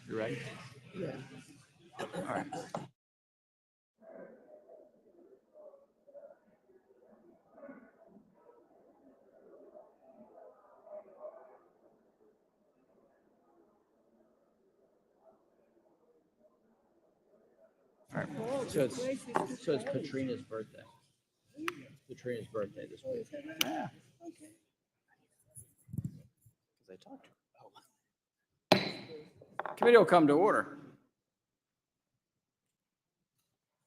You ready? Yeah. All right. All right. So it's Katrina's birthday. Katrina's birthday this week. Yeah. Okay. Because I talked to her. Oh. Committee will come to order.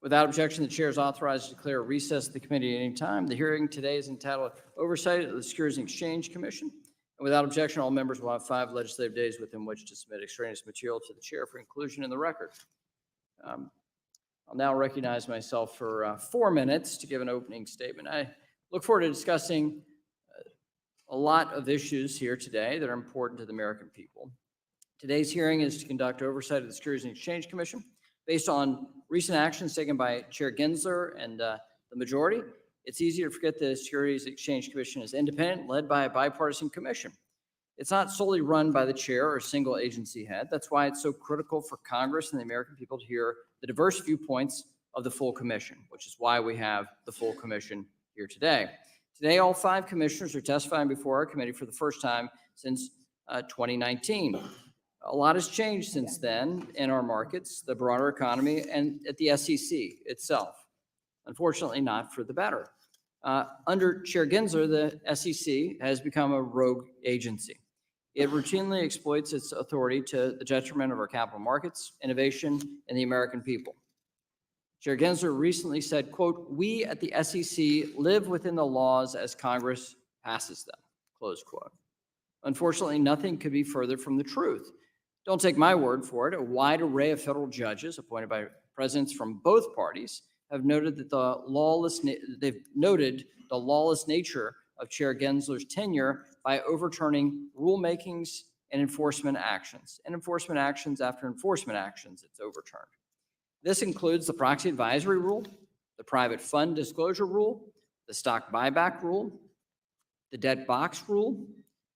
Without objection, the chair is authorized to declare a recess of the committee at any time. The hearing today is entitled Oversight of the Securities and Exchange Commission. And without objection, all members will have 5 legislative days within which to submit extraneous material to the chair for inclusion in the record. I'll now recognize myself for 4 minutes to give an opening statement. I look forward to discussing a lot of issues here today that are important to the American people. Today's hearing is to conduct oversight of the Securities and Exchange Commission based on recent actions taken by Chair Gensler and the majority. It's easy to forget the Securities and Exchange Commission is independent, led by a bipartisan commission. It's not solely run by the chair or a single agency head. That's why it's so critical for Congress and the American people to hear the diverse viewpoints of the full commission, which is why we have the full commission here today. Today, all 5 commissioners are testifying before our committee for the first time since 2019. A lot has changed since then in our markets, the broader economy, and at the SEC itself. Unfortunately, not for the better. Under Chair Gensler, the SEC has become a rogue agency. It routinely exploits its authority to the detriment of our capital markets, innovation, and the American people. Chair Gensler recently said, quote, "We at the SEC live within the laws as Congress passes them," close quote. Unfortunately, nothing could be further from the truth. Don't take my word for it. A wide array of federal judges appointed by presidents from both parties have noted that the lawless nature of Chair Gensler's tenure by overturning rulemakings and enforcement actions. And enforcement actions after enforcement actions, it's overturned. This includes the proxy advisory rule, the private fund disclosure rule, the stock buyback rule, the debt box rule,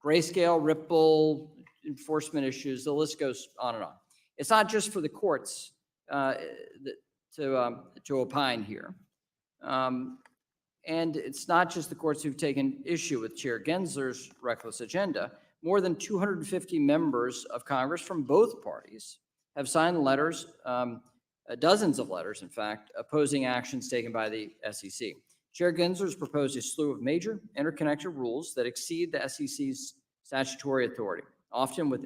grayscale, Ripple, enforcement issues, the list goes on and on. It's not just for the courts to opine here. And it's not just the courts who've taken issue with Chair Gensler's reckless agenda. More than 250 members of Congress from both parties have signed letters, dozens of letters, in fact, opposing actions taken by the SEC. Chair Gensler's proposed a slew of major interconnected rules that exceed the SEC's statutory authority, often with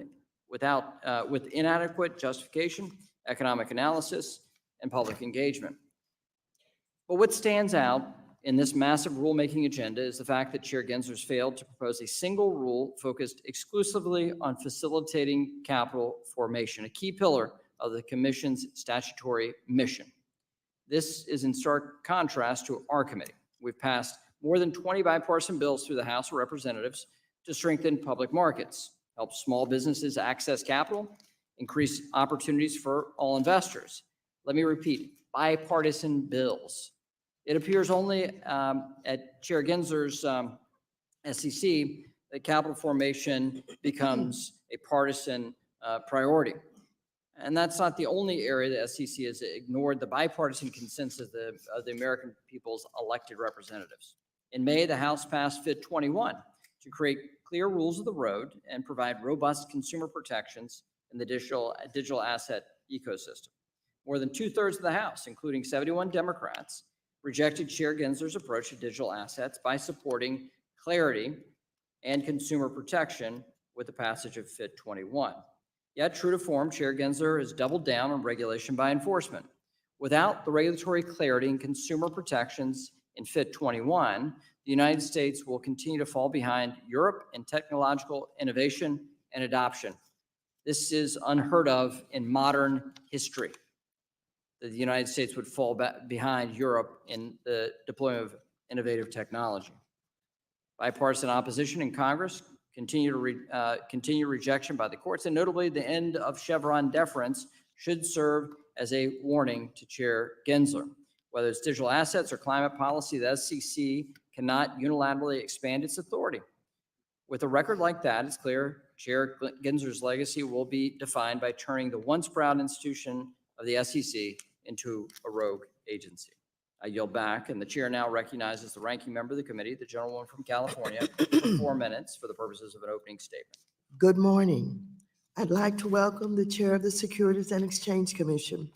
inadequate justification, economic analysis, and public engagement. But what stands out in this massive rulemaking agenda is the fact that Chair Gensler's failed to propose a single rule focused exclusively on facilitating capital formation, a key pillar of the Commission's statutory mission. This is in stark contrast to our committee. We've passed more than 20 bipartisan bills through the House of Representatives to strengthen public markets, help small businesses access capital, increase opportunities for all investors. Let me repeat, bipartisan bills. It appears only at Chair Gensler's SEC that capital formation becomes a partisan priority. And that's not the only area the SEC has ignored the bipartisan consensus of the American people's elected representatives. In May, the House passed FIT 21 to create clear rules of the road and provide robust consumer protections in the digital asset ecosystem. More than 2/3 of the House, including 71 Democrats, rejected Chair Gensler's approach to digital assets by supporting clarity and consumer protection with the passage of FIT 21. Yet, true to form, Chair Gensler has doubled down on regulation by enforcement. Without the regulatory clarity and consumer protections in FIT 21, the United States will continue to fall behind Europe in technological innovation and adoption. This is unheard of in modern history, that the United States would fall behind Europe in the deployment of innovative technology. Bipartisan opposition in Congress, continue rejection by the courts, and notably the end of Chevron deference should serve as a warning to Chair Gensler. Whether it's digital assets or climate policy, the SEC cannot unilaterally expand its authority. With a record like that, it's clear Chair Gensler's legacy will be defined by turning the once proud institution of the SEC into a rogue agency. I yield back, and the chair now recognizes the ranking member of the committee, the gentlewoman from California, for 4 minutes for the purposes of an opening statement. Good morning. I'd like to welcome the chair of the Securities and Exchange Commission,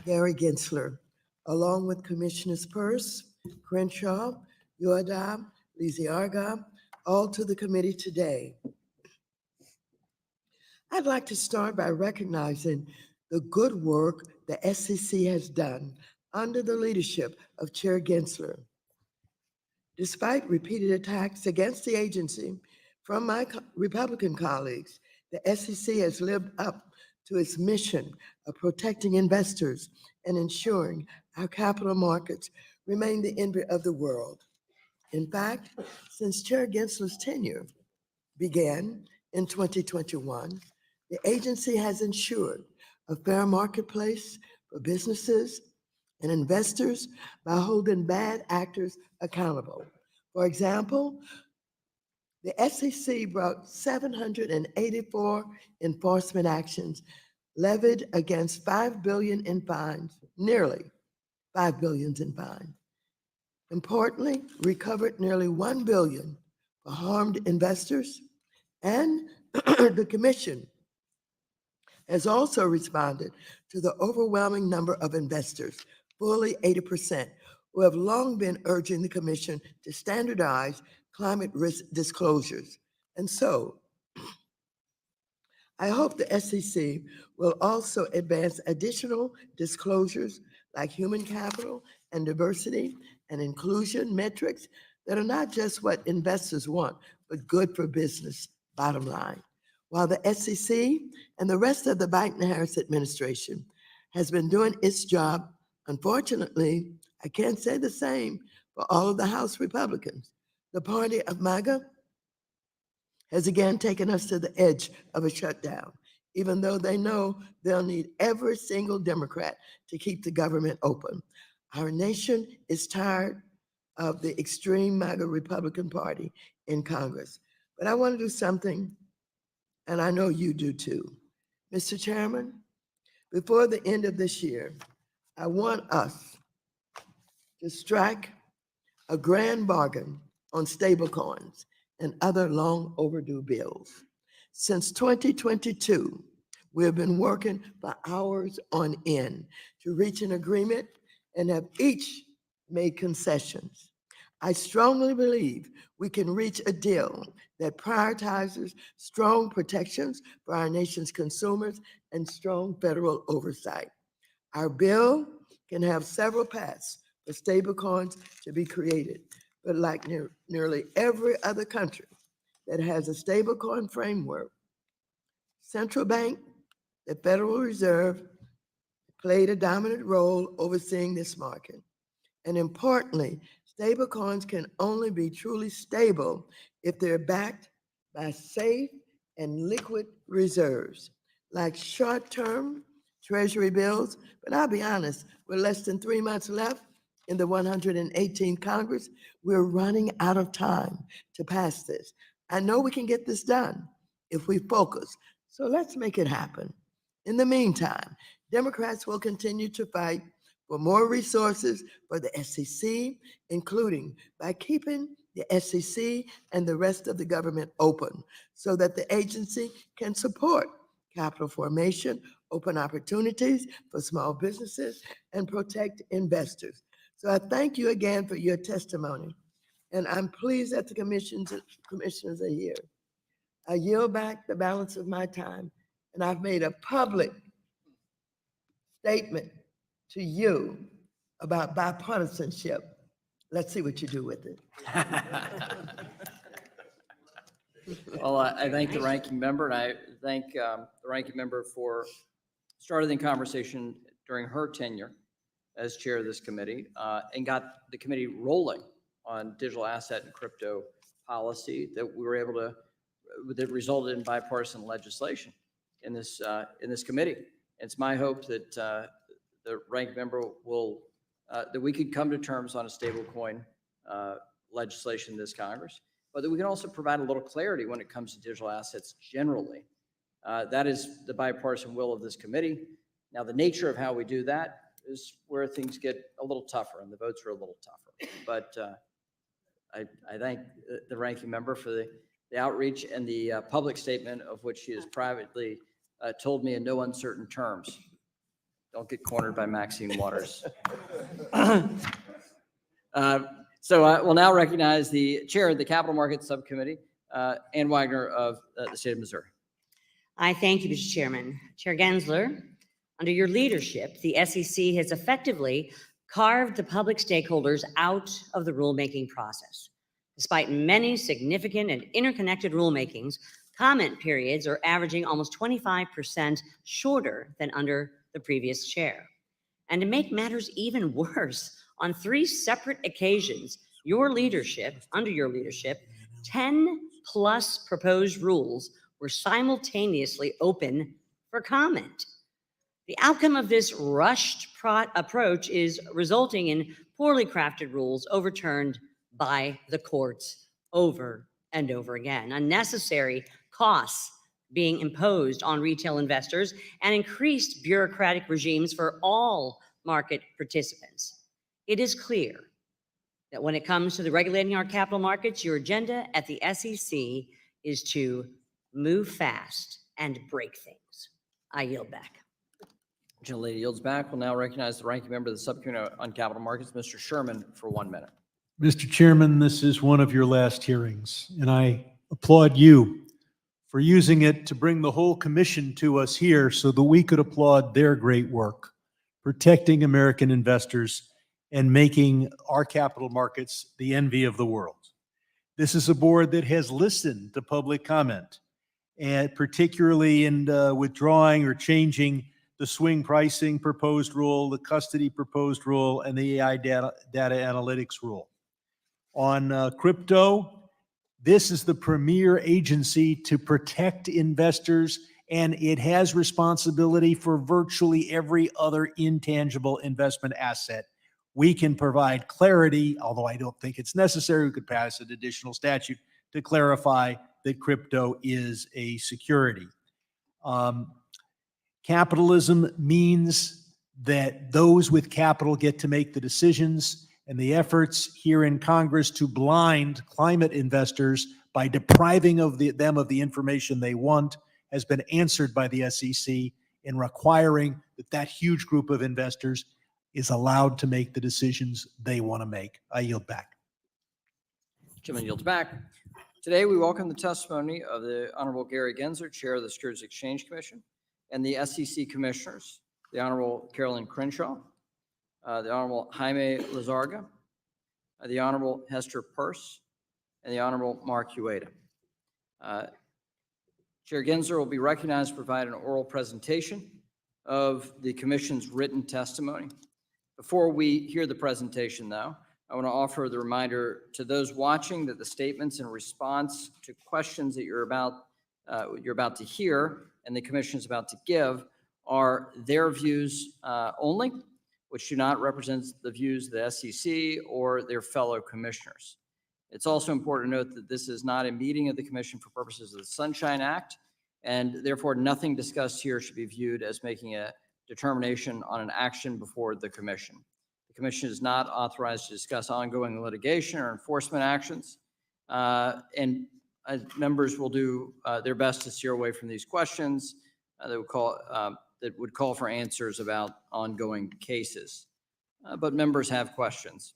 Gary Gensler, along with Commissioners Peirce, Crenshaw, Yoadab, Lisiarga, all to the committee today. I'd like to start by recognizing the good work the SEC has done under the leadership of Chair Gensler. Despite repeated attacks against the agency from my Republican colleagues, the SEC has lived up to its mission of protecting investors and ensuring our capital markets remain the envy of the world. In fact, since Chair Gensler's tenure began in 2021, the agency has ensured a fair marketplace for businesses and investors by holding bad actors accountable. For example, the SEC brought 784 enforcement actions levied against $5 billion in fines, nearly $5 billion in fines. Importantly, recovered nearly $1 billion for harmed investors, and the commission has also responded to the overwhelming number of investors, fully 80%, who have long been urging the commission to standardize climate risk disclosures. And so, I hope the SEC will also advance additional disclosures like human capital and diversity and inclusion metrics that are not just what investors want, but good for business, bottom line. While the SEC and the rest of the Biden-Harris administration has been doing its job, unfortunately, I can't say the same for all of the House Republicans. The party of MAGA has again taken us to the edge of a shutdown, even though they know they'll need every single Democrat to keep the government open. Our nation is tired of the extreme MAGA Republican Party in Congress. But I want to do something, and I know you do too. Mr. Chairman, before the end of this year, I want us to strike a grand bargain on stablecoins and other long overdue bills. Since 2022, we have been working for hours on end to reach an agreement and have each made concessions. I strongly believe we can reach a deal that prioritizes strong protections for our nation's consumers and strong federal oversight. Our bill can have several paths for stablecoins to be created, but like nearly every other country that has a stablecoin framework, central bank, the Federal Reserve, played a dominant role overseeing this market. And importantly, stablecoins can only be truly stable if they're backed by safe and liquid reserves, like short-term Treasury bills. But I'll be honest, with less than 3 months left in the 118th Congress, we're running out of time to pass this. I know we can get this done if we focus. So let's make it happen. In the meantime, Democrats will continue to fight for more resources for the SEC, including by keeping the SEC and the rest of the government open so that the agency can support capital formation, open opportunities for small businesses, and protect investors. So I thank you again for your testimony, and I'm pleased that the commissioners are here. I yield back the balance of my time, and I've made a public statement to you about bipartisanship. Let's see what you do with it. Well, I thank the ranking member, and I thank the ranking member for starting the conversation during her tenure as chair of this committee, and got the committee rolling on digital asset and crypto policy that we were able to, that resulted in bipartisan legislation in this committee. It's my hope that the ranking member will, that we could come to terms on a stablecoin legislation in this Congress, but that we can also provide a little clarity when it comes to digital assets generally. That is the bipartisan will of this committee. Now, the nature of how we do that is where things get a little tougher and the votes are a little tougher. But I thank the ranking member for the outreach and the public statement of which she has privately told me in no uncertain terms. Don't get cornered by Maxine Waters. So we'll now recognize the chair of the Capital Markets Subcommittee, Ann Wagner of the state of Missouri. I thank you, Mr. Chairman. Chair Gensler, under your leadership, the SEC has effectively carved the public stakeholders out of the rulemaking process. Despite many significant and interconnected rulemakings, comment periods are averaging almost 25% shorter than under the previous chair. And to make matters even worse, on 3 separate occasions, under your leadership, 10+ proposed rules were simultaneously open for comment. The outcome of this rushed approach is resulting in poorly crafted rules overturned by the courts over and over again, unnecessary costs being imposed on retail investors, and increased bureaucratic regimes for all market participants. It is clear that when it comes to the regulating our capital markets, your agenda at the SEC is to move fast and break things. I yield back. Gentlelady yields back. We'll now recognize the ranking member of the Subcommittee on Capital Markets, Mr. Sherman, for 1 minute. Mr. Chairman, this is one of your last hearings, and I applaud you for using it to bring the whole commission to us here so that we could applaud their great work, protecting American investors and making our capital markets the envy of the world. This is a board that has listened to public comment, and particularly in withdrawing or changing the swing pricing proposed rule, the custody proposed rule, and the AI data analytics rule. On crypto, this is the premier agency to protect investors, and it has responsibility for virtually every other intangible investment asset. We can provide clarity, although I don't think it's necessary. We could pass an additional statute to clarify that crypto is a security. Capitalism means that those with capital get to make the decisions, and the efforts here in Congress to blind climate investors by depriving them of the information they want has been answered by the SEC in requiring that huge group of investors is allowed to make the decisions they want to make. I yield back. Gentleman yields back. Today, we welcome the testimony of the Honorable Gary Gensler, Chair of the Securities Exchange Commission, and the SEC Commissioners, the Honorable Carolyn Crenshaw, the Honorable Jaime Lizarga, the Honorable Hester Peirce, and the Honorable Mark Ueda. Chair Gensler will be recognized to provide an oral presentation of the Commission's written testimony. Before we hear the presentation, though, I want to offer the reminder to those watching that the statements in response to questions that you're about to hear and the Commission is about to give are their views only, which do not represent the views of the SEC or their fellow commissioners. It's also important to note that this is not a meeting of the Commission for purposes of the Sunshine Act, and therefore nothing discussed here should be viewed as making a determination on an action before the commission. The commission is not authorized to discuss ongoing litigation or enforcement actions, and members will do their best to steer away from these questions that would call for answers about ongoing cases. But members have questions.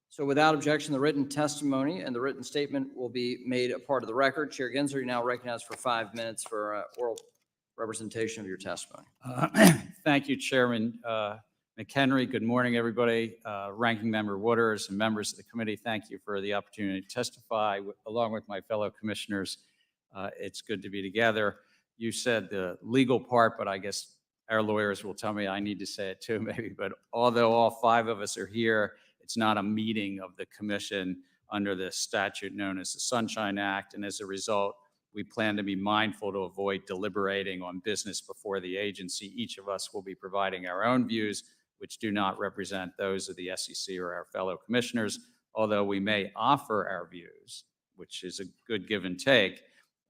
So without objection, the written testimony and the written statement will be made a part of the record. Chair Gensler, you're now recognized for 5 minutes for oral representation of your testimony. Thank you, Chairman McHenry. Good morning, everybody. Ranking Member Wooders and members of the committee, thank you for the opportunity to testify along with my fellow commissioners. It's good to be together. You said the legal part, but I guess our lawyers will tell me I need to say it too, maybe. But although all 5 of us are here, it's not a meeting of the commission under the statute known as the Sunshine Act. And as a result, we plan to be mindful to avoid deliberating on business before the agency. Each of us will be providing our own views, which do not represent those of the SEC or our fellow commissioners, although we may offer our views, which is a good give and take,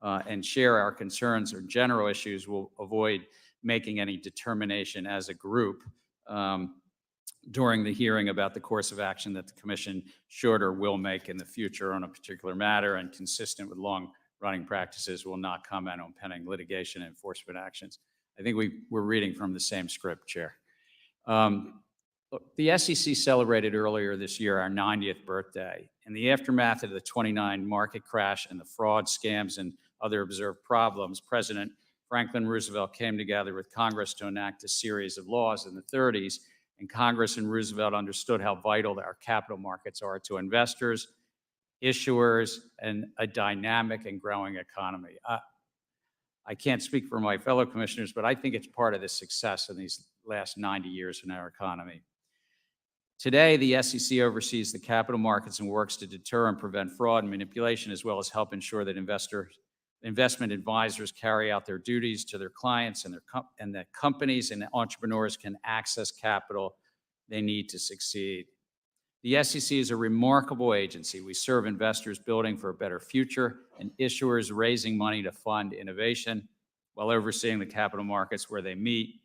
and share our concerns or general issues. We'll avoid making any determination as a group during the hearing about the course of action that the commission should or will make in the future on a particular matter, and consistent with long-running practices, will not comment on pending litigation and enforcement actions. I think we're reading from the same script, Chair. Look, the SEC celebrated earlier this year our 90th birthday. In the aftermath of the 29 market crash and the fraud, scams, and other observed problems, President Franklin Roosevelt came together with Congress to enact a series of laws in the 30s, and Congress and Roosevelt understood how vital our capital markets are to investors, issuers, and a dynamic and growing economy. I can't speak for my fellow commissioners, but I think it's part of the success in these last 90 years in our economy. Today, the SEC oversees the capital markets and works to deter and prevent fraud and manipulation, as well as help ensure that investment advisors carry out their duties to their clients and that companies and entrepreneurs can access capital they need to succeed. The SEC is a remarkable agency. We serve investors building for a better future and issuers raising money to fund innovation while overseeing the capital markets where they meet.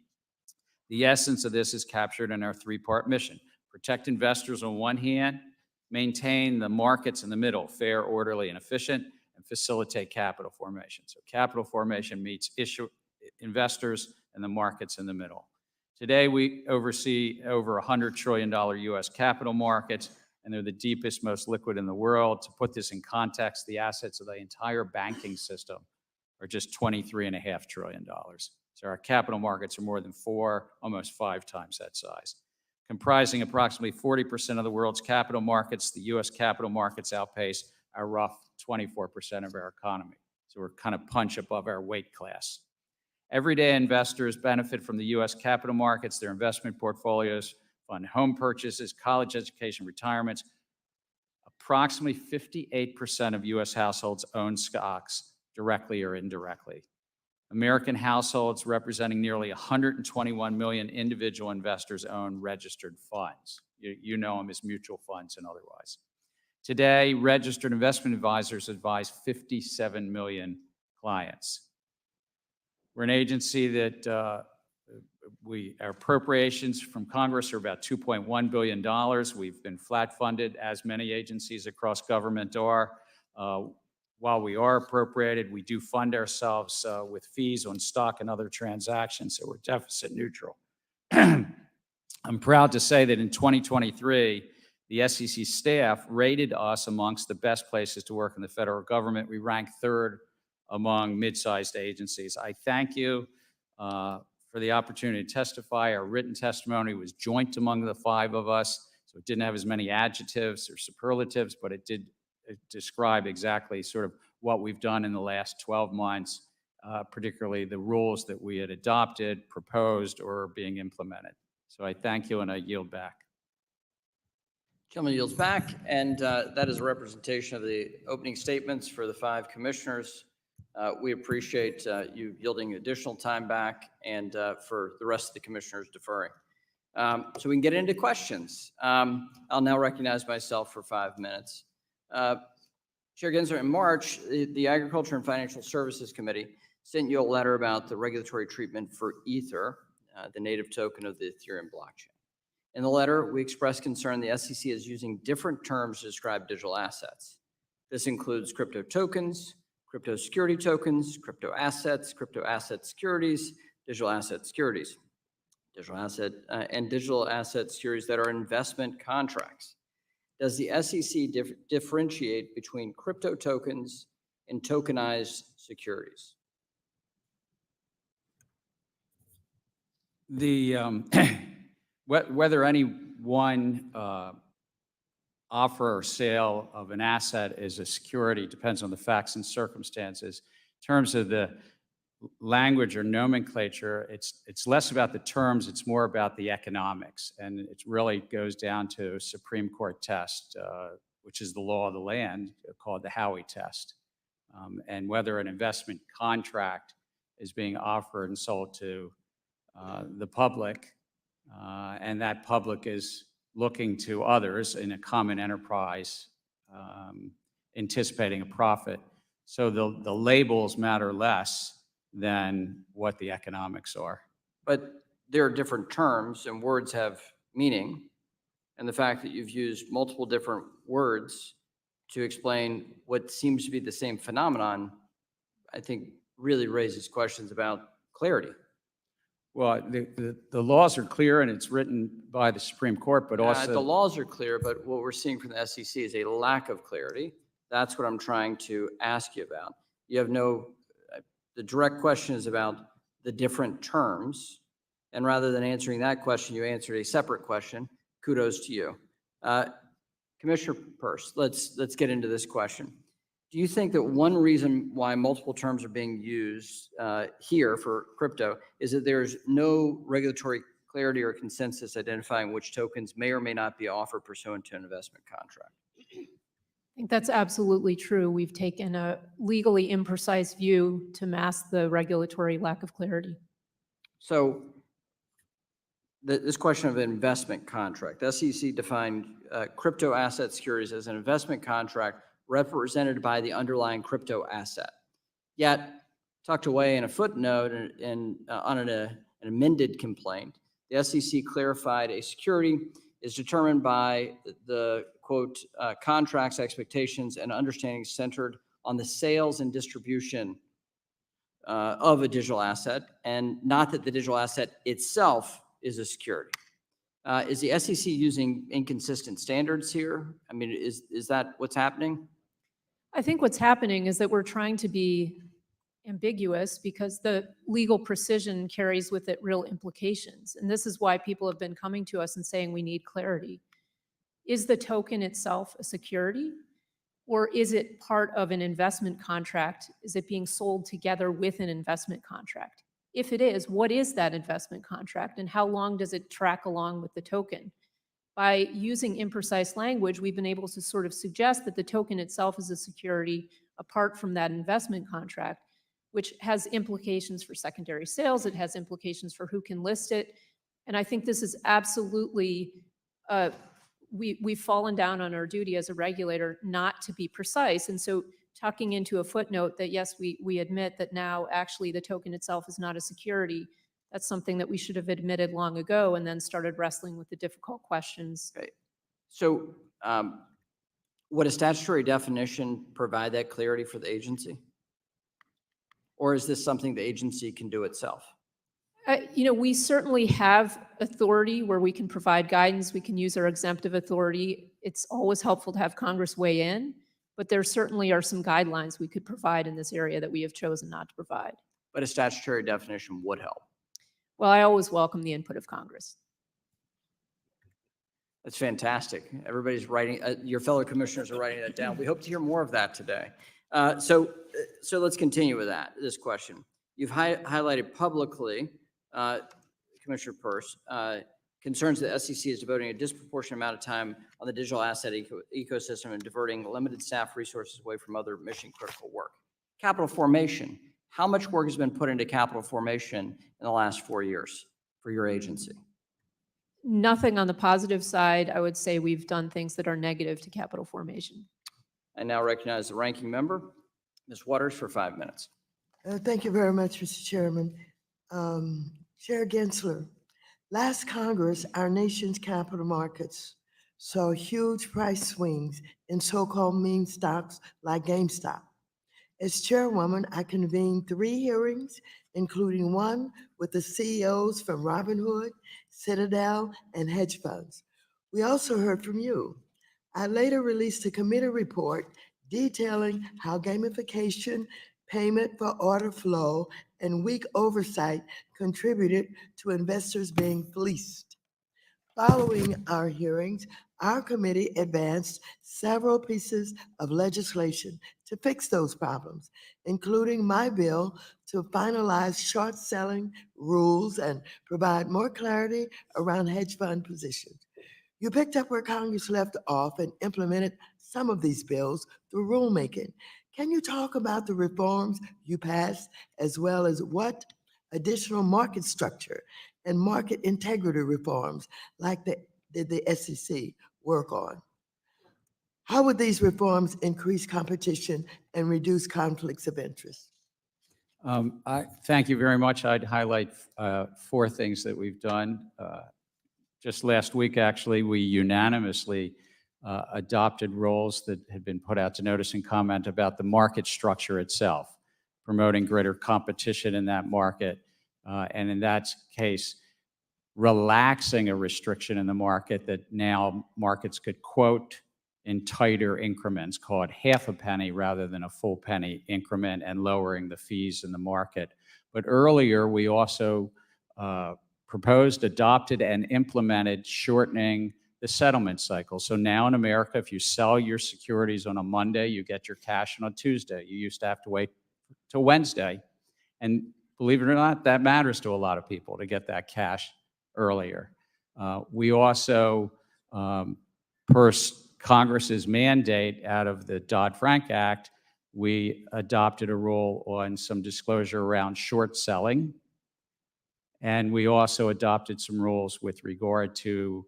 The essence of this is captured in our 3-part mission: protect investors on one hand, maintain the markets in the middle, fair, orderly, and efficient, and facilitate capital formation. So capital formation meets investors and the markets in the middle. Today, we oversee over $100 trillion U.S. capital markets, and they're the deepest, most liquid in the world. To put this in context, the assets of the entire banking system are just $23.5 trillion. So our capital markets are more than 4, almost 5 times that size. Comprising approximately 40% of the world's capital markets, the U.S. capital markets outpace our rough 24% of our economy. So we're kind of punch above our weight class. Everyday investors benefit from the U.S. capital markets. Their investment portfolios fund home purchases, college education, retirements. Approximately 58% of U.S. households own stocks directly or indirectly. American households representing nearly 121 million individual investors own registered funds. You know them as mutual funds and otherwise. Today, registered investment advisors advise 57 million clients. We're an agency that our appropriations from Congress are about $2.1 billion. We've been flat funded, as many agencies across government are. While we are appropriated, we do fund ourselves with fees on stock and other transactions, so we're deficit neutral. I'm proud to say that in 2023, the SEC staff rated us amongst the best places to work in the federal government. We ranked 3rd among mid-sized agencies. I thank you for the opportunity to testify. Our written testimony was joint among the 5 of us, so it didn't have as many adjectives or superlatives, but it did describe exactly sort of what we've done in the last 12 months, particularly the rules that we had adopted, proposed, or are being implemented. So I thank you, and I yield back. Gentleman yields back, and that is a representation of the opening statements for the 5 commissioners. We appreciate you yielding additional time back, and for the rest of the commissioners deferring. So we can get into questions. I'll now recognize myself for 5 minutes. Chair Gensler, in March, the Agriculture and Financial Services Committee sent you a letter about the regulatory treatment for Ether, the native token of the Ethereum blockchain. In the letter, we expressed concern the SEC is using different terms to describe digital assets. This includes crypto tokens, crypto security tokens, crypto asset securities, digital asset securities, and digital asset securities that are investment contracts. Does the SEC differentiate between crypto tokens and tokenized securities? The whether any one offer or sale of an asset is a security depends on the facts and circumstances. In terms of the language or nomenclature, it's less about the terms, it's more about the economics, and it really goes down to a Supreme Court test, which is the law of the land, called the Howey test, and whether an investment contract is being offered and sold to the public, and that public is looking to others in a common enterprise, anticipating a profit. So the labels matter less than what the economics are. But there are different terms and words have meaning. And the fact that you've used multiple different words to explain what seems to be the same phenomenon, I think really raises questions about clarity. Well, the laws are clear and it's written by the Supreme Court, but also the laws are clear, but what we're seeing from the SEC is a lack of clarity. That's what I'm trying to ask you about. You have the direct question is about the different terms. And rather than answering that question, you answered a separate question. Kudos to you. Commissioner Peirce, let's get into this question. Do you think that one reason why multiple terms are being used here for crypto is that there's no regulatory clarity or consensus identifying which tokens may or may not be offered pursuant to an investment contract? I think that's absolutely true. We've taken a legally imprecise view to mask the regulatory lack of clarity. So this question of investment contract, the SEC defined crypto asset securities as an investment contract represented by the underlying crypto asset. Yet, tucked away in a footnote and on an amended complaint, the SEC clarified a security is determined by the quote, contracts, expectations, and understandings centered on the sales and distribution of a digital asset, and not that the digital asset itself is a security. Is the SEC using inconsistent standards here? I mean, is that what's happening? I think what's happening is that we're trying to be ambiguous because the legal precision carries with it real implications. And this is why people have been coming to us and saying we need clarity. Is the token itself a security? Or is it part of an investment contract? Is it being sold together with an investment contract? If it is, what is that investment contract and how long does it track along with the token? By using imprecise language, we've been able to sort of suggest that the token itself is a security apart from that investment contract, which has implications for secondary sales. It has implications for who can list it. And I think this is absolutely, we've fallen down on our duty as a regulator not to be precise. And so tucking into a footnote that, yes, we admit that now actually the token itself is not a security, that's something that we should have admitted long ago and then started wrestling with the difficult questions. Okay. So would a statutory definition provide that clarity for the agency? Or is this something the agency can do itself? We certainly have authority where we can provide guidance. We can use our exemptive authority. It's always helpful to have Congress weigh in, but there certainly are some guidelines we could provide in this area that we have chosen not to provide. But a statutory definition would help. Well, I always welcome the input of Congress. That's fantastic. Everybody's writing, your fellow commissioners are writing that down. We hope to hear more of that today. So let's continue with this question. You've highlighted publicly, Commissioner Peirce, concerns that SEC is devoting a disproportionate amount of time on the digital asset ecosystem and diverting limited staff resources away from other mission critical work. Capital formation. How much work has been put into capital formation in the last 4 years for your agency? Nothing on the positive side. I would say we've done things that are negative to capital formation. I now recognize the ranking member, Ms. Waters, for 5 minutes. Thank you very much, Mr. Chairman. Chair Gensler, last Congress, our nation's capital markets saw huge price swings in so-called meme stocks like GameStop. As chairwoman, I convened 3 hearings, including one with the CEOs from Robinhood, Citadel, and hedge funds. We also heard from you. I later released a committee report detailing how gamification, payment for order flow, and weak oversight contributed to investors being fleeced. Following our hearings, our committee advanced several pieces of legislation to fix those problems, including my bill to finalize short selling rules and provide more clarity around hedge fund positions. You picked up where Congress left off and implemented some of these bills through rulemaking. Can you talk about the reforms you passed, as well as what additional market structure and market integrity reforms like the SEC work on? How would these reforms increase competition and reduce conflicts of interest? Thank you very much. I'd highlight 4 things that we've done. Just last week, actually, we unanimously adopted rules that had been put out to notice and comment about the market structure itself, promoting greater competition in that market, and in that case, relaxing a restriction in the market that now markets could quote in tighter increments, call it half a penny rather than a full penny increment, and lowering the fees in the market. But earlier, we also proposed, adopted, and implemented shortening the settlement cycle. So now in America, if you sell your securities on a Monday, you get your cash on a Tuesday. You used to have to wait till Wednesday. And believe it or not, that matters to a lot of people to get that cash earlier. We also, per Congress's mandate out of the Dodd-Frank Act, we adopted a rule on some disclosure around short selling. And we also adopted some rules with regard to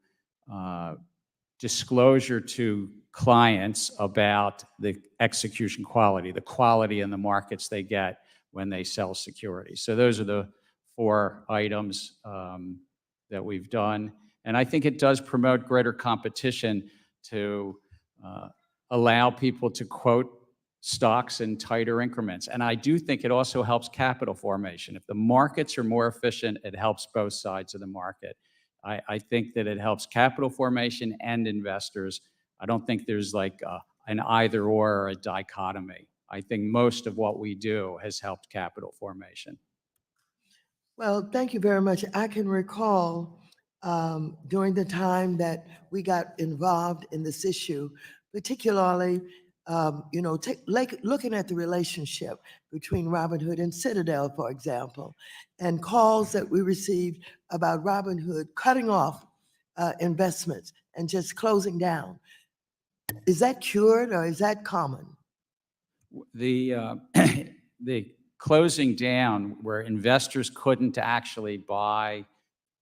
disclosure to clients about the execution quality, the quality in the markets they get when they sell securities. So those are the 4 items that we've done. And I think it does promote greater competition to allow people to quote stocks in tighter increments. And I do think it also helps capital formation. If the markets are more efficient, it helps both sides of the market. I think that it helps capital formation and investors. I don't think there's like an either or a dichotomy. I think most of what we do has helped capital formation. Well, thank you very much. I can recall during the time that we got involved in this issue, particularly, looking at the relationship between Robinhood and Citadel, for example, and calls that we received about Robinhood cutting off investments and just closing down. Is that cured or is that common? The closing down where investors couldn't actually buy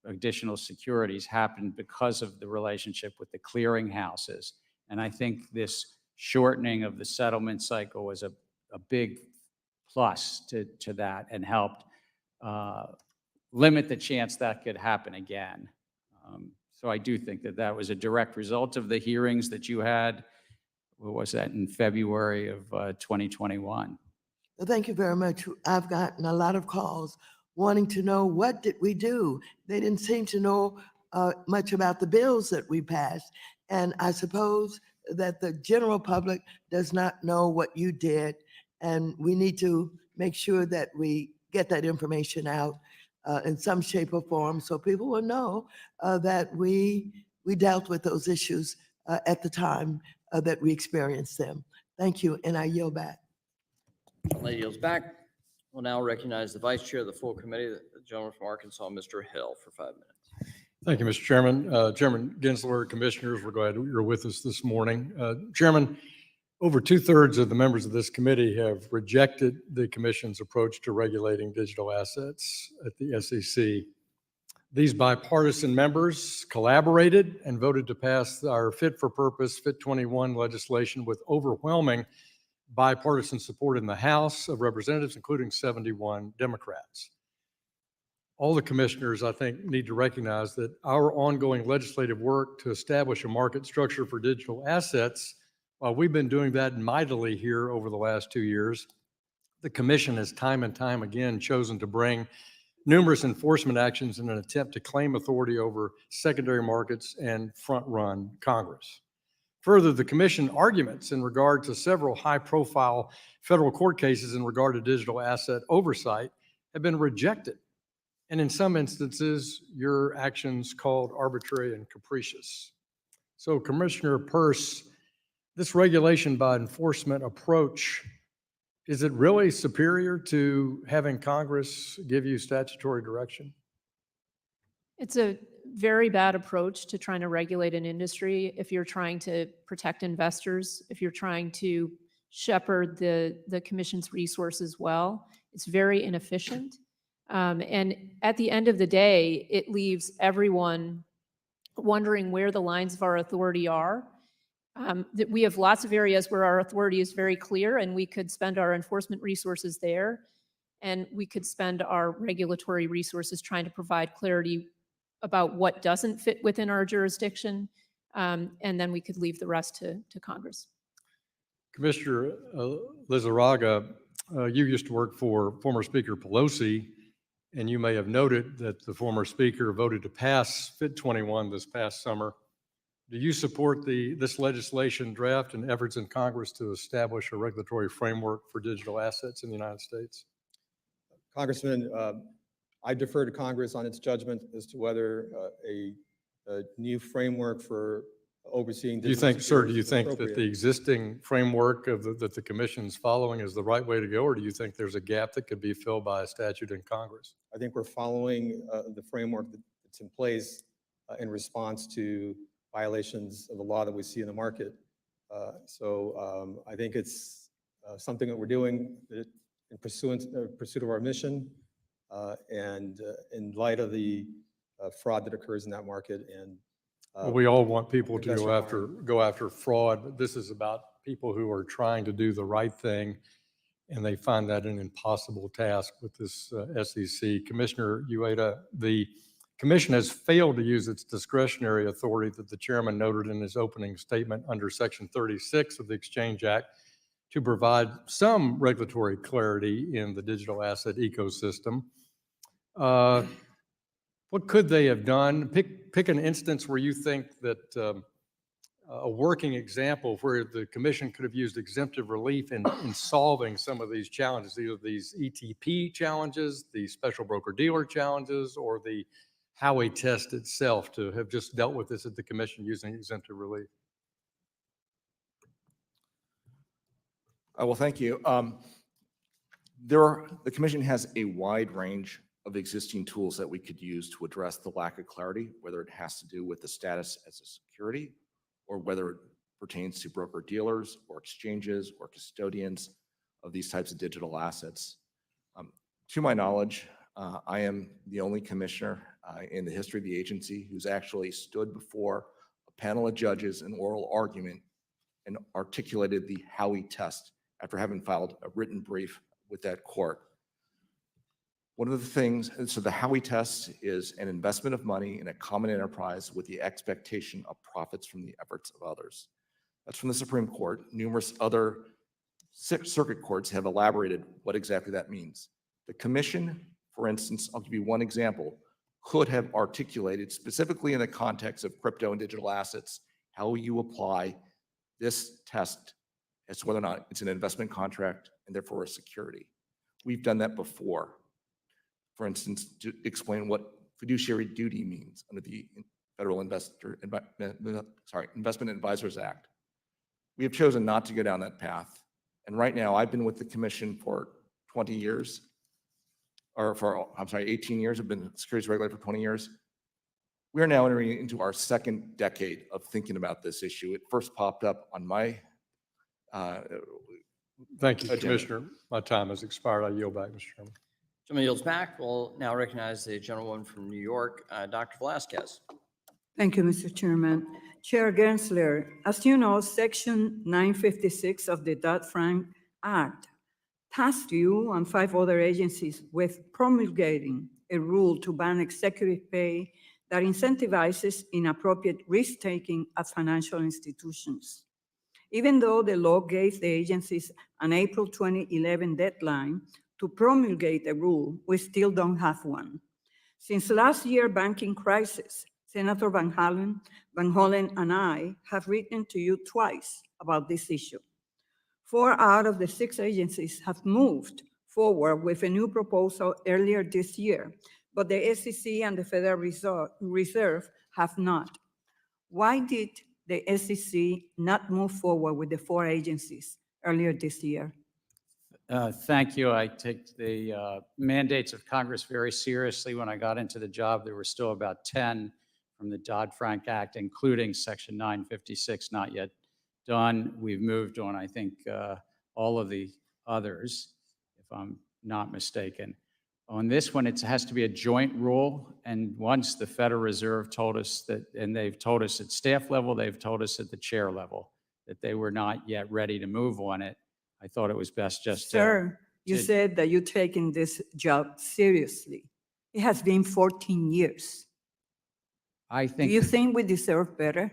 additional securities happened because of the relationship with the clearing houses. And I think this shortening of the settlement cycle was a big plus to that and helped limit the chance that could happen again. So I do think that that was a direct result of the hearings that you had. What was that, in February of 2021? Well, thank you very much. I've gotten a lot of calls wanting to know, what did we do? They didn't seem to know much about the bills that we passed. And I suppose that the general public does not know what you did. And we need to make sure that we get that information out in some shape or form so people will know that we dealt with those issues at the time that we experienced them. Thank you, and I yield back. Lady yields back. We'll now recognize the Vice Chair of the full committee, the gentleman from Arkansas, Mr. Hill, for 5 minutes. Thank you, Mr. Chairman. Chairman Gensler, Commissioners, we're glad you're with us this morning. Chairman, over 2/3 of the members of this committee have rejected the Commission's approach to regulating digital assets at the SEC. These bipartisan members collaborated and voted to pass our Fit for Purpose, Fit 21 legislation with overwhelming bipartisan support in the House of Representatives, including 71 Democrats. All the commissioners, I think, need to recognize that our ongoing legislative work to establish a market structure for digital assets, while we've been doing that mightily here over the last 2 years, the commission has time and time again chosen to bring numerous enforcement actions in an attempt to claim authority over secondary markets and front-run Congress. Further, the commission arguments in regard to several high-profile federal court cases in regard to digital asset oversight have been rejected. And in some instances, your actions called arbitrary and capricious. So Commissioner Peirce, this regulation by enforcement approach, is it really superior to having Congress give you statutory direction? It's a very bad approach to trying to regulate an industry if you're trying to protect investors, if you're trying to shepherd the commission's resources well. It's very inefficient. And at the end of the day, it leaves everyone wondering where the lines of our authority are. That we have lots of areas where our authority is very clear and we could spend our enforcement resources there, and we could spend our regulatory resources trying to provide clarity about what doesn't fit within our jurisdiction, and then we could leave the rest to Congress. Commissioner Lizarraga, you used to work for former Speaker Pelosi, and you may have noted that the former Speaker voted to pass FIT 21 this past summer. Do you support this legislation draft and efforts in Congress to establish a regulatory framework for digital assets in the United States? Congressman, I defer to Congress on its judgment as to whether a new framework for overseeing. Do you think, sir, do you is think that appropriate. the existing framework that the commission's following is the right way to go, or do you think there's a gap that could be filled by a statute in Congress? I think we're following the framework that's in place in response to violations of the law that we see in the market. I think it's something that we're doing in pursuit of our mission and in light of the fraud that occurs in that market. And Well, we all want people to that's go after fraud, but this is about people who are trying to do the right thing, and they find that an impossible task with this SEC. Commissioner Ueda, the commission has failed to use its discretionary authority that the chairman noted in his opening statement under Section 36 of the Exchange Act to provide some regulatory clarity in the digital asset ecosystem. What could they have done? Pick an instance where you think that a working example where the commission could have used exemptive relief in solving some of these challenges, either these ETP challenges, the special broker-dealer challenges, or the Howey test itself, to have just dealt with this at the commission using exemptive relief. Well, thank you. The commission has a wide range of existing tools that we could use to address the lack of clarity, whether it has to do with the status as a security, or whether it pertains to broker-dealers or exchanges or custodians of these types of digital assets. To my knowledge, I am the only commissioner in the history of the agency who's actually stood before a panel of judges in oral argument and articulated the Howey test after having filed a written brief with that court. One of the things, so the Howey test is an investment of money in a common enterprise with the expectation of profits from the efforts of others. That's from the Supreme Court. Numerous other circuit courts have elaborated what exactly that means. The commission, for instance, I'll give you one example, could have articulated specifically in the context of crypto and digital assets how you apply this test as to whether or not it's an investment contract and therefore a security. We've done that before. For instance, to explain what fiduciary duty means under the Federal Investment Advisors Act. We have chosen not to go down that path. And right now, I've been with the commission for 20 years, or for, I'm sorry, 18 years. I've been a securities regulator for 20 years. We are now entering into our second decade of thinking about this issue. It first popped up on my Thank you, agenda. Commissioner. My time has expired. I yield back, Mr. Chairman. Gentleman yields back. We'll now recognize the gentlewoman from New York, Dr. Velasquez. Thank you, Mr. Chairman. Chair Gensler, as you know, Section 956 of the Dodd-Frank Act tasked you and 5 other agencies with promulgating a rule to ban executive pay that incentivizes inappropriate risk-taking at financial institutions. Even though the law gave the agencies an April 2011 deadline to promulgate a rule, we still don't have one. Since last year's banking crisis, Senator Van Hollen and I have written to you twice about this issue. 4 out of the 6 agencies have moved forward with a new proposal earlier this year, but the SEC and the Federal Reserve have not. Why did the SEC not move forward with the 4 agencies earlier this year? Thank you. I take the mandates of Congress very seriously. When I got into the job, there were still about 10 from the Dodd-Frank Act, including Section 956, not yet done. We've moved on, I think, all of the others, if I'm not mistaken. On this one, it has to be a joint rule, and once the Federal Reserve told us that, and they've told us at staff level, they've told us at the chair level, that they were not yet ready to move on it. I thought it was best just to... Sir, you to- said that you're taking this job seriously. It has been 14 years. I Do think... you think we deserve better?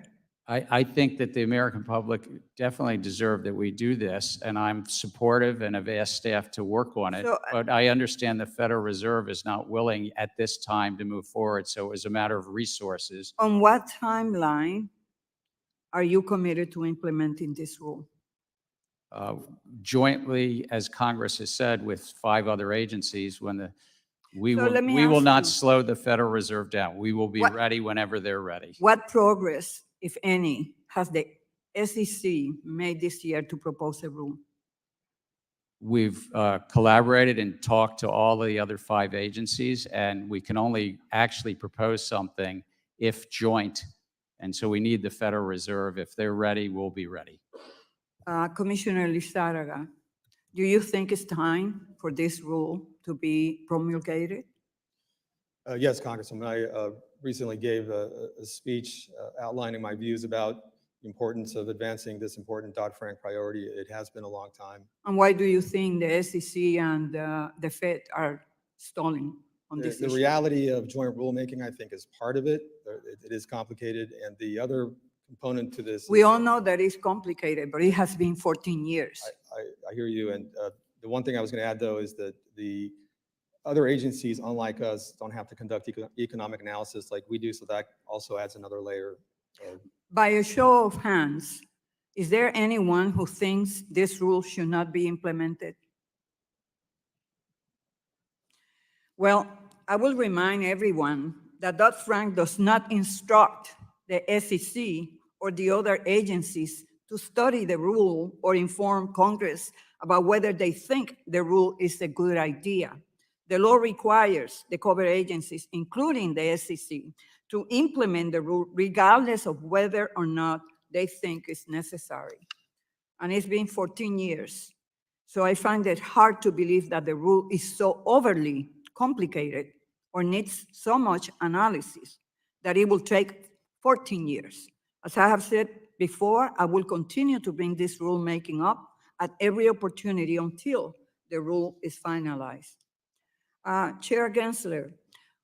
I think that the American public definitely deserve that we do this, and I'm supportive and have asked staff to work on it. So, But I understand the Federal Reserve is not willing at this time to move forward, so it was a matter of resources. On what timeline are you committed to implementing this rule? Jointly, as Congress has said, with 5 other agencies, when we So will, let me we will ask not you- slow the Federal Reserve down. We will be What- ready whenever they're ready. What progress, if any, has the SEC made this year to propose a rule? We've collaborated and talked to all of the other 5 agencies, and we can only actually propose something if joint. And so we need the Federal Reserve. If they're ready, we'll be ready. Commissioner Lizárraga, do you think it's time for this rule to be promulgated? Yes, Congresswoman, I recently gave a speech outlining my views about the importance of advancing this important Dodd-Frank priority. It has been a long time. And why do you think the SEC and the Fed are stalling on this The issue? reality of joint rulemaking, I think, is part of it. It is complicated, and the other component to this. We is- all know that it's complicated, but it has been 14 years. I hear you, and the one thing I was going to add, though, is that the other agencies, unlike us, don't have to conduct economic analysis like we do, so that also adds another layer of... By a show of hands, is there anyone who thinks this rule should not be implemented? Well, I will remind everyone that Dodd-Frank does not instruct the SEC or the other agencies to study the rule or inform Congress about whether they think the rule is a good idea. The law requires the covered agencies, including the SEC, to implement the rule regardless of whether or not they think it's necessary. And it's been 14 years. So I find it hard to believe that the rule is so overly complicated or needs so much analysis that it will take 14 years. As I have said before, I will continue to bring this rulemaking up at every opportunity until the rule is finalized. Chair Gensler,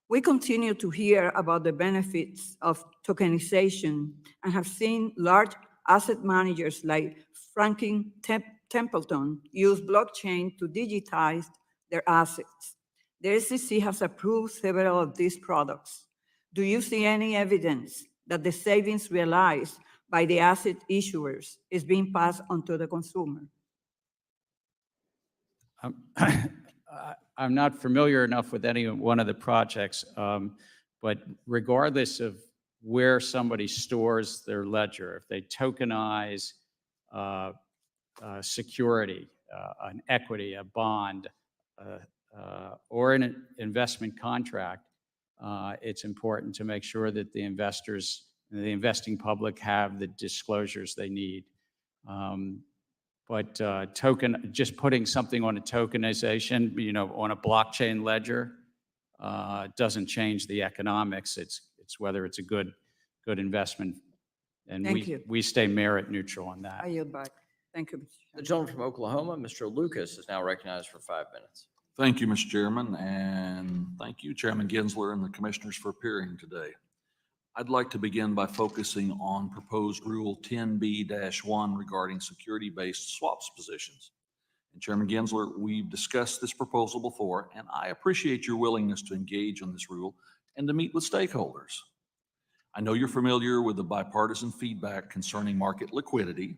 we continue to hear about the benefits of tokenization and have seen large asset managers like Franklin Templeton use blockchain to digitize their assets. The SEC has approved several of these products. Do you see any evidence that the savings realized by the asset issuers is being passed on to the consumer? I'm not familiar enough with any one of the projects, but regardless of where somebody stores their ledger, if they tokenize security, an equity, a bond, or an investment contract, it's important to make sure that the investors, the investing public, have the disclosures they need. But just putting something on a tokenization, on a blockchain ledger, doesn't change the economics. It's whether it's a good investment. And Thank you. we stay merit neutral on that. I yield back. Thank you, Mr. The Chairman. gentleman from Oklahoma, Mr. Lucas, is now recognized for 5 minutes. Thank you, Mr. Chairman, and thank you, Chairman Gensler and the commissioners for appearing today. I'd like to begin by focusing on proposed Rule 10B-1 regarding security-based swaps positions. And Chairman Gensler, we've discussed this proposal before, and I appreciate your willingness to engage on this rule and to meet with stakeholders. I know you're familiar with the bipartisan feedback concerning market liquidity.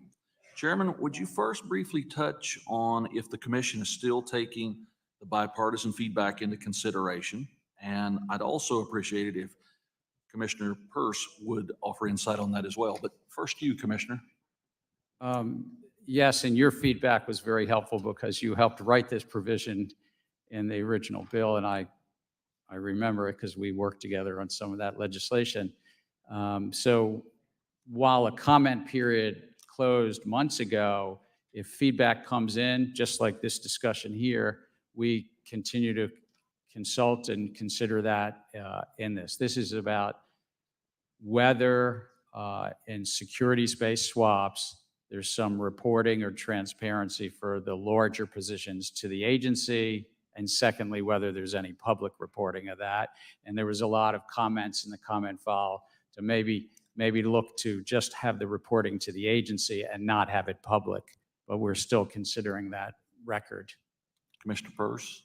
Chairman, would you first briefly touch on if the commission is still taking the bipartisan feedback into consideration? And I'd also appreciate it if Commissioner Peirce would offer insight on that as well. But first you, Commissioner. Yes, and your feedback was very helpful because you helped write this provision in the original bill, and I remember it because we worked together on some of that legislation. So while a comment period closed months ago, if feedback comes in, just like this discussion here, we continue to consult and consider that in this. This is about whether in securities-based swaps, there's some reporting or transparency for the larger positions to the agency, and secondly, whether there's any public reporting of that. And there was a lot of comments in the comment file to maybe look to just have the reporting to the agency and not have it public, but we're still considering that record. Commissioner Peirce.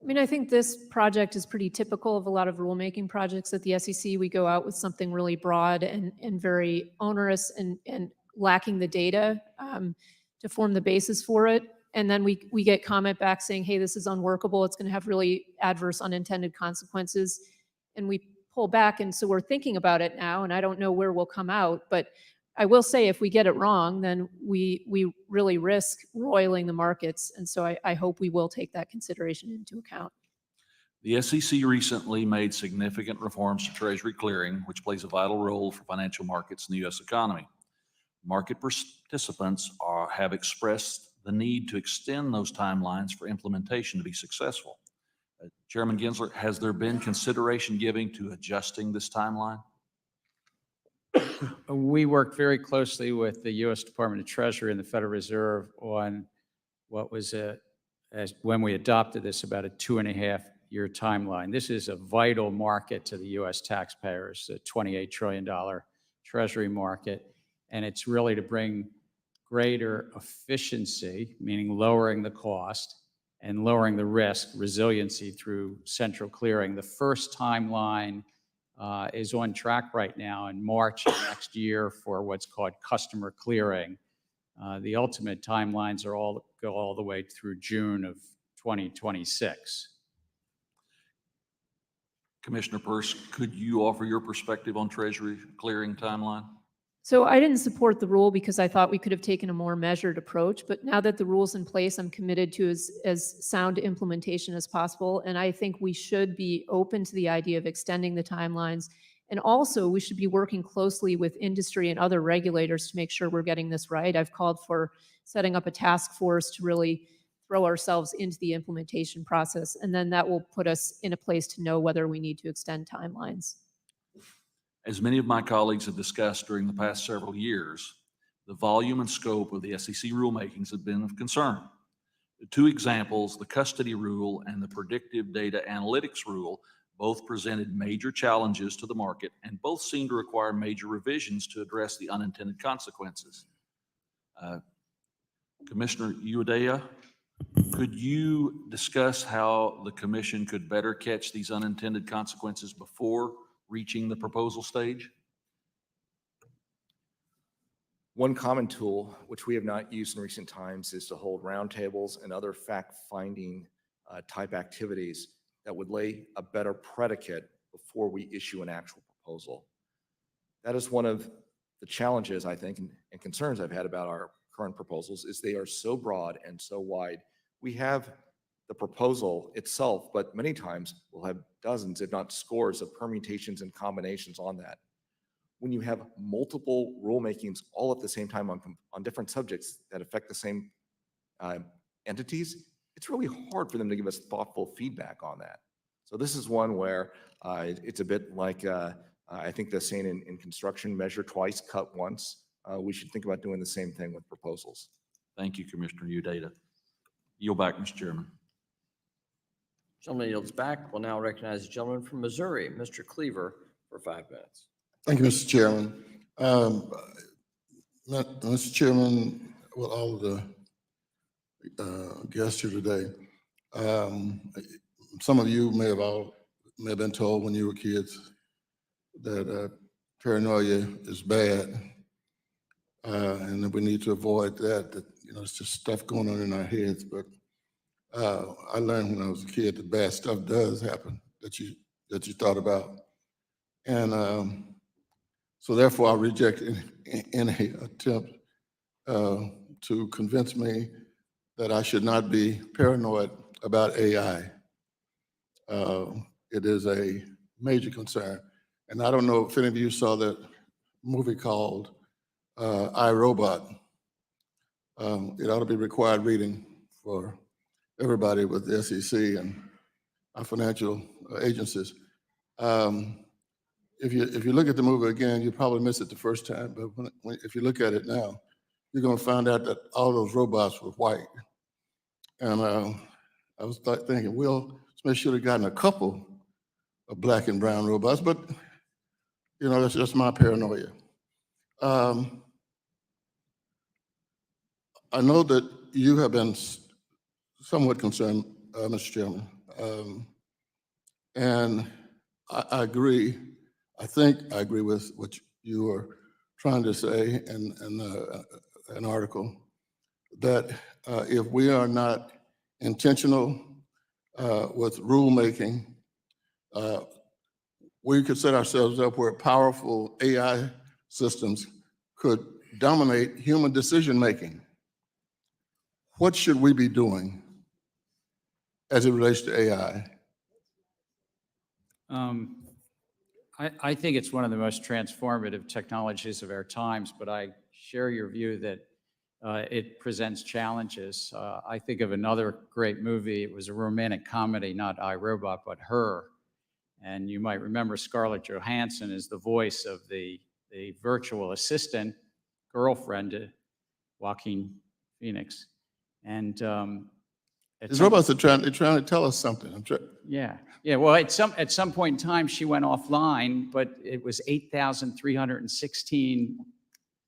I mean, I think this project is pretty typical of a lot of rulemaking projects at the SEC. We go out with something really broad and very onerous and lacking the data to form the basis for it. And then we get comment back saying, hey, this is unworkable. It's going to have really adverse unintended consequences. And we pull back. And so we're thinking about it now, and I don't know where we'll come out. But I will say if we get it wrong, then we really risk roiling the markets. And so I hope we will take that consideration into account. The SEC recently made significant reforms to Treasury clearing, which plays a vital role for financial markets in the U.S. economy. Market participants have expressed the need to extend those timelines for implementation to be successful. Chairman Gensler, has there been consideration given to adjusting this timeline? We worked very closely with the U.S. Department of Treasury and the Federal Reserve on what was when we adopted this, about a 2.5-year timeline. This is a vital market to the U.S. taxpayers, a $28 trillion Treasury market, and it's really to bring greater efficiency, meaning lowering the cost and lowering the risk, resiliency through central clearing. The first timeline is on track right now in March of next year for what's called customer clearing. The ultimate timelines go all the way through June of 2026. Commissioner Peirce, could you offer your perspective on Treasury clearing timeline? So I didn't support the rule because I thought we could have taken a more measured approach, but now that the rule's in place, I'm committed to as sound implementation as possible. And I think we should be open to the idea of extending the timelines. And also we should be working closely with industry and other regulators to make sure we're getting this right. I've called for setting up a task force to really throw ourselves into the implementation process. And then that will put us in a place to know whether we need to extend timelines. As many of my colleagues have discussed during the past several years, the volume and scope of the SEC rulemakings have been of concern. The two examples, the custody rule and the predictive data analytics rule, both presented major challenges to the market and both seem to require major revisions to address the unintended consequences. Commissioner Uedea, could you discuss how the commission could better catch these unintended consequences before reaching the proposal stage? One common tool, which we have not used in recent times, is to hold roundtables and other fact-finding type activities that would lay a better predicate before we issue an actual proposal. That is one of the challenges, I think, and concerns I've had about our current proposals, is they are so broad and so wide. We have the proposal itself, but many times we'll have dozens, if not scores, of permutations and combinations on that. When you have multiple rulemakings all at the same time on different subjects that affect the same entities, it's really hard for them to give us thoughtful feedback on that. So this is one where it's a bit like, I think the saying in construction, measure twice, cut once. We should think about doing the same thing with proposals. Thank you, Commissioner Udata. Yield back, Mr. Chairman. Gentleman yields back. We'll now recognize the gentleman from Missouri, Mr. Cleaver, for 5 minutes. Thank you, Mr. Chairman. Mr. Chairman, well, all of the guests here today, some of you may have been told when you were kids that paranoia is bad, and that we need to avoid that. That it's just stuff going on in our heads. But I learned when I was a kid that bad stuff does happen that you thought about, and so therefore I reject any attempt to convince me that I should not be paranoid about AI. It is a major concern. And I don't know if any of you saw that movie called iRobot. It ought to be required reading for everybody with the SEC and our financial agencies. If you look at the movie again, you probably miss it the first time, but if you look at it now, you're going to find out that all those robots were white. And I was thinking, Will Smith should have gotten a couple of black and brown robots, but that's just my paranoia. I know that you have been somewhat concerned, Mr. Chairman, and I agree. I think I agree with what you were trying to say in an article, that if we are not intentional with rulemaking, we could set ourselves up where powerful AI systems could dominate human decision-making. What should we be doing as it relates to AI? I think it's one of the most transformative technologies of our times, but I share your view that it presents challenges. I think of another great movie. It was a romantic comedy, not iRobot, but Her. And you might remember Scarlett Johansson is the voice of the virtual assistant girlfriend to Joaquin Phoenix. And These robots are trying to tell us something. yeah. Well, at some point in time, she went offline, but it was 8,316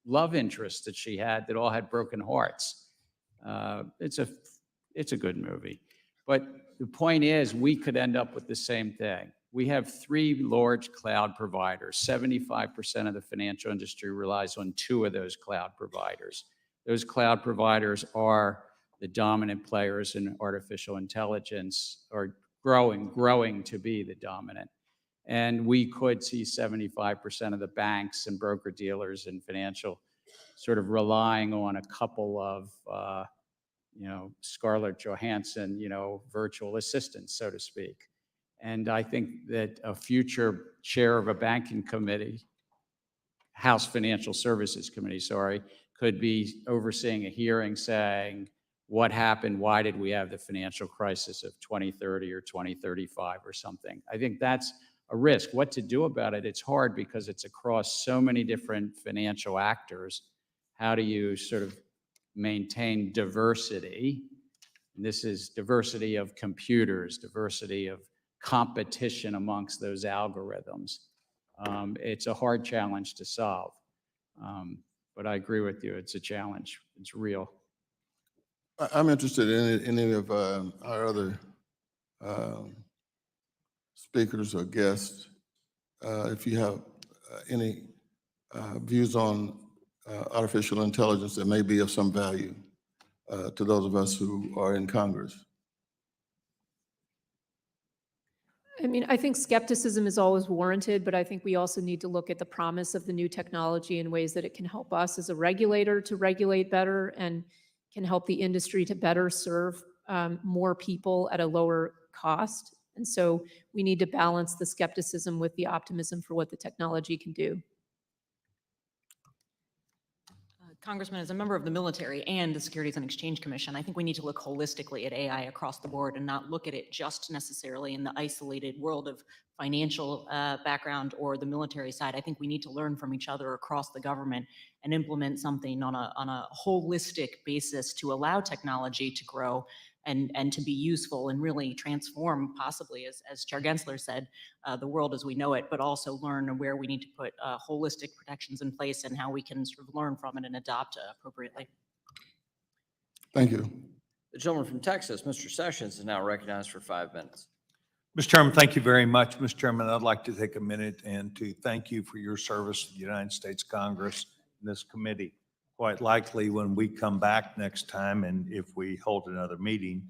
love interests that she had that all had broken hearts. It's a good movie, but the point is, we could end up with the same thing. We have 3 large cloud providers. 75% of the financial industry relies on 2 of those cloud providers. Those cloud providers are the dominant players in artificial intelligence, or growing to be the dominant. And we could see 75% of the banks and broker dealers and financial sort of relying on a couple of, Scarlett Johansson, virtual assistants, so to speak. And I think that a future chair of a banking committee, House Financial Services Committee, could be overseeing a hearing saying, what happened? Why did we have the financial crisis of 2030 or 2035 or something? I think that's a risk. What to do about it? It's hard because it's across so many different financial actors. How do you sort of maintain diversity? And this is diversity of computers, diversity of competition amongst those algorithms. It's a hard challenge to solve. But I agree with you. It's a challenge. It's real. I'm interested in any of our other speakers or guests, if you have any views on artificial intelligence that may be of some value to those of us who are in Congress. I mean, I think skepticism is always warranted, but I think we also need to look at the promise of the new technology in ways that it can help us as a regulator to regulate better and can help the industry to better serve more people at a lower cost. And so we need to balance the skepticism with the optimism for what the technology can do. Congressman, as a member of the military and the Securities and Exchange Commission, I think we need to look holistically at AI across the board and not look at it just necessarily in the isolated world of financial background or the military side. I think we need to learn from each other across the government and implement something on a holistic basis to allow technology to grow and to be useful and really transform possibly, as Chair Gensler said, the world as we know it, but also learn where we need to put holistic protections in place and how we can sort of learn from it and adopt appropriately. Thank you. The gentleman from Texas, Mr. Sessions, is now recognized for 5 minutes. Mr. Chairman, thank you very much. Mr. Chairman, I'd like to take a minute and to thank you for your service to the United States Congress and this committee. Quite likely when we come back next time and if we hold another meeting,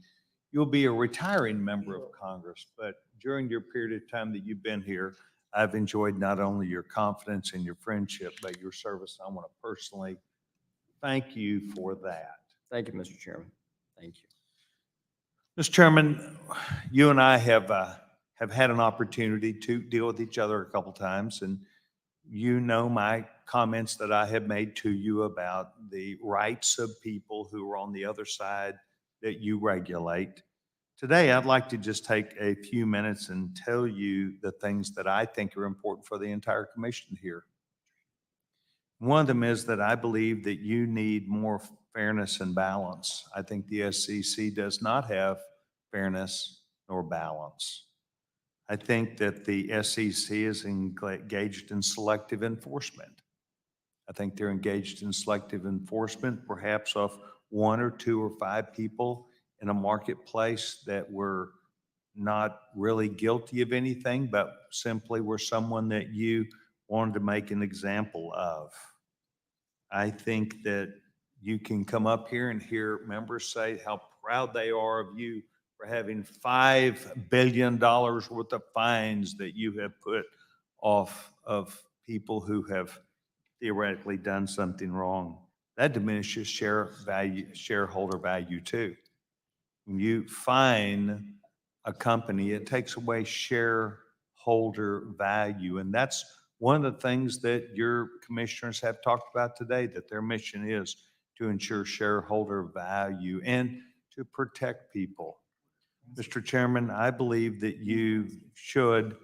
you'll be a retiring member of Congress. But during your period of time that you've been here, I've enjoyed not only your confidence and your friendship, but your service. I want to personally thank you for that. Thank you, Mr. Chairman. Thank you. Mr. Chairman, you and I have had an opportunity to deal with each other a couple times, and you know my comments that I have made to you about the rights of people who are on the other side that you regulate. Today, I'd like to just take a few minutes and tell you the things that I think are important for the entire commission here. One of them is that I believe that you need more fairness and balance. I think the SEC does not have fairness nor balance. I think that the SEC is engaged in selective enforcement. I think they're engaged in selective enforcement, perhaps of 1 or 2 or 5 people in a marketplace that were not really guilty of anything, but simply were someone that you wanted to make an example of. I think that you can come up here and hear members say how proud they are of you for having $5 billion worth of fines that you have put off of people who have theoretically done something wrong. That diminishes shareholder value too. When you fine a company, it takes away shareholder value. And that's one of the things that your commissioners have talked about today, that their mission is to ensure shareholder value and to protect people. Mr. Chairman, I believe that you should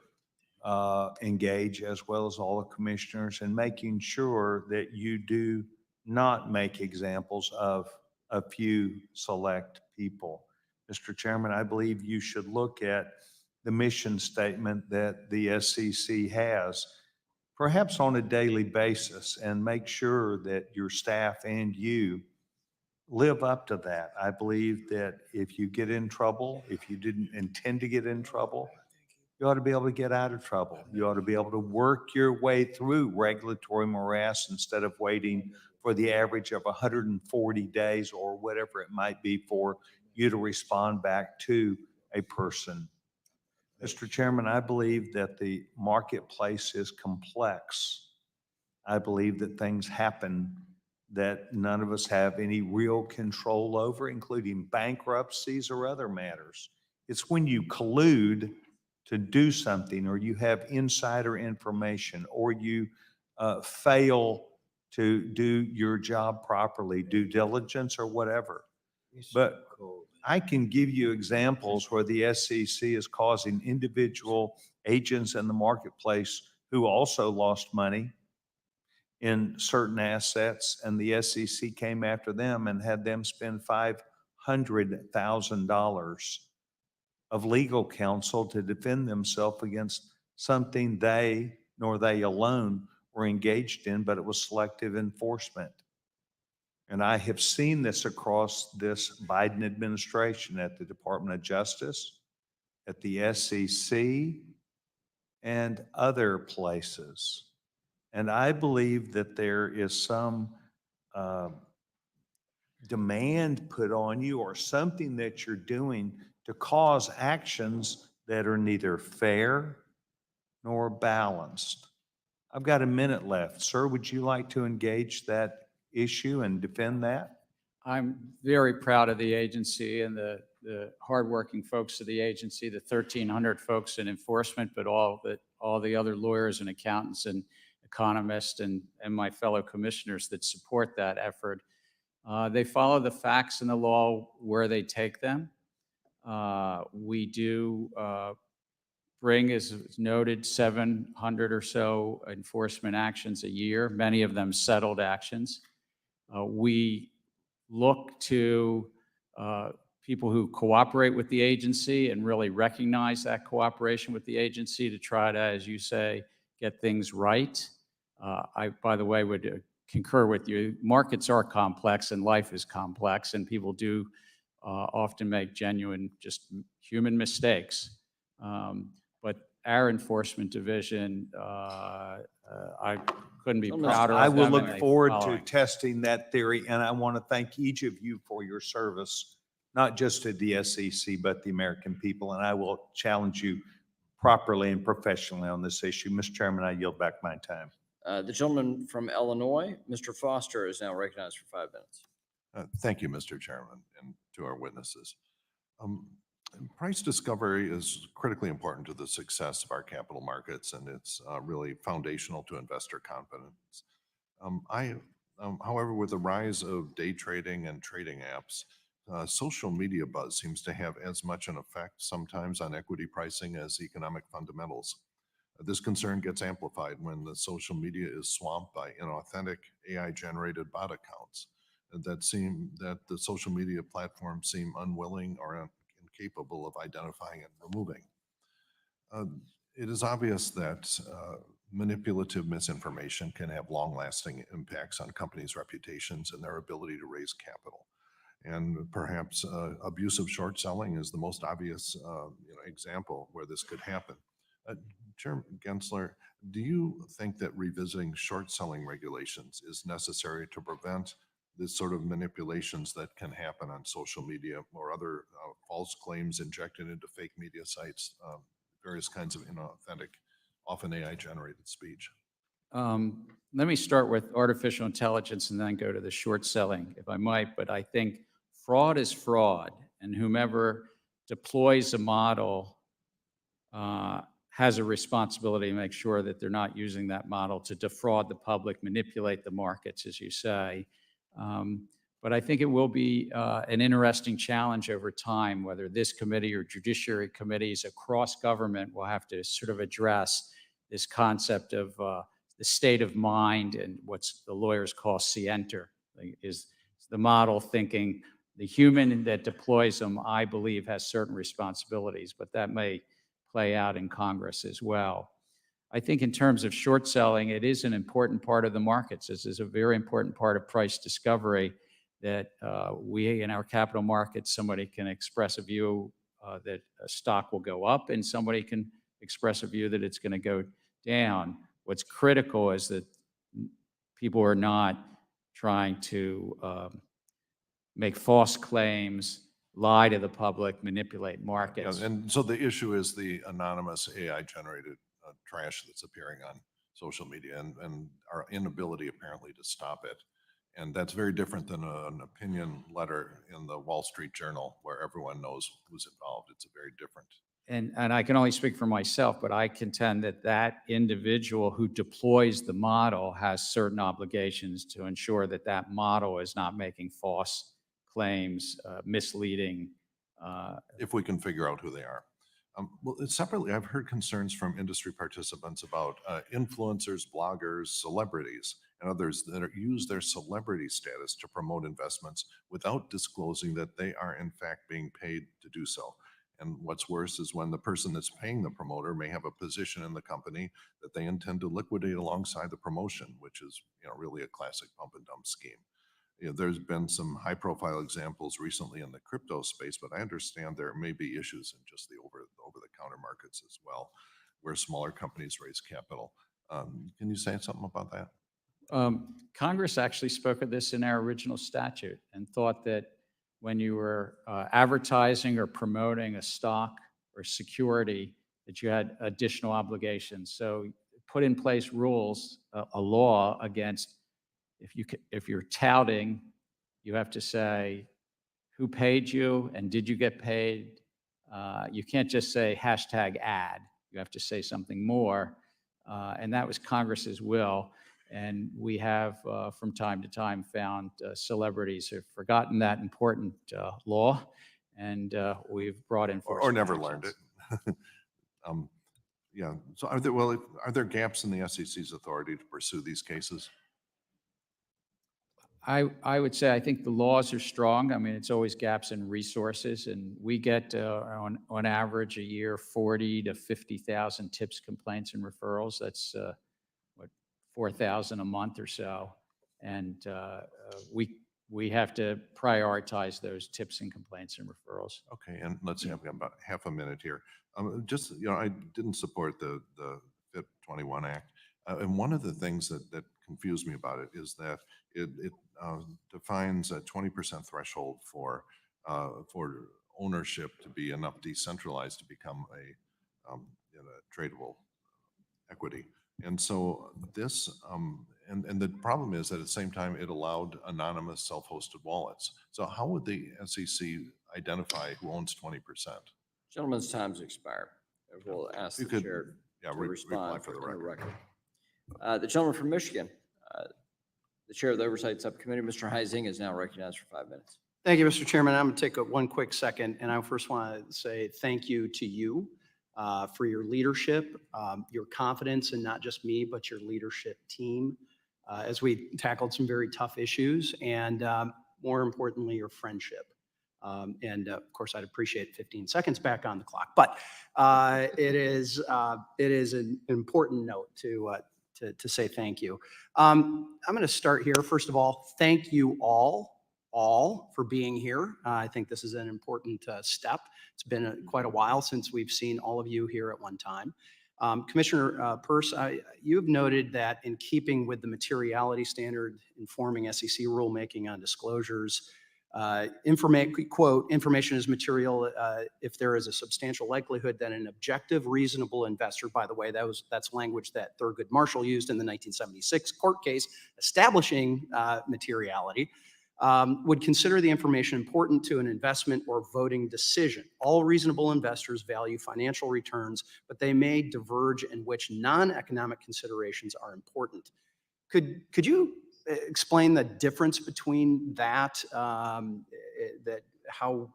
engage, as well as all the commissioners, in making sure that you do not make examples of a few select people. Mr. Chairman, I believe you should look at the mission statement that the SEC has, perhaps on a daily basis, and make sure that your staff and you live up to that. I believe that if you get in trouble, if you didn't intend to get in trouble, you ought to be able to get out of trouble. You ought to be able to work your way through regulatory morass instead of waiting for the average of 140 days or whatever it might be for you to respond back to a person. Mr. Chairman, I believe that the marketplace is complex. I believe that things happen that none of us have any real control over, including bankruptcies or other matters. It's when you collude to do something, or you have insider information, or you fail to do your job properly, due diligence or whatever. But I can give you examples where the SEC is causing individual agents in the marketplace who also lost money in certain assets, and the SEC came after them and had them spend $500,000 of legal counsel to defend themselves against something they, nor they alone, were engaged in, but it was selective enforcement. And I have seen this across this Biden administration at the Department of Justice, at the SEC, and other places. And I believe that there is some demand put on you, or something that you're doing to cause actions that are neither fair nor balanced. I've got a minute left. Sir, would you like to engage that issue and defend that? I'm very proud of the agency and the hardworking folks of the agency, the 1,300 folks in enforcement, but all the other lawyers and accountants and economists and my fellow commissioners that support that effort. They follow the facts and the law where they take them. We do bring, as noted, 700 or so enforcement actions a year, many of them settled actions. We look to people who cooperate with the agency and really recognize that cooperation with the agency to try to, as you say, get things right. I, by the way, would concur with you. Markets are complex and life is complex, and people do often make genuine, just human mistakes. But our enforcement division, I couldn't be prouder of I will them, and look they forward follow to it. testing that theory, and I want to thank each of you for your service, not just to the SEC, but the American people, and I will challenge you properly and professionally on this issue. Mr. Chairman, I yield back my time. The gentleman from Illinois, Mr. Foster, is now recognized for 5 minutes. Thank you, Mr. Chairman, and to our witnesses. Price discovery is critically important to the success of our capital markets, and it's really foundational to investor confidence. However, with the rise of day trading and trading apps, social media buzz seems to have as much an effect sometimes on equity pricing as economic fundamentals. This concern gets amplified when the social media is swamped by inauthentic AI-generated bot accounts that the social media platforms seem unwilling or incapable of identifying and removing. It is obvious that manipulative misinformation can have long-lasting impacts on companies' reputations and their ability to raise capital. And perhaps abusive short selling is the most obvious example where this could happen. Chairman Gensler, do you think that revisiting short selling regulations is necessary to prevent this sort of manipulations that can happen on social media or other false claims injected into fake media sites, various kinds of inauthentic, often AI-generated speech? Let me start with artificial intelligence and then go to the short selling, if I might. But I think fraud is fraud, and whomever deploys a model has a responsibility to make sure that they're not using that model to defraud the public, manipulate the markets, as you say. But I think it will be an interesting challenge over time, whether this committee or judiciary committees across government will have to sort of address this concept of the state of mind and what's the lawyers call scienter. Is the model thinking the human that deploys them, I believe, has certain responsibilities, but that may play out in Congress as well. I think in terms of short selling, it is an important part of the markets. This is a very important part of price discovery that we in our capital markets, somebody can express a view that a stock will go up and somebody can express a view that it's going to go down. What's critical is that people are not trying to make false claims, lie to the public, manipulate markets. Yeah, and so the issue is the anonymous AI-generated trash that's appearing on social media and our inability apparently to stop it. And that's very different than an opinion letter in the Wall Street Journal where everyone knows who's involved. It's a very different. And I can only speak for myself, but I contend that that individual who deploys the model has certain obligations to ensure that that model is not making false claims, misleading. If we can figure out who they are. Well, separately, I've heard concerns from industry participants about influencers, bloggers, celebrities, and others that use their celebrity status to promote investments without disclosing that they are in fact being paid to do so. And what's worse is when the person that's paying the promoter may have a position in the company that they intend to liquidate alongside the promotion, which is really a classic pump and dump scheme. There's been some high-profile examples recently in the crypto space, but I understand there may be issues in just the over-the-counter markets as well, where smaller companies raise capital. Can you say something about that? Congress actually spoke of this in our original statute and thought that when you were advertising or promoting a stock or security, that you had additional obligations. So put in place rules, a law against if you're touting, you have to say who paid you and did you get paid. You can't just say hashtag ad. You have to say something more. And that was Congress's will. And we have, from time to time, found celebrities who've forgotten that important law, and we've brought in Or never learned it. Yeah, so are there gaps in the SEC's authority to pursue these cases? I would say I think the laws are strong. I mean, it's always gaps in resources, and we get on average a year 40 to 50,000 tips, complaints, and referrals. That's 4,000 a month or so, and we have to prioritize those tips and complaints and referrals. Okay, and let's see, I've got about half a minute here. Just, I didn't support the FIP 21 Act. And one of the things that confused me about it is that it defines a 20% threshold for ownership to be enough decentralized to become a tradable equity. And so this, and the problem is that at the same time, it allowed anonymous self-hosted wallets. So how would the SEC identify who owns 20%? Gentleman's time's expired. We'll ask You the could, chair yeah, to reply respond for the in record. The gentleman from Michigan, the chair of the Oversight Subcommittee, Mr. Heising, is now recognized for 5 minutes. Thank you, Mr. Chairman. I'm going to take one quick second, and I first want to say thank you to you for your leadership, your confidence in not just me, but your leadership team as we tackled some very tough issues, and more importantly, your friendship. And of course, I'd appreciate 15 seconds back on the clock, but it is an important note to say thank you. I'm going to start here. First of all, thank you all for being here. I think this is an important step. It's been quite a while since we've seen all of you here at one time. Commissioner Peirce, you've noted that in keeping with the materiality standard informing SEC rulemaking on disclosures, quote, information is material if there is a substantial likelihood that an objective, reasonable investor, by the way, that's language that Thurgood Marshall used in the 1976 court case establishing materiality, would consider the information important to an investment or voting decision. All reasonable investors value financial returns, but they may diverge in which non-economic considerations are important. Could you explain the difference between that,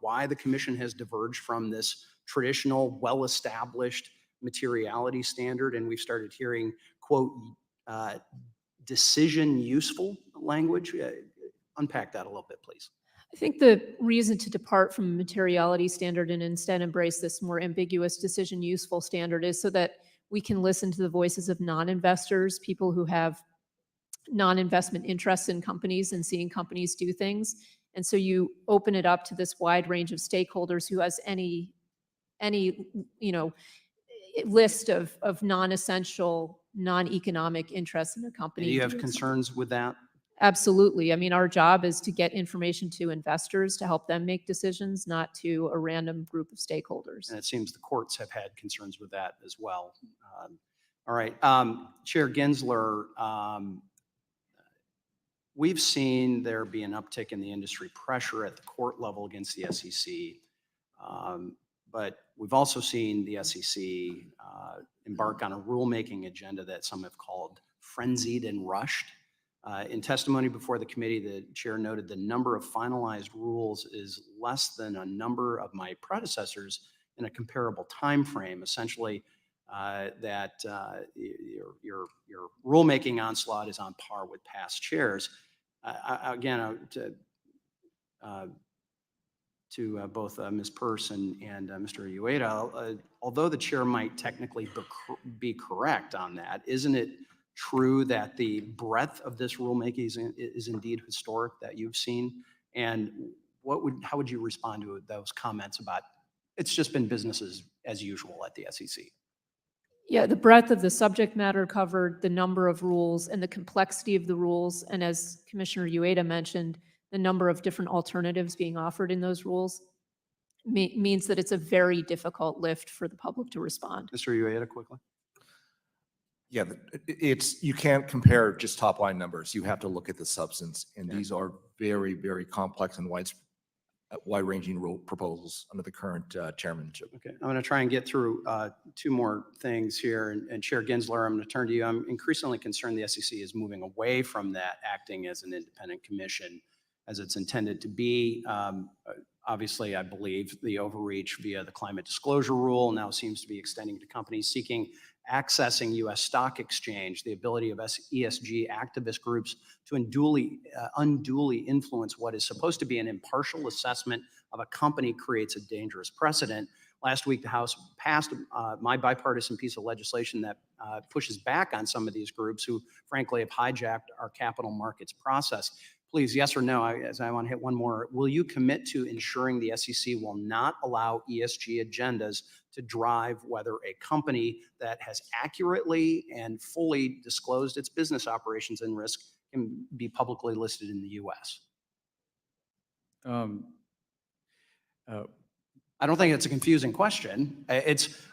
why the commission has diverged from this traditional, well-established materiality standard, and we've started hearing, quote, decision useful language? Unpack that a little bit, please. I think the reason to depart from the materiality standard and instead embrace this more ambiguous decision useful standard is so that we can listen to the voices of non-investors, people who have non-investment interests in companies and seeing companies do things. And so you open it up to this wide range of stakeholders who has any list of non-essential, non-economic interests in a company. Do you have doing something. concerns with that? Absolutely. I mean, our job is to get information to investors to help them make decisions, not to a random group of stakeholders. And it seems the courts have had concerns with that as well. All right. Chair Gensler, we've seen there be an uptick in the industry pressure at the court level against the SEC. But we've also seen the SEC embark on a rulemaking agenda that some have called frenzied and rushed. In testimony before the committee, the chair noted the number of finalized rules is less than a number of my predecessors in a comparable time frame. Essentially, that your rulemaking onslaught is on par with past chairs. Again, to both Ms. Peirce and Mr. Ueda, although the chair might technically be correct on that, isn't it true that the breadth of this rulemaking is indeed historic that you've seen? And how would you respond to those comments about it's just been business as usual at the SEC? Yeah, the breadth of the subject matter covered, the number of rules and the complexity of the rules. And as Commissioner Ueda mentioned, the number of different alternatives being offered in those rules means that it's a very difficult lift for the public to respond. Mr. Ueda, quickly. Yeah, you can't compare just top line numbers. You have to look at the substance, and these are very, very complex and wide-ranging rule proposals under the current chairmanship. Okay, I'm going to try and get through two more things here. And Chair Gensler, I'm going to turn to you. I'm increasingly concerned the SEC is moving away from that, acting as an independent commission as it's intended to be. Obviously, I believe the overreach via the climate disclosure rule now seems to be extending to companies seeking accessing U.S. stock exchange, the ability of ESG activist groups to unduly influence what is supposed to be an impartial assessment of a company creates a dangerous precedent. Last week, the House passed my bipartisan piece of legislation that pushes back on some of these groups who, frankly, have hijacked our capital markets process. Please, yes or no, as I want to hit one more, will you commit to ensuring the SEC will not allow ESG agendas to drive whether a company that has accurately and fully disclosed its business operations and risk can be publicly listed in the U.S.? I don't think it's a confusing question.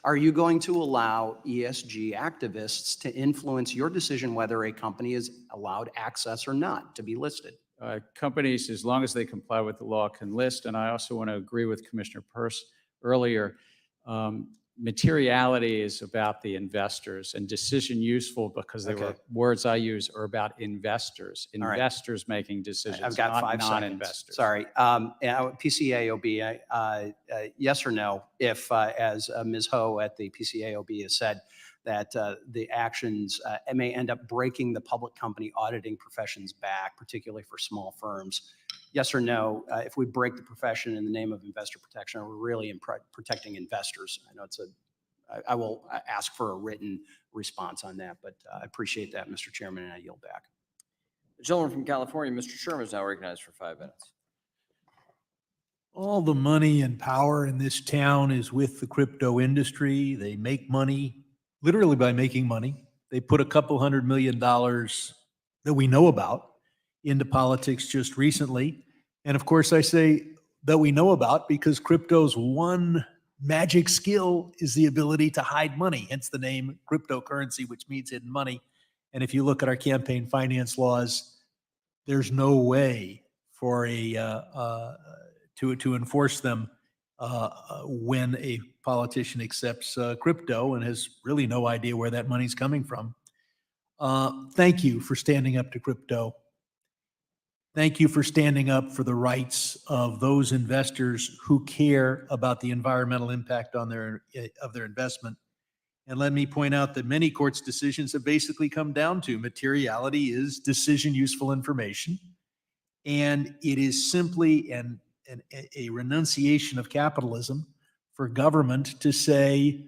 Are you going to allow ESG activists to influence your decision whether a company is allowed access or not to be listed? Companies, as long as they comply with the law, can list. And I also want to agree with Commissioner Peirce earlier. Materiality is about the investors, and decision useful, because they were words I use, are about investors. Investors making decisions, I've got not 5 seconds. non-investors. Sorry. PCAOB, yes or no, if, as Ms. Ho at the PCAOB has said, that the actions may end up breaking the public company auditing profession's back, particularly for small firms. Yes or no, if we break the profession in the name of investor protection, are we really protecting investors? I know I will ask for a written response on that, but I appreciate that, Mr. Chairman, and I yield back. The gentleman from California, Mr. Sherman, is now recognized for 5 minutes. All the money and power in this town is with the crypto industry. They make money, literally by making money. They put a couple $100 million that we know about into politics just recently. And of course, I say that we know about because crypto's one magic skill is the ability to hide money, hence the name cryptocurrency, which means hidden money. And if you look at our campaign finance laws, there's no way for to enforce them when a politician accepts crypto and has really no idea where that money's coming from. Thank you for standing up to crypto. Thank you for standing up for the rights of those investors who care about the environmental impact on their investment. And let me point out that many courts' decisions have basically come down to materiality is decision useful information. And it is simply a renunciation of capitalism for government to say,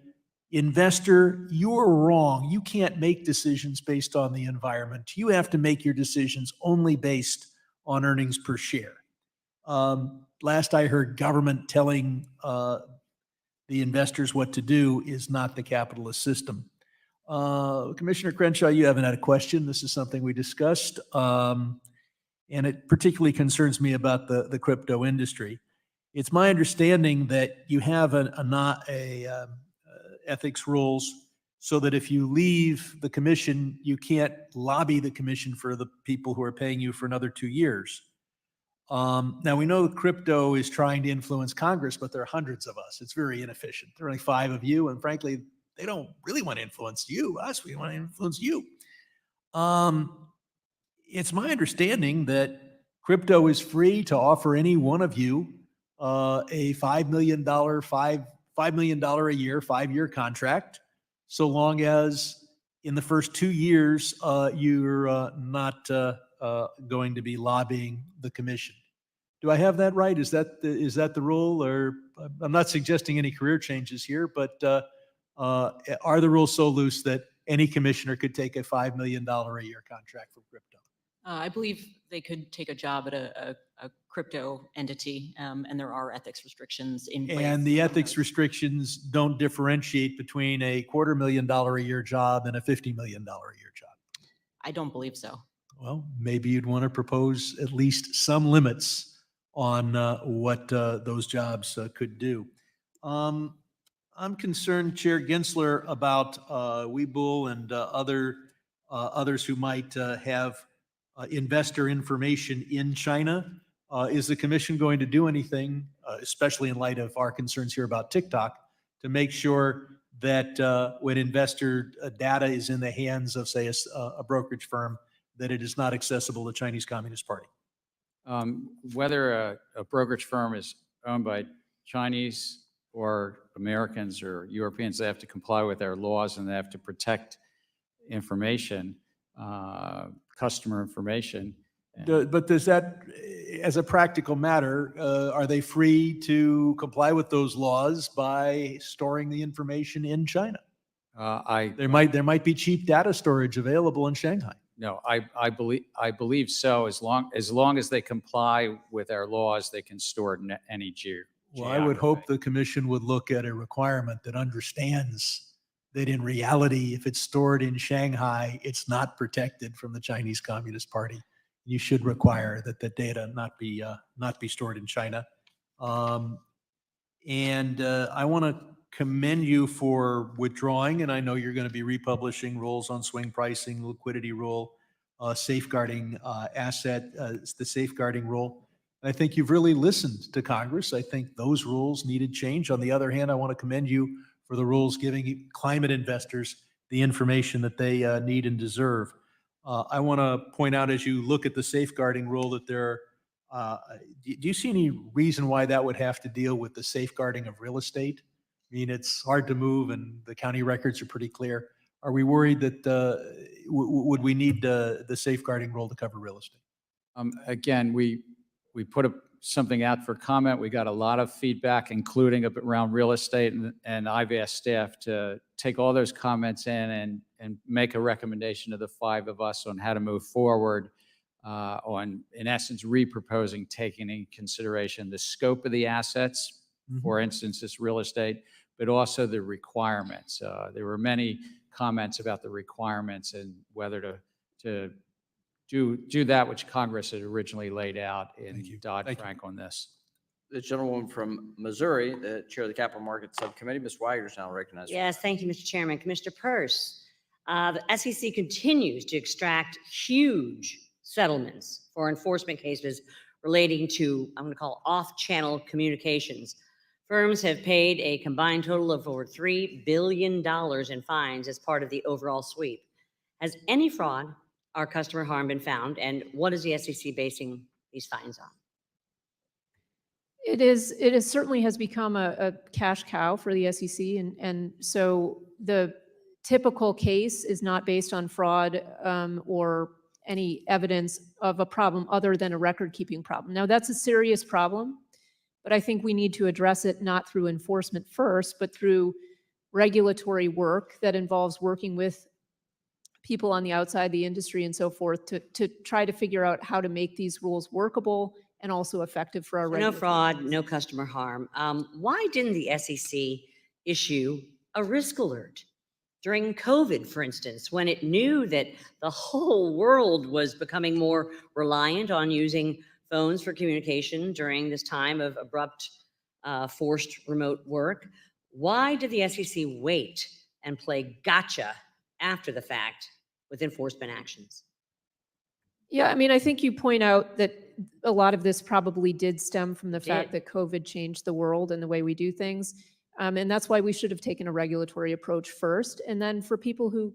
investor, you're wrong. You can't make decisions based on the environment. You have to make your decisions only based on earnings per share. Last I heard, government telling the investors what to do is not the capitalist system. Commissioner Crenshaw, you haven't had a question. This is something we discussed. And it particularly concerns me about the crypto industry. It's my understanding that you have ethics rules so that if you leave the commission, you can't lobby the commission for the people who are paying you for another 2 years. Now, we know crypto is trying to influence Congress, but there are hundreds of us. It's very inefficient. There are only 5 of you, and frankly, they don't really want to influence us. We want to influence you. It's my understanding that crypto is free to offer any one of you a $5 million a year, 5-year contract, so long as in the first 2 years, you're not going to be lobbying the commission. Do I have that right? Is that the rule? Or I'm not suggesting any career changes here, but are the rules so loose that any commissioner could take a $5 million a year contract from crypto? I believe they could take a job at a crypto entity, and there are ethics restrictions in place. And the ethics restrictions don't differentiate between a $250,000 a year job and a $50 million a year job. I don't believe so. Well, maybe you'd want to propose at least some limits on what those jobs could do. I'm concerned, Chair Gensler, about Webull and others who might have investor information in China. Is the commission going to do anything, especially in light of our concerns here about TikTok, to make sure that when investor data is in the hands of, say, a brokerage firm, that it is not accessible to Chinese Communist Party? Whether a brokerage firm is owned by Chinese or Americans or Europeans, they have to comply with our laws and they have to protect information, customer information. But does that, as a practical matter, are they free to comply with those laws by storing the information in China? There might be cheap data storage available in Shanghai. No, I believe so. As long as they comply with our laws, they can store it in any Well, I would hope the commission would look at a requirement that understands that in reality, if it's stored in Shanghai, it's not protected from the Chinese Communist Party. You should require that the data not be stored in China. And I want to commend you for withdrawing, and I know you're going to be republishing rules on swing pricing, liquidity rule, safeguarding the safeguarding rule. I think you've really listened to Congress. I think those rules needed change. On the other hand, I want to commend you for the rules giving climate investors the information that they need and deserve. I want to point out, as you look at the safeguarding rule, that do you see any reason why that would have to deal with the safeguarding of real estate? I mean, it's hard to move and the county records are pretty clear. Are we worried that would we need the safeguarding rule to cover real estate? Again, we put something out for comment. We got a lot of feedback, including around real estate, and I've asked staff to take all those comments in and make a recommendation to the five of us on how to move forward on, in essence, reproposing, taking into consideration the scope of the assets, for instance, this real estate, but also the requirements. There were many comments about the requirements and whether to do that which Congress had originally laid out in Dodd-Frank on this. The gentlewoman from Missouri, the chair of the Capital Markets Subcommittee, Ms. Weiger, is now recognized. Yes, thank you, Mr. Chairman. Commissioner Peirce, the SEC continues to extract huge settlements for enforcement cases relating to, I'm going to call, off-channel communications. Firms have paid a combined total of over $3 billion in fines as part of the overall sweep. Has any fraud or customer harm been found, and what is the SEC basing these fines on? It is certainly has become a cash cow for the SEC, and so the typical case is not based on fraud or any evidence of a problem other than a record-keeping problem. Now, that's a serious problem, but I think we need to address it not through enforcement first, but through regulatory work that involves working with people on the outside the industry and so forth to try to figure out how to make these rules workable and also effective for our No regulators. fraud, no customer harm. Why didn't the SEC issue a risk alert during COVID, for instance, when it knew that the whole world was becoming more reliant on using phones for communication during this time of abrupt, forced remote work? Why did the SEC wait and play gotcha after the fact with enforcement actions? Yeah, I mean, I think you point out that a lot of this probably did stem from the fact that COVID changed the world and the way we do things. And that's why we should have taken a regulatory approach first. And then for people who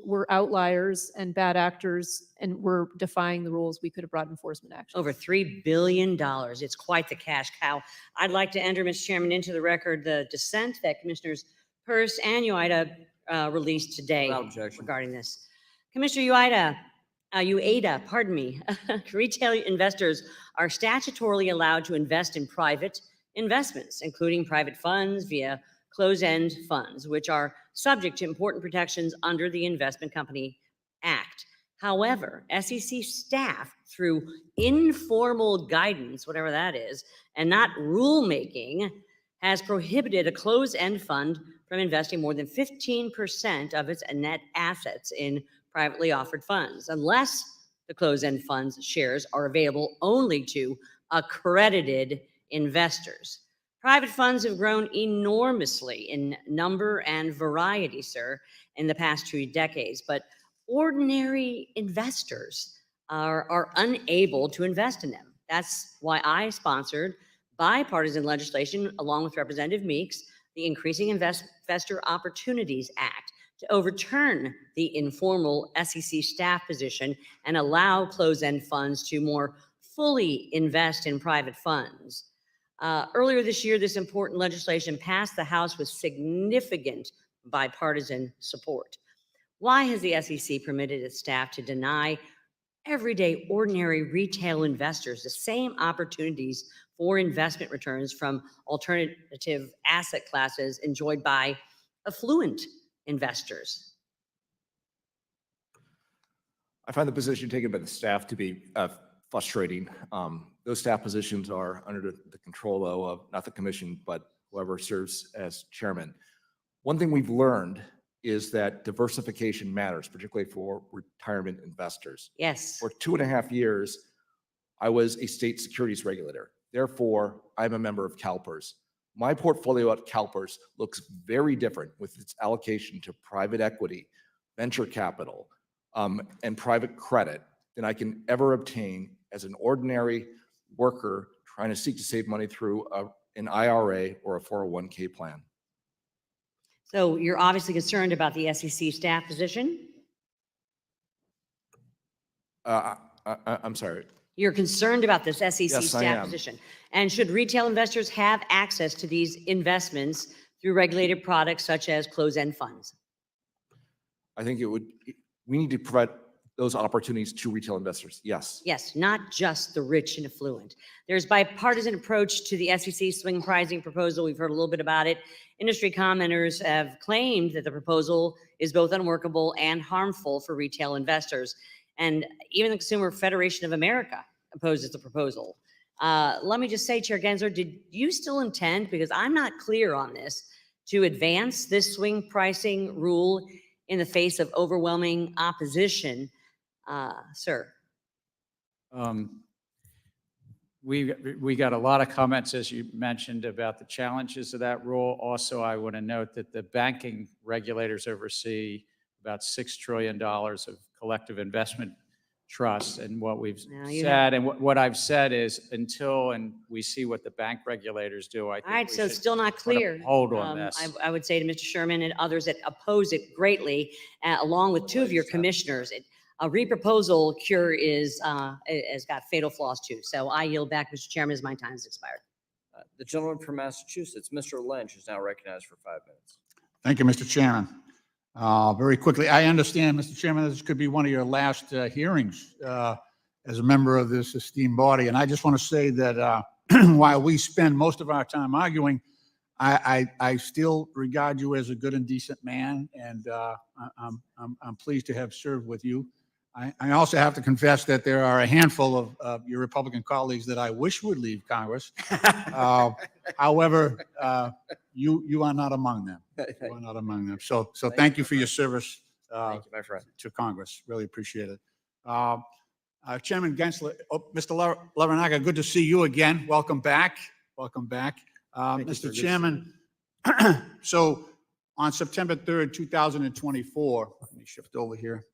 were outliers and bad actors and were defying the rules, we could have brought enforcement action. Over $3 billion. It's quite the cash cow. I'd like to enter, Mr. Chairman, into the record the dissent that Commissioners Peirce and Ueda released today regarding this. Commissioner Ueda, pardon me. Retail investors are statutorily allowed to invest in private investments, including private funds via closed-end funds, which are subject to important protections under the Investment Company Act. However, SEC staff, through informal guidance, whatever that is, and not rulemaking, has prohibited a closed-end fund from investing more than 15% of its net assets in privately offered funds, unless the closed-end fund's shares are available only to accredited investors. Private funds have grown enormously in number and variety, sir, in the past 2 decades, but ordinary investors are unable to invest in them. That's why I sponsored bipartisan legislation along with Representative Meeks, the Increasing Investor Opportunities Act, to overturn the informal SEC staff position and allow closed-end funds to more fully invest in private funds. Earlier this year, this important legislation passed the House with significant bipartisan support. Why has the SEC permitted its staff to deny everyday ordinary retail investors the same opportunities for investment returns from alternative asset classes enjoyed by affluent investors? I find the position taken by the staff to be frustrating. Those staff positions are under the control, though, of not the commission, but whoever serves as chairman. One thing we've learned is that diversification matters, particularly for retirement investors. Yes. For 2.5 years, I was a state securities regulator. Therefore, I'm a member of CalPERS. My portfolio at CalPERS looks very different with its allocation to private equity, venture capital, and private credit than I can ever obtain as an ordinary worker trying to seek to save money through an IRA or a 401k plan. So you're obviously concerned about the SEC staff position? I'm sorry. You're concerned about this SEC Yes, I staff am. position? And should retail investors have access to these investments through regulated products such as closed-end funds? I think we need to provide those opportunities to retail investors. Yes. Yes, not just the rich and affluent. There's bipartisan approach to the SEC swing pricing proposal. We've heard a little bit about it. Industry commenters have claimed that the proposal is both unworkable and harmful for retail investors. And even the Consumer Federation of America opposes the proposal. Let me just say, Chair Gensler, did you still intend, because I'm not clear on this, to advance this swing pricing rule in the face of overwhelming opposition, sir? We got a lot of comments, as you mentioned, about the challenges of that rule. Also, I want to note that the banking regulators oversee about $6 trillion of collective investment trusts. And what we've said, and what I've said is until we see what the bank regulators do, I think All right, we so should it's still not put a clear. hold on this. I would say to Mr. Sherman and others that oppose it greatly, along with two of your commissioners, a reproposal cure has got fatal flaws too. So I yield back, Mr. Chairman, as my time has expired. The gentleman from Massachusetts, Mr. Lynch, is now recognized for 5 minutes. Thank you, Mr. Chairman. Very quickly, I understand, Mr. Chairman, this could be one of your last hearings as a member of this esteemed body. And I just want to say that while we spend most of our time arguing, I still regard you as a good and decent man, and I'm pleased to have served with you. I also have to confess that there are a handful of your Republican colleagues that I wish would leave Congress. However, you are not among them. You are not among them. So thank you for your service Thank you, my friend. to Congress. Really appreciate it. Chairman Gensler, Mr. Larinaga, good to see you again. Welcome back. Welcome back. Mr. Chairman, so on September 3rd, 2024, let me shift over here.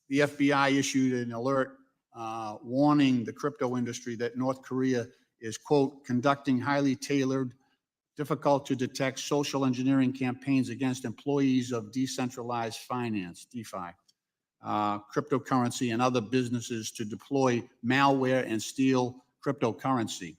The FBI issued an alert warning the crypto industry that North Korea is, quote, conducting highly tailored, difficult to detect social engineering campaigns against employees of decentralized finance, DeFi, cryptocurrency, and other businesses to deploy malware and steal cryptocurrency.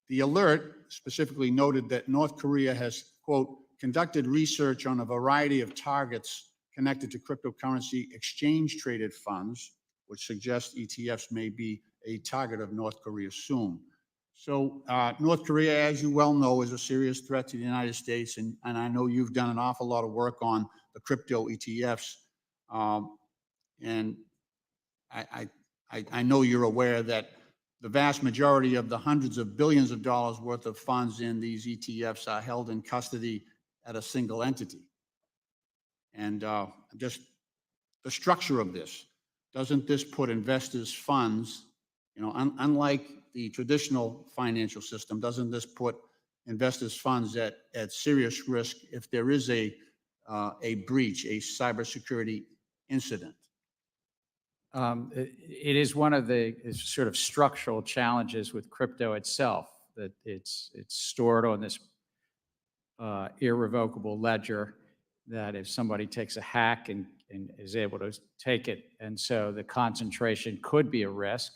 The alert specifically noted that North Korea has, quote, conducted research on a variety of targets connected to cryptocurrency exchange-traded funds, which suggests ETFs may be a target of North Korea soon. So North Korea, as you well know, is a serious threat to the United States, and I know you've done an awful lot of work on the crypto ETFs. And I know you're aware that the vast majority of the hundreds of billions of dollars worth of funds in these ETFs are held in custody at a single entity. And just the structure of this, doesn't this put investors' funds, unlike the traditional financial system, doesn't this put investors' funds at serious risk if there is a breach, a cybersecurity incident? It is one of the sort of structural challenges with crypto itself, that it's stored on this irrevocable ledger, that if somebody takes a hack and is able to take it, and so the concentration could be a risk,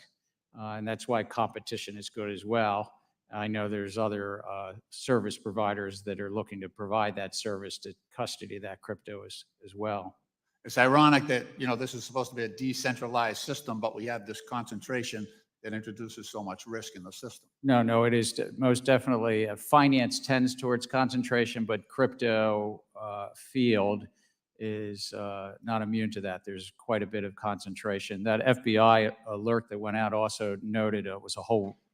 and that's why competition is good as well. I know there's other service providers that are looking to provide that service to custody that crypto as well. It's ironic that, this is supposed to be a decentralized system, but we have this concentration that introduces so much risk in the system. No, it is most definitely, finance tends towards concentration, but crypto field is not immune to that. There's quite a bit of concentration. That FBI alert that went out also noted it was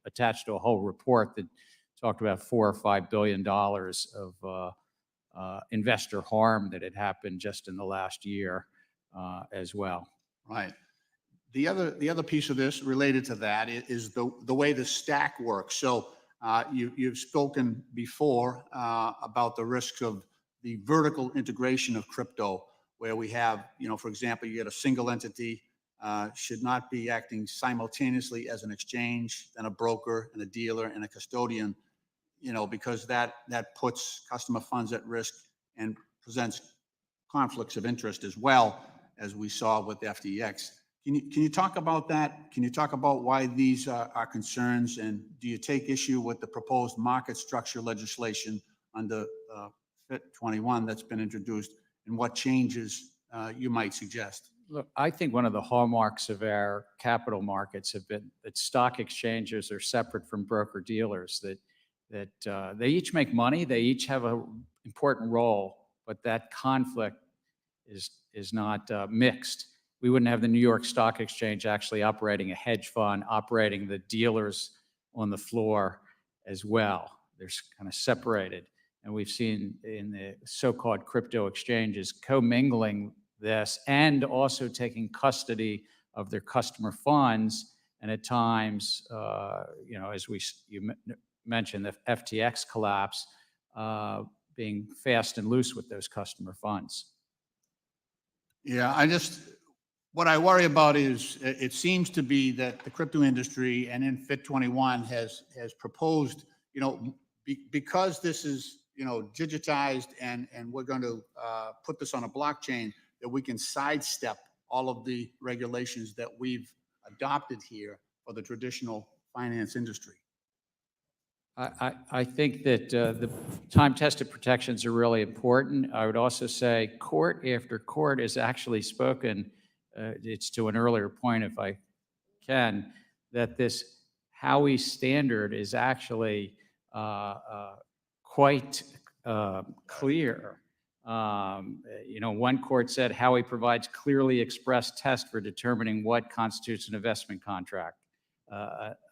attached to a whole report that talked about $4 or $5 billion of investor harm that had happened just in the last year as well. Right. The other piece of this related to that is the way the stack works. So you've spoken before about the risks of the vertical integration of crypto, where we have, for example, you get a single entity should not be acting simultaneously as an exchange, then a broker and a dealer and a custodian, because that puts customer funds at risk and presents conflicts of interest as well, as we saw with FTX. Can you talk about that? Can you talk about why these are concerns, and do you take issue with the proposed market structure legislation under FIT 21 that's been introduced, and what changes you might suggest? Look, I think one of the hallmarks of our capital markets have been that stock exchanges are separate from broker dealers, that they each make money, they each have an important role, but that conflict is not mixed. We wouldn't have the New York Stock Exchange actually operating a hedge fund, operating the dealers on the floor as well. They're kind of separated. And we've seen in the so-called crypto exchanges commingling this and also taking custody of their customer funds. And at times, as you mentioned, the FTX collapse, being fast and loose with those customer funds. Yeah, what I worry about is it seems to be that the crypto industry and in FIT 21 has proposed, because this is, digitized and we're going to put this on a blockchain, that we can sidestep all of the regulations that we've adopted here for the traditional finance industry. I think that the time-tested protections are really important. I would also say court after court has actually spoken, it's to an earlier point if I can, that this Howey standard is actually quite clear. One court said Howey provides clearly expressed test for determining what constitutes an investment contract.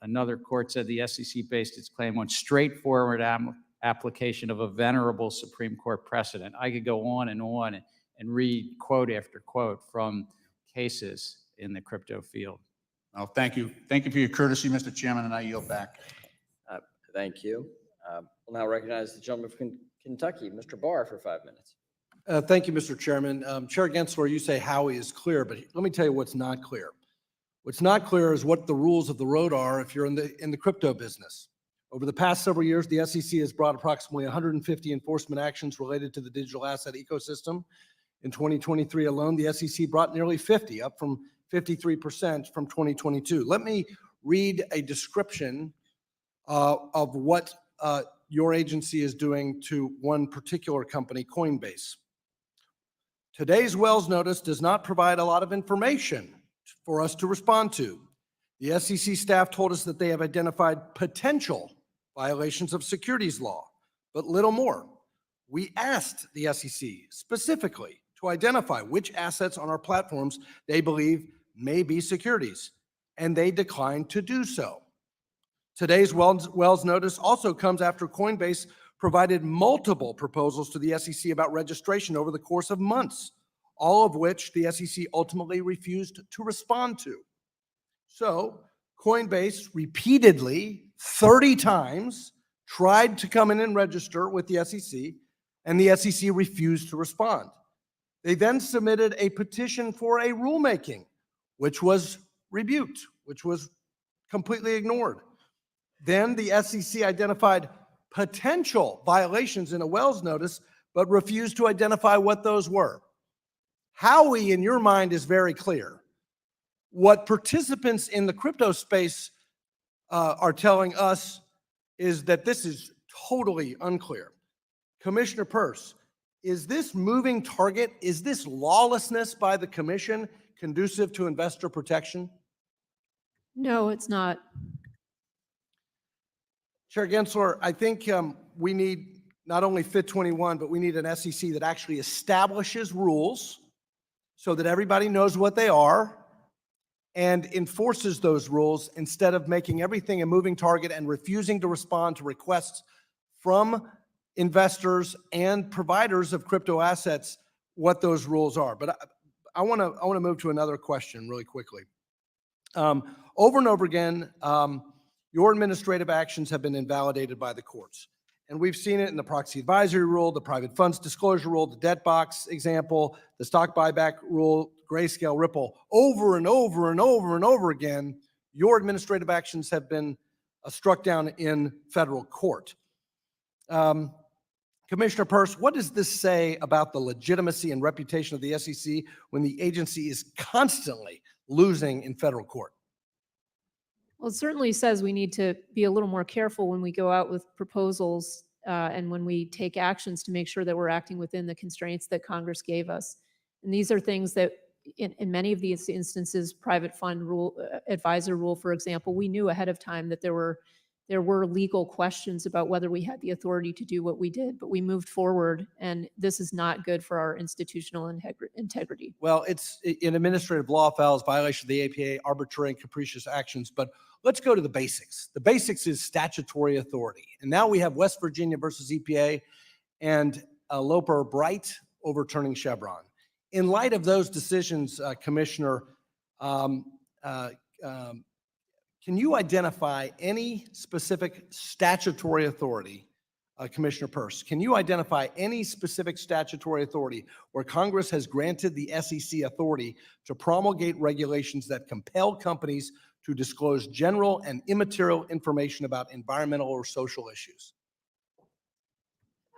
Another court said the SEC based its claim on straightforward application of a venerable Supreme Court precedent. I could go on and read quote after quote from cases in the crypto field. Oh, thank you. Thank you for your courtesy, Mr. Chairman, and I yield back. Thank you. We'll now recognize the gentleman from Kentucky, Mr. Barr, for 5 minutes. Thank you, Mr. Chairman. Chair Gensler, you say Howey is clear, but let me tell you what's not clear. What's not clear is what the rules of the road are if you're in the crypto business. Over the past several years, the SEC has brought approximately 150 enforcement actions related to the digital asset ecosystem. In 2023 alone, the SEC brought nearly 50, up from 53% from 2022. Let me read a description of what your agency is doing to one particular company, Coinbase. Today's Wells notice does not provide a lot of information for us to respond to. The SEC staff told us that they have identified potential violations of securities law, but little more. We asked the SEC specifically to identify which assets on our platforms they believe may be securities, and they declined to do so. Today's Wells notice also comes after Coinbase provided multiple proposals to the SEC about registration over the course of months, all of which the SEC ultimately refused to respond to. So Coinbase repeatedly, 30 times, tried to come in and register with the SEC, and the SEC refused to respond. They then submitted a petition for a rulemaking, which was rebuked, which was completely ignored. Then the SEC identified potential violations in a Wells notice, but refused to identify what those were. Howie, in your mind, is very clear. What participants in the crypto space are telling us is that this is totally unclear. Commissioner Peirce, is this moving target, is this lawlessness by the commission conducive to investor protection? No, it's not. Chair Gensler, I think we need not only FIT 21, but we need an SEC that actually establishes rules so that everybody knows what they are and enforces those rules instead of making everything a moving target and refusing to respond to requests from investors and providers of crypto assets what those rules are. But I want to move to another question really quickly. Over and over again, your administrative actions have been invalidated by the courts. And we've seen it in the proxy advisory rule, the private funds disclosure rule, the debt box example, the stock buyback rule, Grayscale, Ripple. Over and over and over and over again, your administrative actions have been struck down in federal court. Commissioner Peirce, what does this say about the legitimacy and reputation of the SEC when the agency is constantly losing in federal court? Well, it certainly says we need to be a little more careful when we go out with proposals and when we take actions to make sure that we're acting within the constraints that Congress gave us. And these are things that in many of these instances, private fund rule, advisor rule, for example, we knew ahead of time that there were legal questions about whether we had the authority to do what we did, but we moved forward, and this is not good for our institutional integrity. Well, it's in administrative law files, violation of the APA, arbitrary and capricious actions, but let's go to the basics. The basics is statutory authority. And now we have West Virginia versus EPA and Loper Bright overturning Chevron. In light of those decisions, Commissioner, can you identify any specific statutory authority, Commissioner Peirce, can you identify any specific statutory authority where Congress has granted the SEC authority to promulgate regulations that compel companies to disclose general and immaterial information about environmental or social issues?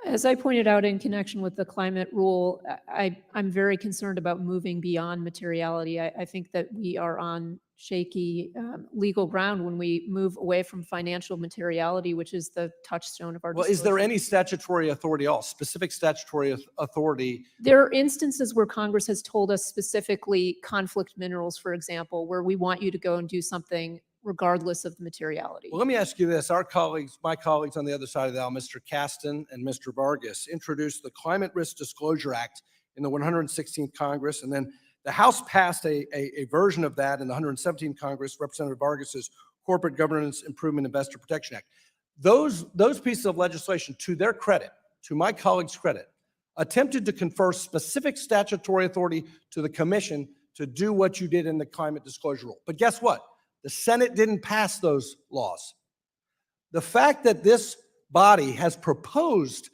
As I pointed out in connection with the climate rule, I'm very concerned about moving beyond materiality. I think that we are on shaky legal ground when we move away from financial materiality, which is the touchstone of our Well, is there disclosure. any statutory authority at all, specific statutory authority? There are instances where Congress has told us specifically conflict minerals, for example, where we want you to go and do something regardless of the materiality. Well, let me ask you this. Our colleagues, my colleagues on the other side of the aisle, Mr. Kasten and Mr. Vargas, introduced the Climate Risk Disclosure Act in the 116th Congress, and then the House passed a version of that in the 117th Congress, Representative Vargas's Corporate Governance Improvement Investor Protection Act. Those pieces of legislation, to their credit, to my colleagues' credit, attempted to confer specific statutory authority to the commission to do what you did in the climate disclosure rule. But guess what? The Senate didn't pass those laws. The fact that this body has proposed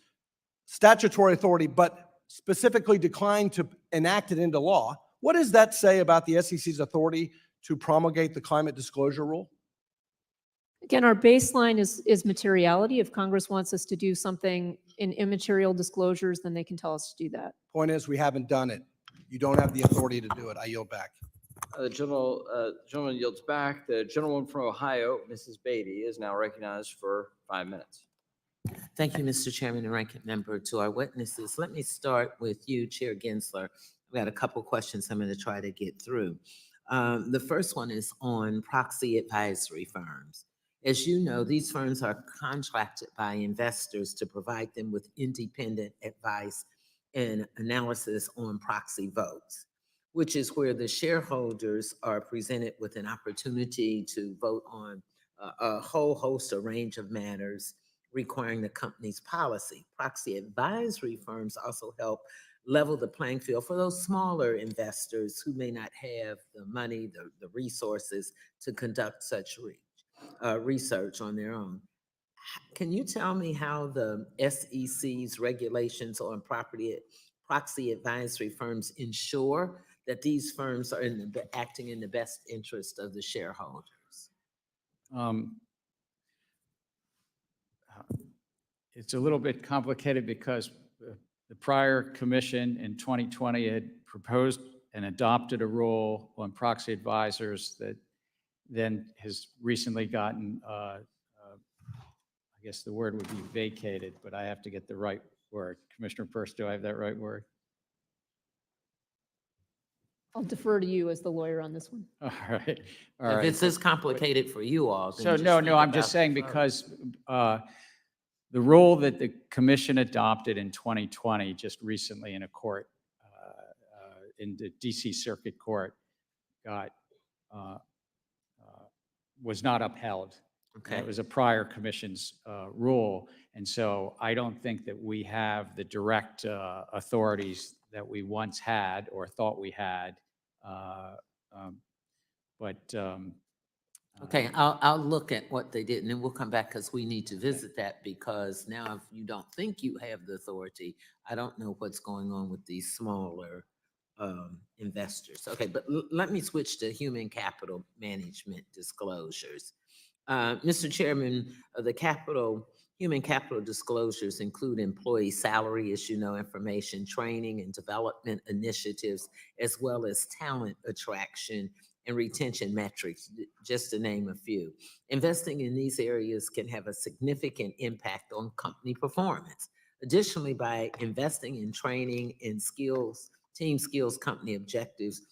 statutory authority, but specifically declined to enact it into law, what does that say about the SEC's authority to promulgate the climate disclosure rule? Again, our baseline is materiality. If Congress wants us to do something in immaterial disclosures, then they can tell us to do that. Point is, we haven't done it. You don't have the authority to do it. I yield back. The gentleman yields back. The gentleman from Ohio, Mrs. Beatty, is now recognized for 5 minutes. Thank you, Mr. Chairman and Ranking Member. To our witnesses, let me start with you, Chair Gensler. We got a couple questions I'm going to try to get through. The first one is on proxy advisory firms. As you know, these firms are contracted by investors to provide them with independent advice and analysis on proxy votes, which is where the shareholders are presented with an opportunity to vote on a whole host, a range of matters requiring the company's policy. Proxy advisory firms also help level the playing field for those smaller investors who may not have the money, the resources to conduct such research on their own. Can you tell me how the SEC's regulations on proxy advisory firms ensure that these firms are acting in the best interest of the shareholders? It's a little bit complicated because the prior commission in 2020 had proposed and adopted a rule on proxy advisors that then has recently gotten, I guess the word would be vacated, but I have to get the right word. Commissioner Peirce, do I have that right word? I'll defer to you as the lawyer on this one. All right, all If right. it's this complicated for you all, then So just no, think I'm about just saying the vote. because the rule that the commission adopted in 2020, just recently in a court, in the DC Circuit Court, got was not upheld. Okay. It was a prior commission's rule, and so I don't think that we have the direct authorities that we once had or thought we had. Okay, I'll look at what they did and then we'll come back because we need to visit that because now if you don't think you have the authority, I don't know what's going on with these smaller investors. Okay, but let me switch to human capital management disclosures. Mr. Chairman, human capital disclosures include employee salary, as you know, information, training and development initiatives, as well as talent attraction and retention metrics, just to name a few. Investing in these areas can have a significant impact on company performance. Additionally, by investing in training and skills, team skills, company objectives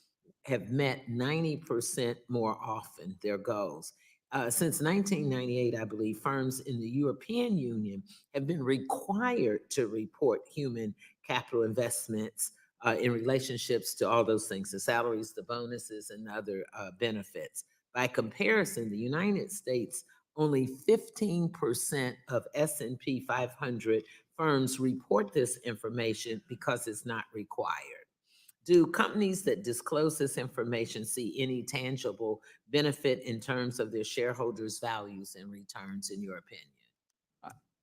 have met 90% more often their goals. Since 1998, I believe firms in the European Union have been required to report human capital investments in relationships to all those things, the salaries, the bonuses, and other benefits. By comparison, the United States, only 15% of S&P 500 firms report this information because it's not required. Do companies that disclose this information see any tangible benefit in terms of their shareholders' values and returns, in your opinion?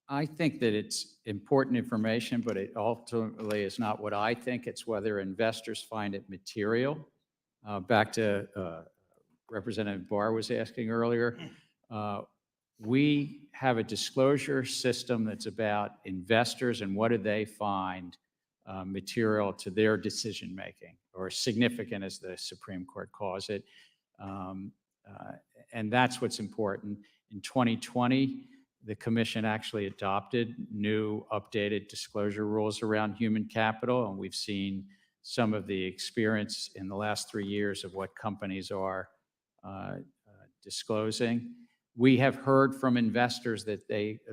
I think that it's important information, but it ultimately is not what I think. It's whether investors find it material. Back to Representative Barr was asking earlier. We have a disclosure system that's about investors and what do they find material to their decision-making, or significant as the Supreme Court calls it. And that's what's important. In 2020, the commission actually adopted new updated disclosure rules around human capital, and we've seen some of the experience in the last 3 years of what companies are disclosing. We have heard from investors that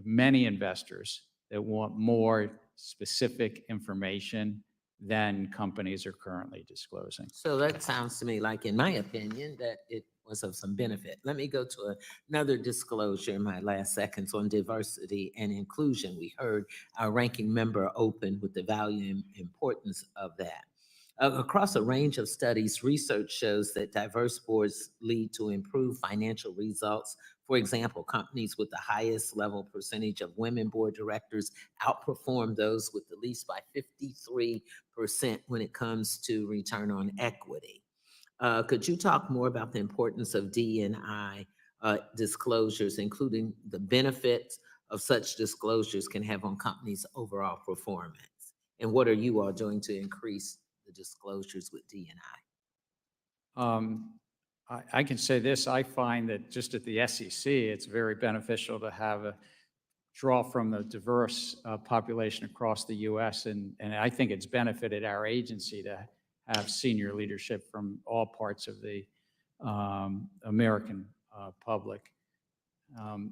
many investors that want more specific information than companies are currently disclosing. So that sounds to me like, in my opinion, that it was of some benefit. Let me go to another disclosure in my last seconds on diversity and inclusion. We heard our ranking member open with the value and importance of that. Across a range of studies, research shows that diverse boards lead to improved financial results. For example, companies with the highest level percentage of women board directors outperform those with the least by 53% when it comes to return on equity. Could you talk more about the importance of D&I disclosures, including the benefits of such disclosures can have on companies' overall performance? And what are you all doing to increase the disclosures with D&I? I can say this, I find that just at the SEC, it's very beneficial to have a draw from the diverse population across the US. And I think it's benefited our agency to have senior leadership from all parts of the American public.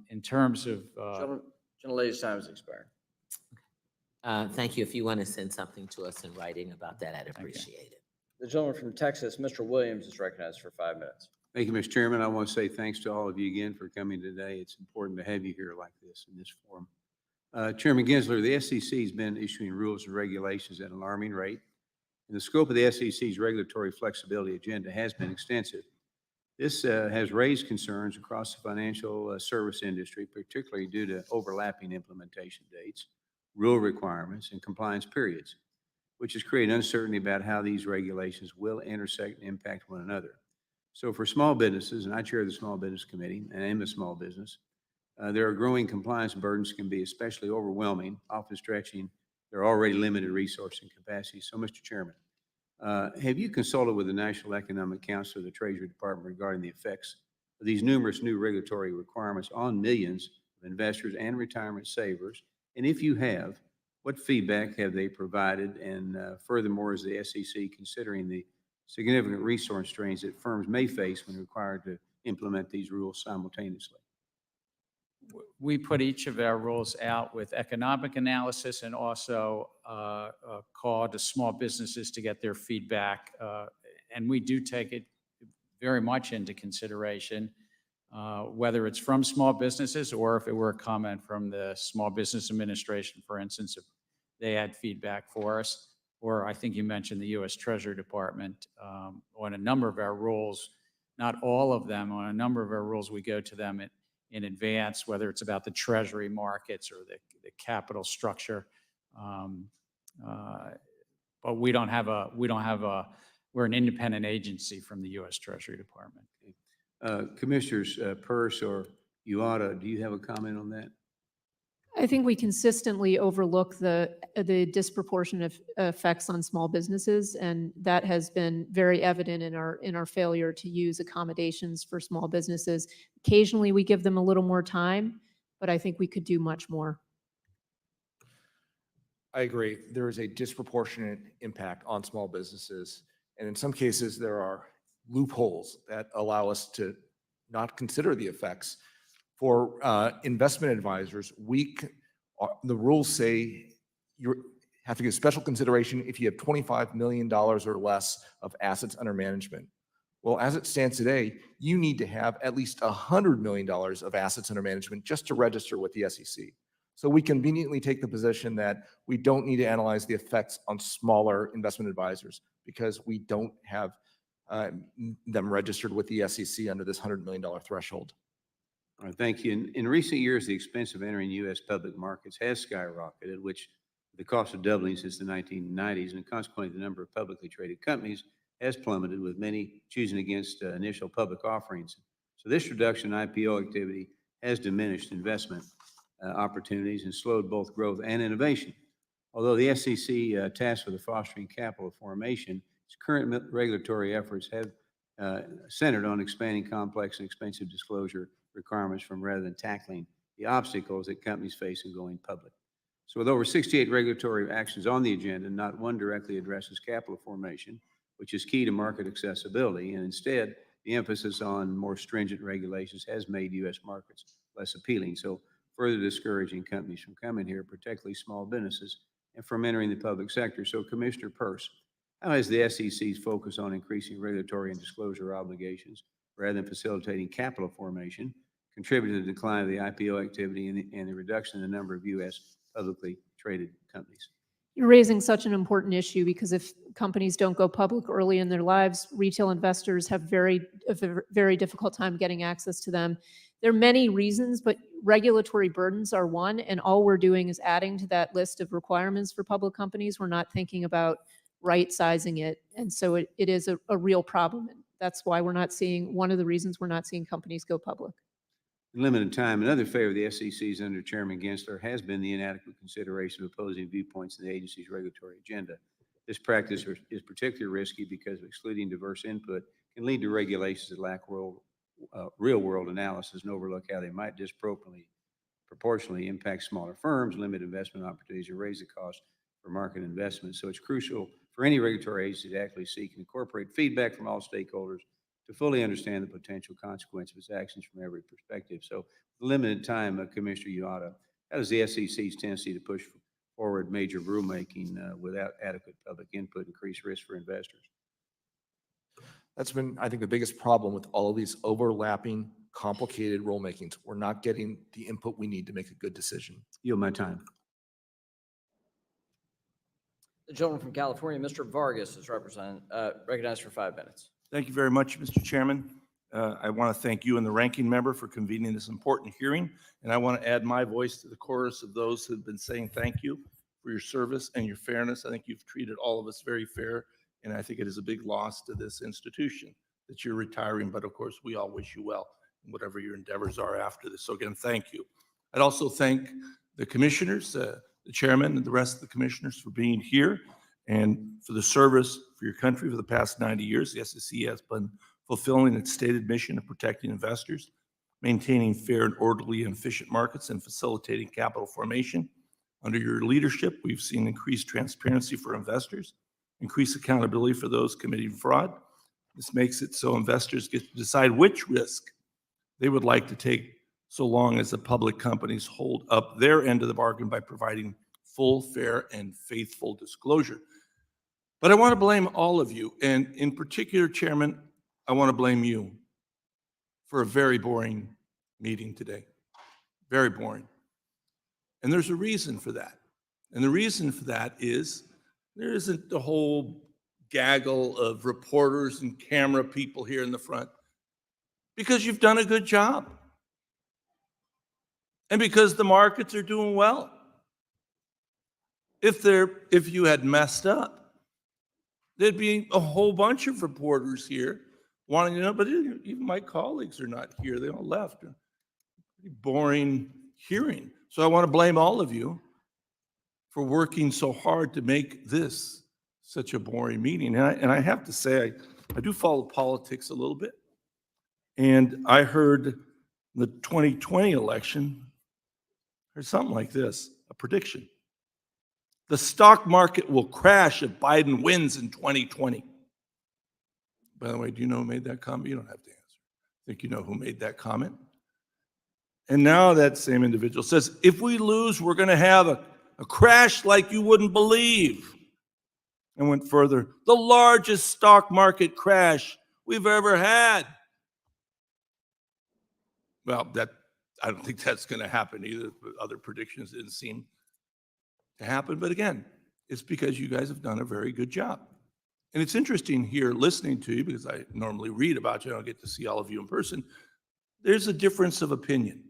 In terms of... Gentlelady's time has expired. Thank you. If you want to send something to us in writing about that, I'd appreciate it. The gentleman from Texas, Mr. Williams, is recognized for 5 minutes. Thank you, Mr. Chairman. I want to say thanks to all of you again for coming today. It's important to have you here like this in this forum. Chairman Gensler, the SEC has been issuing rules and regulations at an alarming rate, and the scope of the SEC's regulatory flexibility agenda has been extensive. This has raised concerns across the financial service industry, particularly due to overlapping implementation dates, rule requirements, and compliance periods. which has created uncertainty about how these regulations will intersect and impact one another. So for small businesses, and I chair the Small Business Committee, and I am a small business, there are growing compliance burdens can be especially overwhelming, often stretching their already limited resource and capacity. So, Mr. Chairman, have you consulted with the National Economic Council or the Treasury Department regarding the effects of these numerous new regulatory requirements on millions of investors and retirement savers? And if you have, what feedback have they provided? And furthermore, is the SEC considering the significant resource strains that firms may face when required to implement these rules simultaneously? We put each of our rules out with economic analysis and also a call to small businesses to get their feedback. And we do take it very much into consideration, whether it's from small businesses or if it were a comment from the Small Business Administration, for instance, if they had feedback for us. Or I think you mentioned the U.S. Treasury Department. On a number of our rules, not all of them, on a number of our rules, we go to them in advance, whether it's about the Treasury markets or the capital structure. But we're an independent agency from the U.S. Treasury Department. Commissioners Peirce or Uada, do you have a comment on that? I think we consistently overlook the disproportionate effects on small businesses, and that has been very evident in our failure to use accommodations for small businesses. Occasionally, we give them a little more time, but I think we could do much more. I agree. There is a disproportionate impact on small businesses. And in some cases, there are loopholes that allow us to not consider the effects. For investment advisors, the rules say you have to give special consideration if you have $25 million or less of assets under management. Well, as it stands today, you need to have at least $100 million of assets under management just to register with the SEC. So we conveniently take the position that we don't need to analyze the effects on smaller investment advisors because we don't have them registered with the SEC under this $100 million threshold. All right, thank you. In recent years, the expense of entering U.S. public markets has skyrocketed, which the cost of doubling since the 1990s, and consequently, the number of publicly traded companies has plummeted, with many choosing against initial public offerings. So this reduction in IPO activity has diminished investment opportunities and slowed both growth and innovation. Although the SEC tasked with the fostering capital formation, its current regulatory efforts have centered on expanding complex and expensive disclosure requirements rather than tackling the obstacles that companies face in going public. So with over 68 regulatory actions on the agenda, not one directly addresses capital formation, which is key to market accessibility, and instead, the emphasis on more stringent regulations has made U.S. markets less appealing, so further discouraging companies from coming here, particularly small businesses, and from entering the public sector. So Commissioner Peirce, how has the SEC's focus on increasing regulatory and disclosure obligations rather than facilitating capital formation contributed to the decline of the IPO activity and the reduction in the number of U.S. publicly traded companies? You're raising such an important issue because if companies don't go public early in their lives, retail investors have a very difficult time getting access to them. There are many reasons, but regulatory burdens are one, and all we're doing is adding to that list of requirements for public companies. We're not thinking about right-sizing it, and so it is a real problem. And that's why one of the reasons we're not seeing companies go public. In limited time, another favor of the SEC's under Chairman Gensler has been the inadequate consideration of opposing viewpoints in the agency's regulatory agenda. This practice is particularly risky because excluding diverse input can lead to regulations that lack real-world analysis and overlook how they might disproportionately impact smaller firms, limit investment opportunities, or raise the cost for market investment. So it's crucial for any regulatory agency to actually seek and incorporate feedback from all stakeholders to fully understand the potential consequence of its actions from every perspective. So limited time, Commissioner Uada, how does the SEC's tendency to push forward major rulemaking without adequate public input increase risk for investors? That's been, I think, the biggest problem with all of these overlapping, complicated rulemakings. We're not getting the input we need to make a good decision. Yield my time. The gentleman from California, Mr. Vargas, is recognized for 5 minutes. Thank you very much, Mr. Chairman. I want to thank you and the ranking member for convening this important hearing, and I want to add my voice to the chorus of those who have been saying thank you. for your service and your fairness. I think you've treated all of us very fair, and I think it is a big loss to this institution that you're retiring, but of course, we all wish you well in whatever your endeavors are after this. So again, thank you. I'd also thank the commissioners, the chairman and the rest of the commissioners for being here and for the service for your country for the past 90 years. The SEC has been fulfilling its stated mission of protecting investors, maintaining fair and orderly and efficient markets, and facilitating capital formation. Under your leadership, we've seen increased transparency for investors, increased accountability for those committing fraud. This makes it so investors get to decide which risk they would like to take, so long as the public companies hold up their end of the bargain by providing full, fair, and faithful disclosure. But I want to blame all of you, and in particular, Chairman, I want to blame you for a very boring meeting today. Very boring. And there's a reason for that. And the reason for that is there isn't the whole gaggle of reporters and camera people here in the front, because you've done a good job. And because the markets are doing well. If you had messed up, there'd be a whole bunch of reporters here wanting to know, but even my colleagues are not here. They all left. Pretty boring hearing. So I want to blame all of you for working so hard to make this such a boring meeting. And I have to say, I do follow politics a little bit. And I heard the 2020 election, heard something like this, a prediction. The stock market will crash if Biden wins in 2020. By the way, do you know who made that comment? You don't have to answer. I think you know who made that comment. And now that same individual says, if we lose, we're going to have a crash like you wouldn't believe. And went further, the largest stock market crash we've ever had. Well, I don't think that's going to happen either. Other predictions didn't seem to happen. But again, it's because you guys have done a very good job. And it's interesting here listening to you, because I normally read about you, I don't get to see all of you in person. There's a difference of opinion,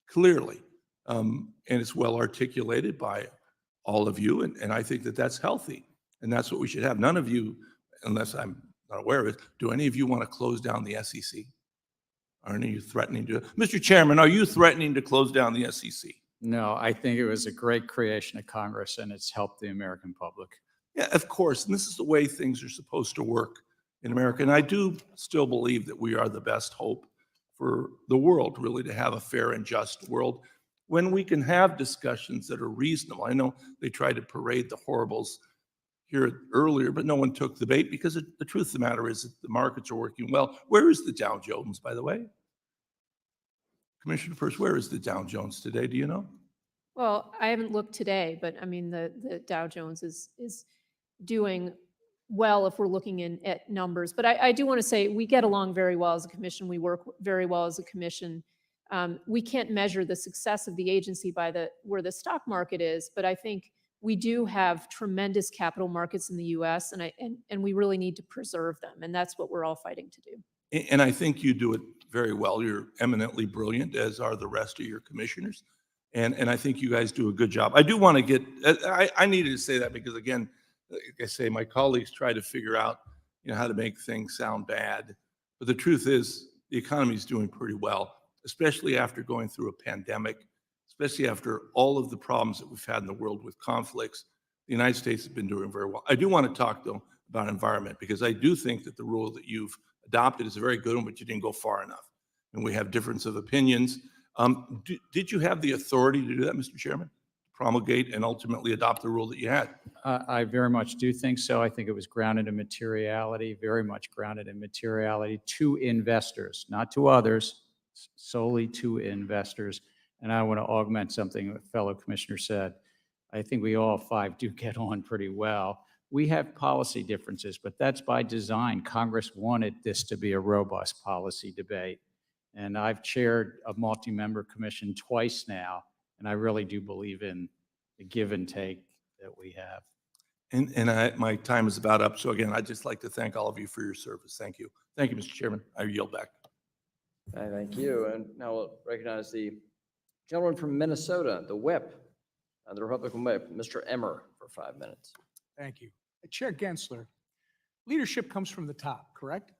clearly. And it's well articulated by all of you. And I think that that's healthy. And that's what we should have. None of you, unless I'm not aware of it, do any of you want to close down the SEC? Are any of you threatening to? Mr. Chairman, are you threatening to close down the SEC? No, I think it was a great creation of Congress, and it's helped the American public. Yeah, of course. And this is the way things are supposed to work in America. And I do still believe that we are the best hope for the world, really, to have a fair and just world when we can have discussions that are reasonable. I know they tried to parade the horribles here earlier, but no one took the bait, because the truth of the matter is that the markets are working well. Where is the Dow Jones, by the way? Commissioner Purse, where is the Dow Jones today? Do you know? Well, I haven't looked today, but I mean, the Dow Jones is doing well if we're looking at numbers. But I do want to say we get along very well as a commission. We work very well as a commission. We can't measure the success of the agency by where the stock market is, but I think we do have tremendous capital markets in the U.S. and we really need to preserve them, and that's what we're all fighting to do. And I think you do it very well. You're eminently brilliant, as are the rest of your commissioners. And I think you guys do a good job. I do want to get, I needed to say that because, again, like I say, my colleagues try to figure out, how to make things sound bad. But the truth is, the economy is doing pretty well, especially after going through a pandemic, especially after all of the problems that we've had in the world with conflicts. The United States has been doing very well. I do want to talk, though, about environment, because I do think that the rule that you've adopted is a very good one, but you didn't go far enough. And we have difference of opinions. Did you have the authority to do that, Mr. Chairman? Promulgate and ultimately adopt the rule that you had? I very much do think so. I think it was grounded in materiality, very much grounded in materiality to investors, not to others, solely to investors. And I want to augment something a fellow commissioner said. I think we all five do get on pretty well. We have policy differences, but that's by design. Congress wanted this to be a robust policy debate. And I've chaired a multi-member commission twice now, and I really do believe in the give and take that we have. And my time is about up. So again, I'd just like to thank all of you for your service. Thank you. Thank you, Mr. Chairman. I yield back. Thank you. And now we'll recognize the gentleman from Minnesota, the whip, The Republican way, Mr. Emmer for 5 minutes. Thank you. Chair Gensler, leadership comes from the top, correct?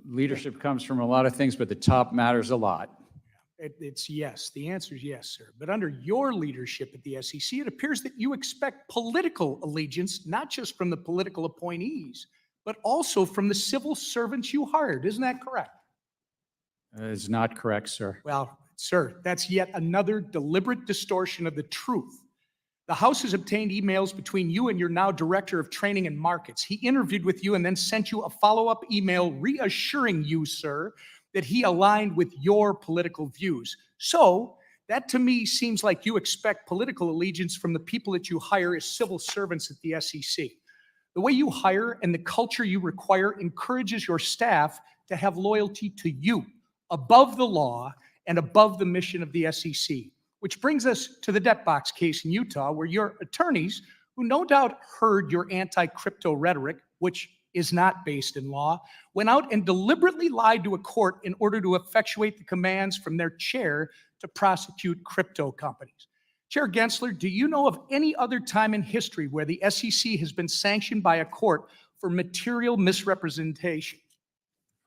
Leadership comes from a lot of things, but the top matters a lot. It's yes. The answer is yes, sir. But under your leadership at the SEC, it appears that you expect political allegiance, not just from the political appointees, but also from the civil servants you hired. Isn't that correct? It's not correct, sir. Well, sir, that's yet another deliberate distortion of the truth. The House has obtained emails between you and your now Director of Training and Markets. He interviewed with you and then sent you a follow-up email reassuring you, sir, that he aligned with your political views. So that to me seems like you expect political allegiance from the people that you hire as civil servants at the SEC. The way you hire and the culture you require encourages your staff to have loyalty to you above the law and above the mission of the SEC. Which brings us to the debt box case in Utah, where your attorneys, who no doubt heard your anti-crypto rhetoric, which is not based in law, went out and deliberately lied to a court in order to effectuate the commands from their chair to prosecute crypto companies. Chair Gensler, do you know of any other time in history where the SEC has been sanctioned by a court for material misrepresentation?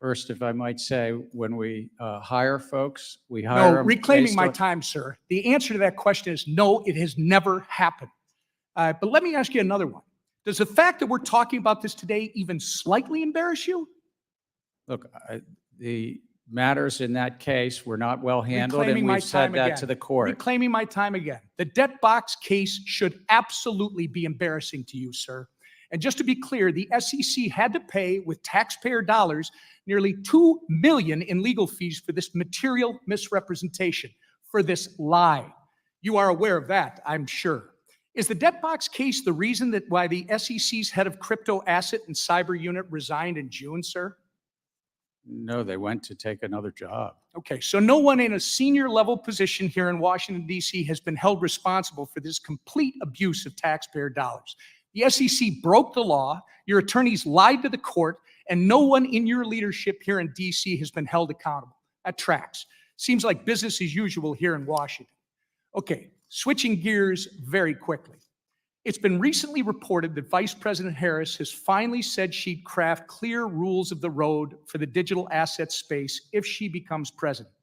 First, if I might say, when we hire folks, we hire No, them reclaiming based my on- time, sir. The answer to that question is no, it has never happened. But let me ask you another one. Does the fact that we're talking about this today even slightly embarrass you? Look, the matters in that case were not well handled, and Reclaiming my we've said time that again. to the court. Reclaiming my time again. The debt box case should absolutely be embarrassing to you, sir. And just to be clear, the SEC had to pay with taxpayer dollars nearly $2 million in legal fees for this material misrepresentation, for this lie. You are aware of that, I'm sure. Is the debt box case the reason that why the SEC's head of crypto asset and cyber unit resigned in June, sir? No, they went to take another job. Okay, so no one in a senior level position here in Washington, D.C. has been held responsible for this complete abuse of taxpayer dollars. The SEC broke the law, your attorneys lied to the court, and no one in your leadership here in D.C. has been held accountable. That tracks. Seems like business as usual here in Washington. Okay, switching gears very quickly. It's been recently reported that Vice President Harris has finally said she'd craft clear rules of the road for the digital asset space if she becomes president.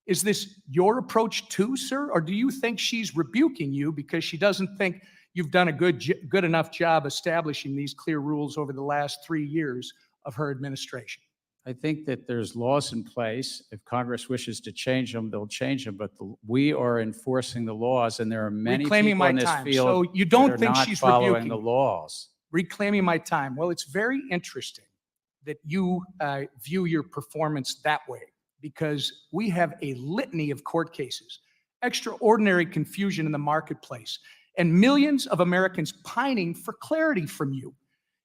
Is this your approach too, sir? Or do you think she's rebuking you because she doesn't think you've done a good enough job establishing these clear rules over the last 3 years of her administration? I think that there's laws in place. If Congress wishes to change them, they'll change them. But we are enforcing the laws, and there are many Reclaiming people my in this time. field So you don't that are think not she's following rebuking the you? laws. Reclaiming my time. Well, it's very interesting that you view your performance that way, because we have a litany of court cases, extraordinary confusion in the marketplace, and millions of Americans pining for clarity from you.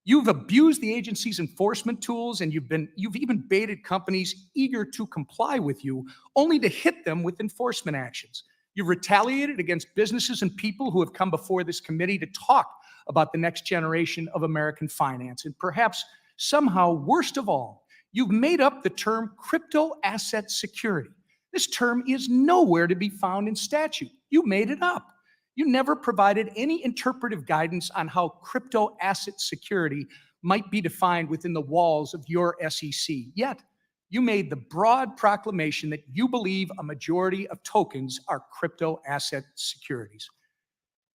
You've abused the agency's enforcement tools, and you've even baited companies eager to comply with you, only to hit them with enforcement actions. You've retaliated against businesses and people who have come before this committee to talk about the next generation of American finance. And perhaps somehow, worst of all, you've made up the term crypto asset security. This term is nowhere to be found in statute. You made it up. You never provided any interpretive guidance on how crypto asset security might be defined within the walls of your SEC. Yet, you made the broad proclamation that you believe a majority of tokens are crypto asset securities.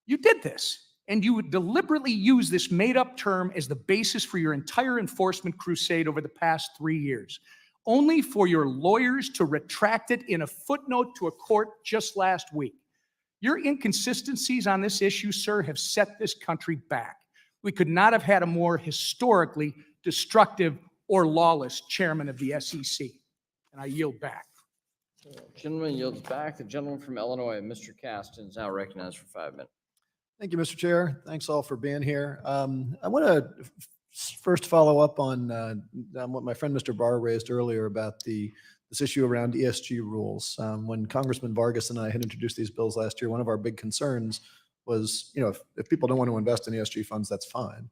You did this, and you would deliberately use this made-up term as the basis for your entire enforcement crusade over the past 3 years, only for your lawyers to retract it in a footnote to a court just last week. Your inconsistencies on this issue, sir, have set this country back. We could not have had a more historically destructive or lawless chairman of the SEC. And I yield back. Gentleman yields back. The gentleman from Illinois, Mr. Caston, is now recognized for 5 minutes. Thank you, Mr. Chair. Thanks all for being here. I want to first follow up on what my friend Mr. Barr raised earlier about this issue around ESG rules. When Congressman Vargas and I had introduced these bills last year, one of our big concerns was, if people don't want to invest in ESG funds, that's fine.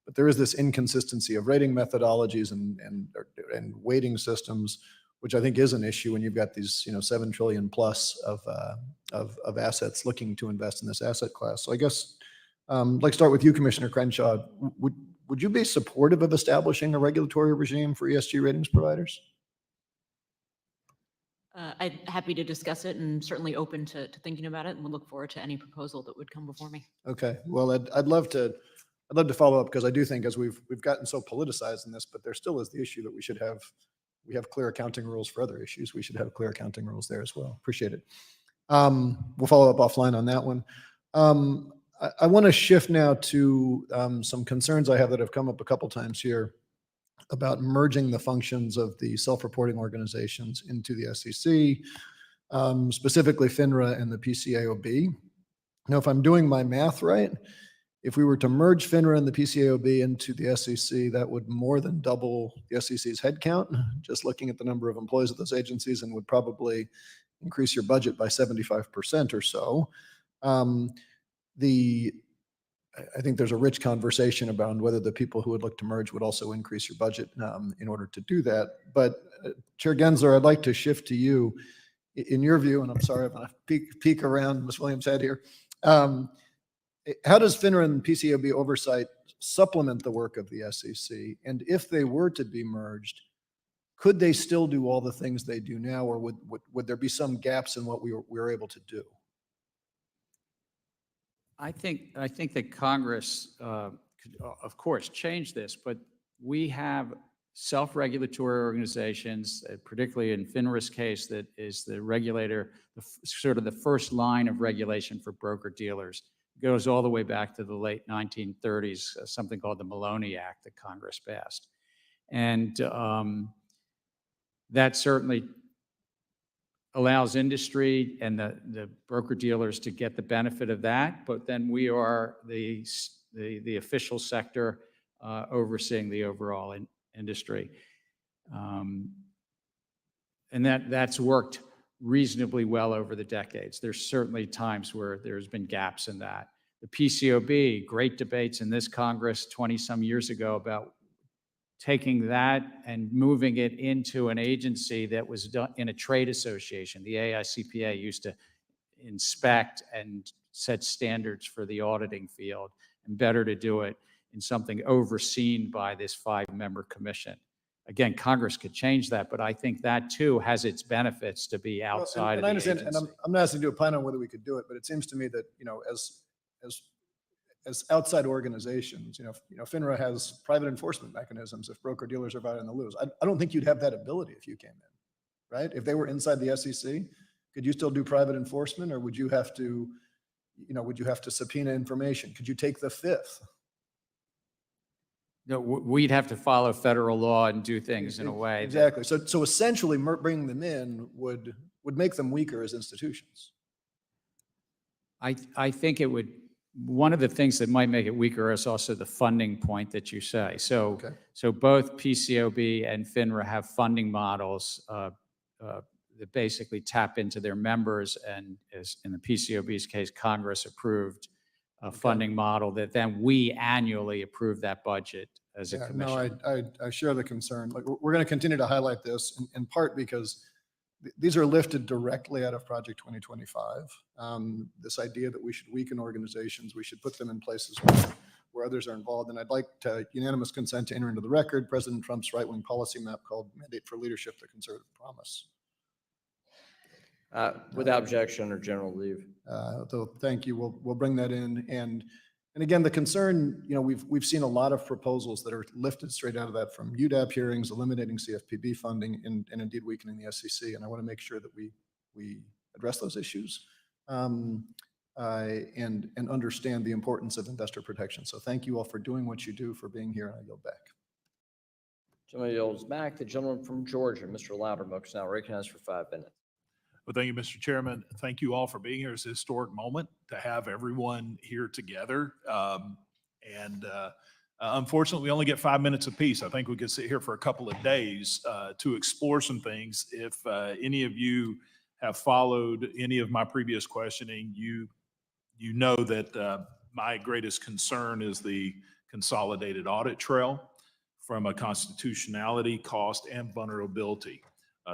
But there is this inconsistency of rating methodologies and weighting systems which I think is an issue when you've got these, 7 trillion plus of assets looking to invest in this asset class. So I guess, I'd like to start with you, Commissioner Crenshaw. Would you be supportive of establishing a regulatory regime for ESG ratings providers? I'm happy to discuss it and certainly open to thinking about it, and we'll look forward to any proposal that would come before me. Okay, well, I'd love to follow up, because I do think as we've gotten so politicized in this, but there still is the issue that we have clear accounting rules for other issues. We should have clear accounting rules there as well. Appreciate it. We'll follow up offline on that one. I want to shift now to some concerns I have that have come up a couple times here about merging the functions of the self-reporting organizations into the SEC, specifically FINRA and the PCAOB. Now, if I'm doing my math right, if we were to merge FINRA and the PCAOB into the SEC, that would more than double the SEC's headcount, just looking at the number of employees of those agencies, and would probably increase your budget by 75% or so. I think there's a rich conversation about whether the people who would look to merge would also increase your budget in order to do that. But Chair Gensler, I'd like to shift to you. In your view, and I'm sorry if I peek around Ms. Williams' head here, how does FINRA and PCAOB oversight supplement the work of the SEC? And if they were to be merged, could they still do all the things they do now, or would there be some gaps in what we were able to do? I think that Congress could, of course, change this, but we have self-regulatory organizations, particularly in FINRA's case, that is the regulator, sort of the first line of regulation for broker-dealers. It goes all the way back to the late 1930s, something called the Maloney Act that Congress passed. And that certainly allows industry and the broker-dealers to get the benefit of that, but then we are the official sector overseeing the overall industry. And that's worked reasonably well over the decades. There's certainly times where there's been gaps in that. The PCAOB, great debates in this Congress 20-some years ago about taking that and moving it into an agency that was done in a trade association. The AICPA used to inspect and set standards for the auditing field, and better to do it in something overseen by this 5-member commission. Again, Congress could change that, but I think that too has its benefits to be outside of the agency. And I'm not asking you to opine on whether we could do it, but it seems to me that, as outside organizations, FINRA has private enforcement mechanisms if broker dealers are violating the rules. I don't think you'd have that ability if you came in, right? If they were inside the SEC, could you still do private enforcement, or would you have to, subpoena information? Could you take the fifth? No, we'd have to follow federal law and do things in a way. Exactly. So essentially, bringing them in would make them weaker as institutions. I think it would. One of the things that might make it weaker is also the funding point that you say. So, so both PCAOB and FINRA have funding models that basically tap into their members, and as in the PCAOB's case, Congress approved a funding model that then we annually approve that budget as a commission. No, I share the concern. Like, we're going to continue to highlight this in part because these are lifted directly out of Project 2025. This idea that we should weaken organizations, we should put them in places where others are involved. And I'd like to unanimous consent to enter into the record President Trump's right-wing policy map called Mandate for Leadership, the Conservative Promise. Without objection or general leave. So thank you. We'll bring that in. And again, the concern, we've seen a lot of proposals that are lifted straight out of that, from UDAP hearings, eliminating CFPB funding, and indeed weakening the SEC. And I want to make sure that we address those issues and understand the importance of investor protection. So thank you all for doing what you do, for being here, and I yield back. Gentleman yields back. The gentleman from Georgia, Mr. Loudermilk, is now recognized for 5 minutes. Well, thank you, Mr. Chairman. Thank you all for being here. It's a historic moment to have everyone here together. Unfortunately, we only get 5 minutes apiece. I think we could sit here for a couple of days to explore some things. If any of you have followed any of my previous questioning, you know that my greatest concern is the consolidated audit trail from a constitutionality, cost, and vulnerability.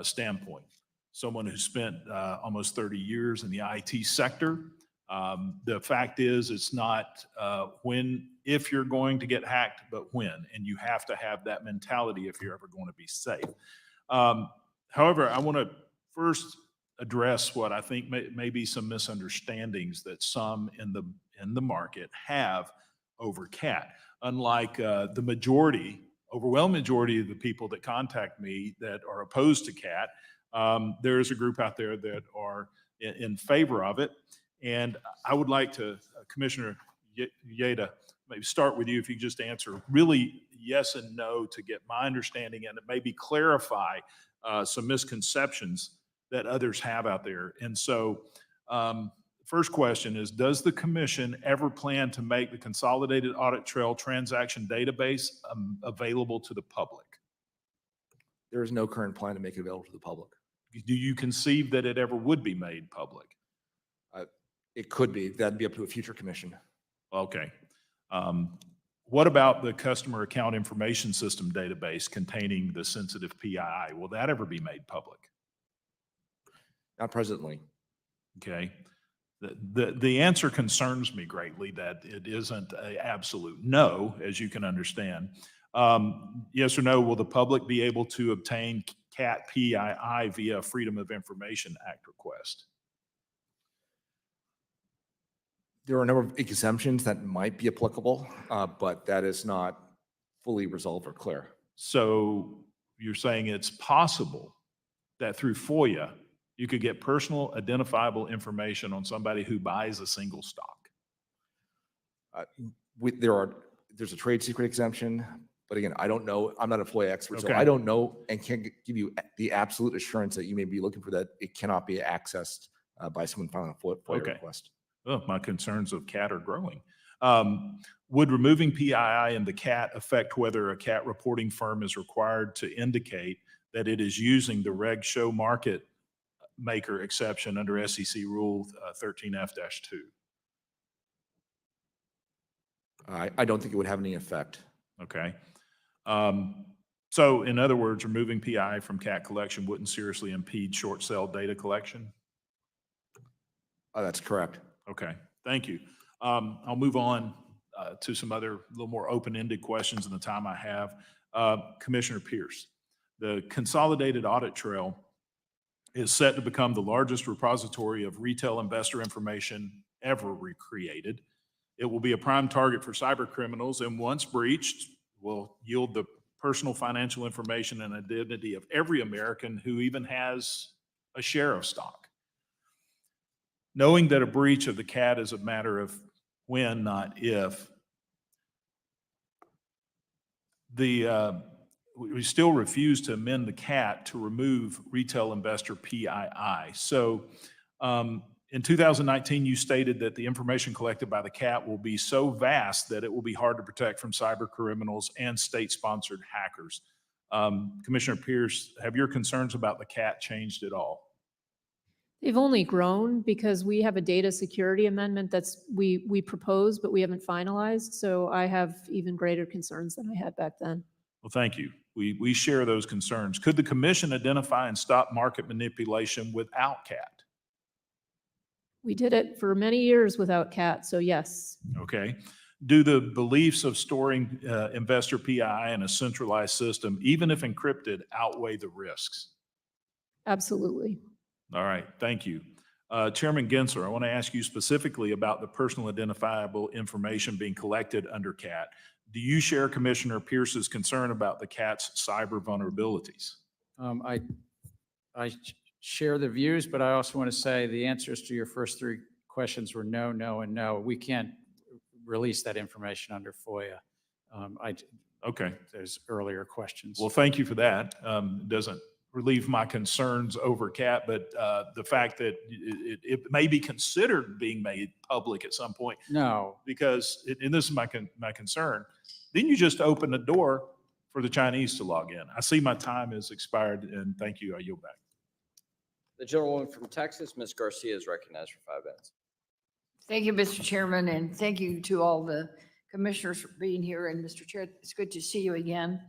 standpoint. Someone who spent almost 30 years in the IT sector. The fact is, it's not if you're going to get hacked, but when, and you have to have that mentality if you're ever going to be safe. However, I want to first address what I think may be some misunderstandings that some in the market have over CAT. Unlike the overwhelming majority of the people that contact me that are opposed to CAT, there is a group out there that are in favor of it. And I would like to, Commissioner Yeda, maybe start with you if you just answer really yes and no to get my understanding and maybe clarify some misconceptions that others have out there. And so first question is, does the commission ever plan to make the Consolidated Audit Trail transaction database available to the public? There is no current plan to make it available to the public. Do you conceive that it ever would be made public? It could be. That'd be up to a future commission. Okay. What about the customer account information system database containing the sensitive PII? Will that ever be made public? Not presently. Okay. The answer concerns me greatly that it isn't an absolute no, as you can understand. Yes or no, will the public be able to obtain CAT PII via Freedom of Information Act request? There are a number of exemptions that might be applicable, but that is not fully resolved or clear. So you're saying it's possible that through FOIA, you could get personal identifiable information on somebody who buys a single stock? There's a trade secret exemption, but again, I don't know. I'm not a FOIA expert, so Okay. I don't know and can't give you the absolute assurance that you may be looking for, that it cannot be accessed by someone filing a FOIA Okay. request. Oh, my concerns of CAT are growing. Would removing PII in the CAT affect whether a CAT reporting firm is required to indicate that it is using the reg show market maker exception under SEC Rule 13F-2? I don't think it would have any effect. Okay. So in other words, removing PII from CAT collection wouldn't seriously impede short sale data collection? That's correct. Okay, thank you. I'll move on to some other little more open-ended questions in the time I have. Commissioner Pierce, the Consolidated Audit Trail is set to become the largest repository of retail investor information ever recreated. It will be a prime target for cyber criminals, and once breached, will yield the personal financial information and identity of every American who even has a share of stock. Knowing that a breach of the CAT is a matter of when, not if, we still refuse to amend the CAT to remove retail investor PII. So in 2019, you stated that the information collected by the CAT will be so vast that it will be hard to protect from cyber criminals and state-sponsored hackers. Commissioner Pierce, have your concerns about the CAT changed at all? They've only grown because we have a data security amendment we proposed, but we haven't finalized. So I have even greater concerns than I had back then. Well, thank you. We share those concerns. Could the commission identify and stop market manipulation without CAT? We did it for many years without CAT, so yes. Okay. Do the beliefs of storing investor PII in a centralized system, even if encrypted, outweigh the risks? Absolutely. All right, thank you. Chairman Gensler, I want to ask you specifically about the personal identifiable information being collected under CAT. Do you share Commissioner Pierce's concern about the CAT's cyber vulnerabilities? I share the views, but I also want to say the answers to your first three questions were no, no, and no. We can't release that information under FOIA. Okay. There's earlier questions. Well, thank you for that. It doesn't relieve my concerns over CAT, but the fact that it may be considered being made public at some point. No. Because, and this is my concern, then you just open the door for the Chinese to log in. I see my time has expired, and thank you. I yield back. The gentlewoman from Texas, Ms. Garcia, is recognized for 5 minutes. Thank you, Mr. Chairman, and thank you to all the commissioners for being here. And Mr. Chair, it's good to see you again.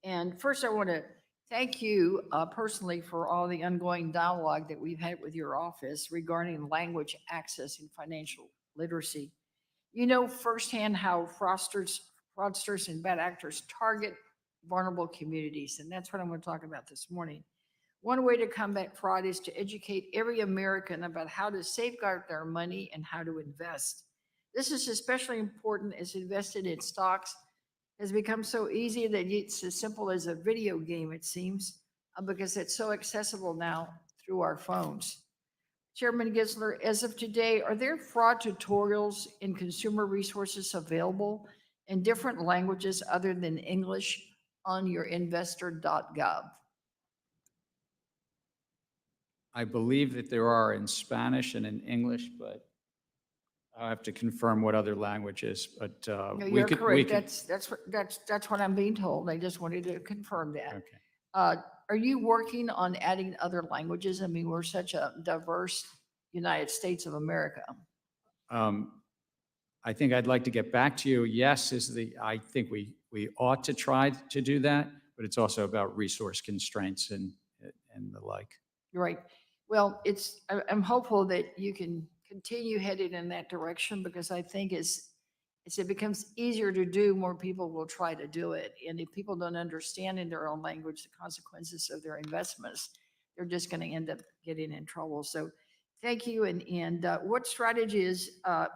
And first, I want to thank you personally for all the ongoing dialogue that we've had with your office regarding language access and financial literacy. You know firsthand how fraudsters and bad actors target vulnerable communities, and that's what I'm going to talk about this morning. One way to combat fraud is to educate every American about how to safeguard their money and how to invest. This is especially important as invested in stocks has become so easy that it's as simple as a video game, it seems, because it's so accessible now through our phones. Chairman Gisler, as of today, are there fraud tutorials and consumer resources available in different languages other than English on your investor.gov? I believe that there are in Spanish and in English, but I have to confirm what other languages, but No, we you're could, correct. That's what I'm being told. I just wanted to confirm that. Okay. Are you working on adding other languages? I mean, we're such a diverse United States of America. I think I'd like to get back to you. Yes, I think we ought to try to do that, but it's also about resource constraints and the like. You're right. Well, I'm hopeful that you can continue headed in that direction, because I think as it becomes easier to do, more people will try to do it. And if people don't understand in their own language the consequences of their investments, they're just going to end up getting in trouble. So thank you. And what strategies have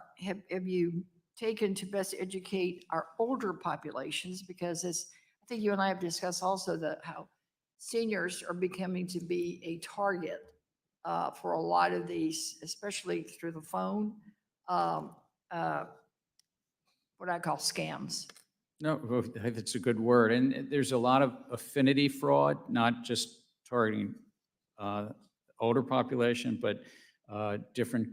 you taken to best educate our older populations? Because as I think you and I have discussed also, how seniors are becoming to be a target for a lot of these, especially through the phone, what I call scams. No, I think it's a good word. And there's a lot of affinity fraud, not just targeting older population, but different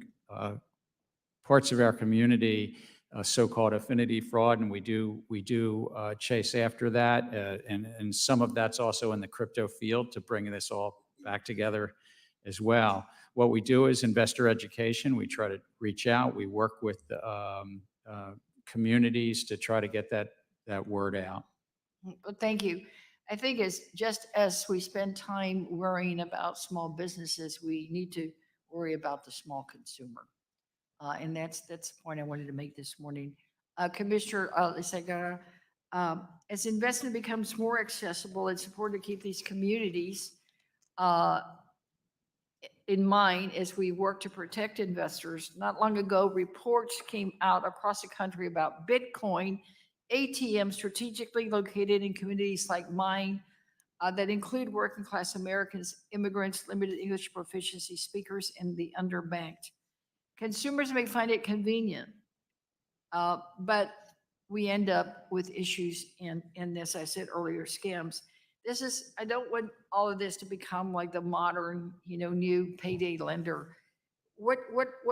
parts of our community, so-called affinity fraud, and we do chase after that, and some of that's also in the crypto field to bring this all back together as well. What we do is investor education. We try to reach out. We work with communities to try to get that word out. Well, thank you. I think it's just as we spend time worrying about small businesses, we need to worry about the small consumer. And that's the point I wanted to make this morning. Commissioner Lisagara, as investment becomes more accessible, it's important to keep these communities in mind as we work to protect investors. Not long ago, reports came out across the country about Bitcoin ATMs strategically located in communities like mine that include working class Americans, immigrants, limited English proficiency speakers, and the underbanked. Consumers may find it convenient, but we end up with issues and, as I said earlier, scams. I don't want all of this to become like the modern, new payday lender. What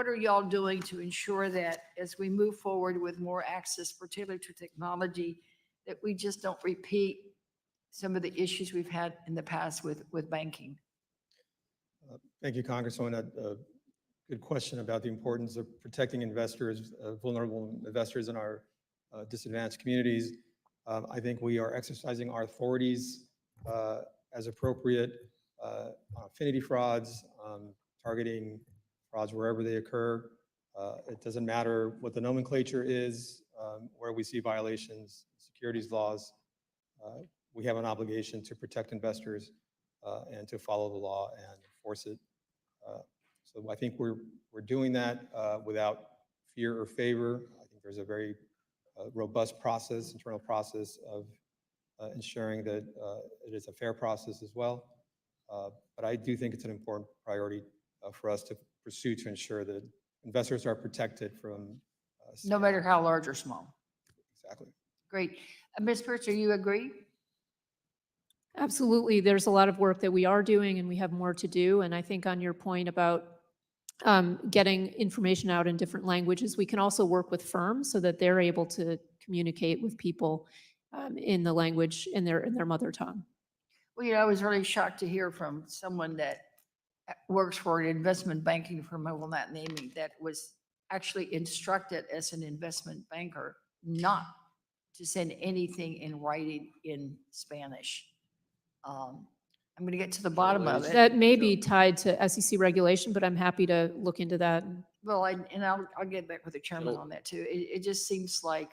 are y'all doing to ensure that as we move forward with more access, particularly to technology, that we just don't repeat some of the issues we've had in the past with banking? Thank you, Congresswoman. A good question about the importance of protecting investors, vulnerable investors in our disadvantaged communities. I think we are exercising our authorities as appropriate on affinity frauds, targeting frauds wherever they occur. It doesn't matter what the nomenclature is, where we see violations, securities laws. We have an obligation to protect investors and to follow the law and enforce it. So I think we're doing that without fear or favor. I think there's a very robust process, internal process of ensuring that it is a fair process as well. But I do think it's an important priority for us to pursue to ensure that investors are protected from no matter how large or small. Exactly. Great. Ms. Pritchard, you agree? Absolutely. There's a lot of work that we are doing and we have more to do. And I think on your point about getting information out in different languages, we can also work with firms so that they're able to communicate with people in the language in their mother tongue. Well, I was really shocked to hear from someone that works for an investment banking firm, I will not name it, that was actually instructed as an investment banker not to send anything in writing in Spanish. I'm going to get to the bottom of it. That may be tied to SEC regulation, but I'm happy to look into that. Well, I'll get back with the chairman on that too. It just seems like,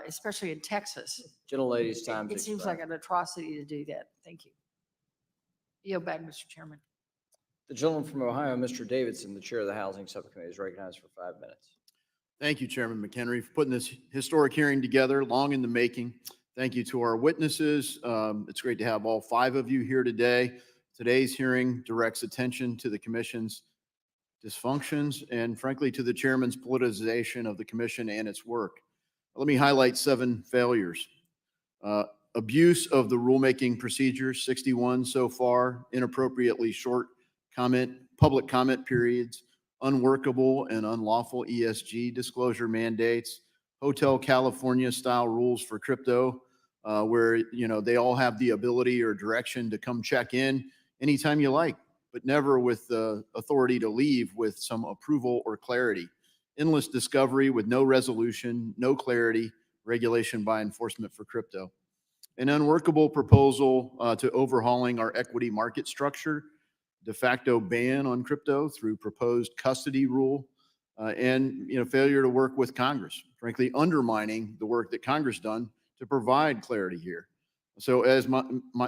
especially in Texas, Gentlelady's time's it seems like an atrocity to do that. Thank you. Yield back, Mr. Chairman. The gentleman from Ohio, Mr. Davidson, the chair of the Housing Subcommittee, is recognized for 5 minutes. Thank you, Chairman McHenry, for putting this historic hearing together, long in the making. Thank you to our witnesses. It's great to have all 5 of you here today. Today's hearing directs attention to the commission's dysfunctions and frankly to the chairman's politicization of the commission and its work. Let me highlight 7 failures. Abuse of the rulemaking procedures, 61 so far, inappropriately short public comment periods, unworkable and unlawful ESG disclosure mandates, Hotel California style rules for crypto, where, they all have the ability or direction to come check in anytime you like, but never with the authority to leave with some approval or clarity. Endless discovery with no resolution, no clarity, regulation by enforcement for crypto. An unworkable proposal to overhauling our equity market structure, de facto ban on crypto through proposed custody rule, and failure to work with Congress, frankly undermining the work that Congress done to provide clarity here. So as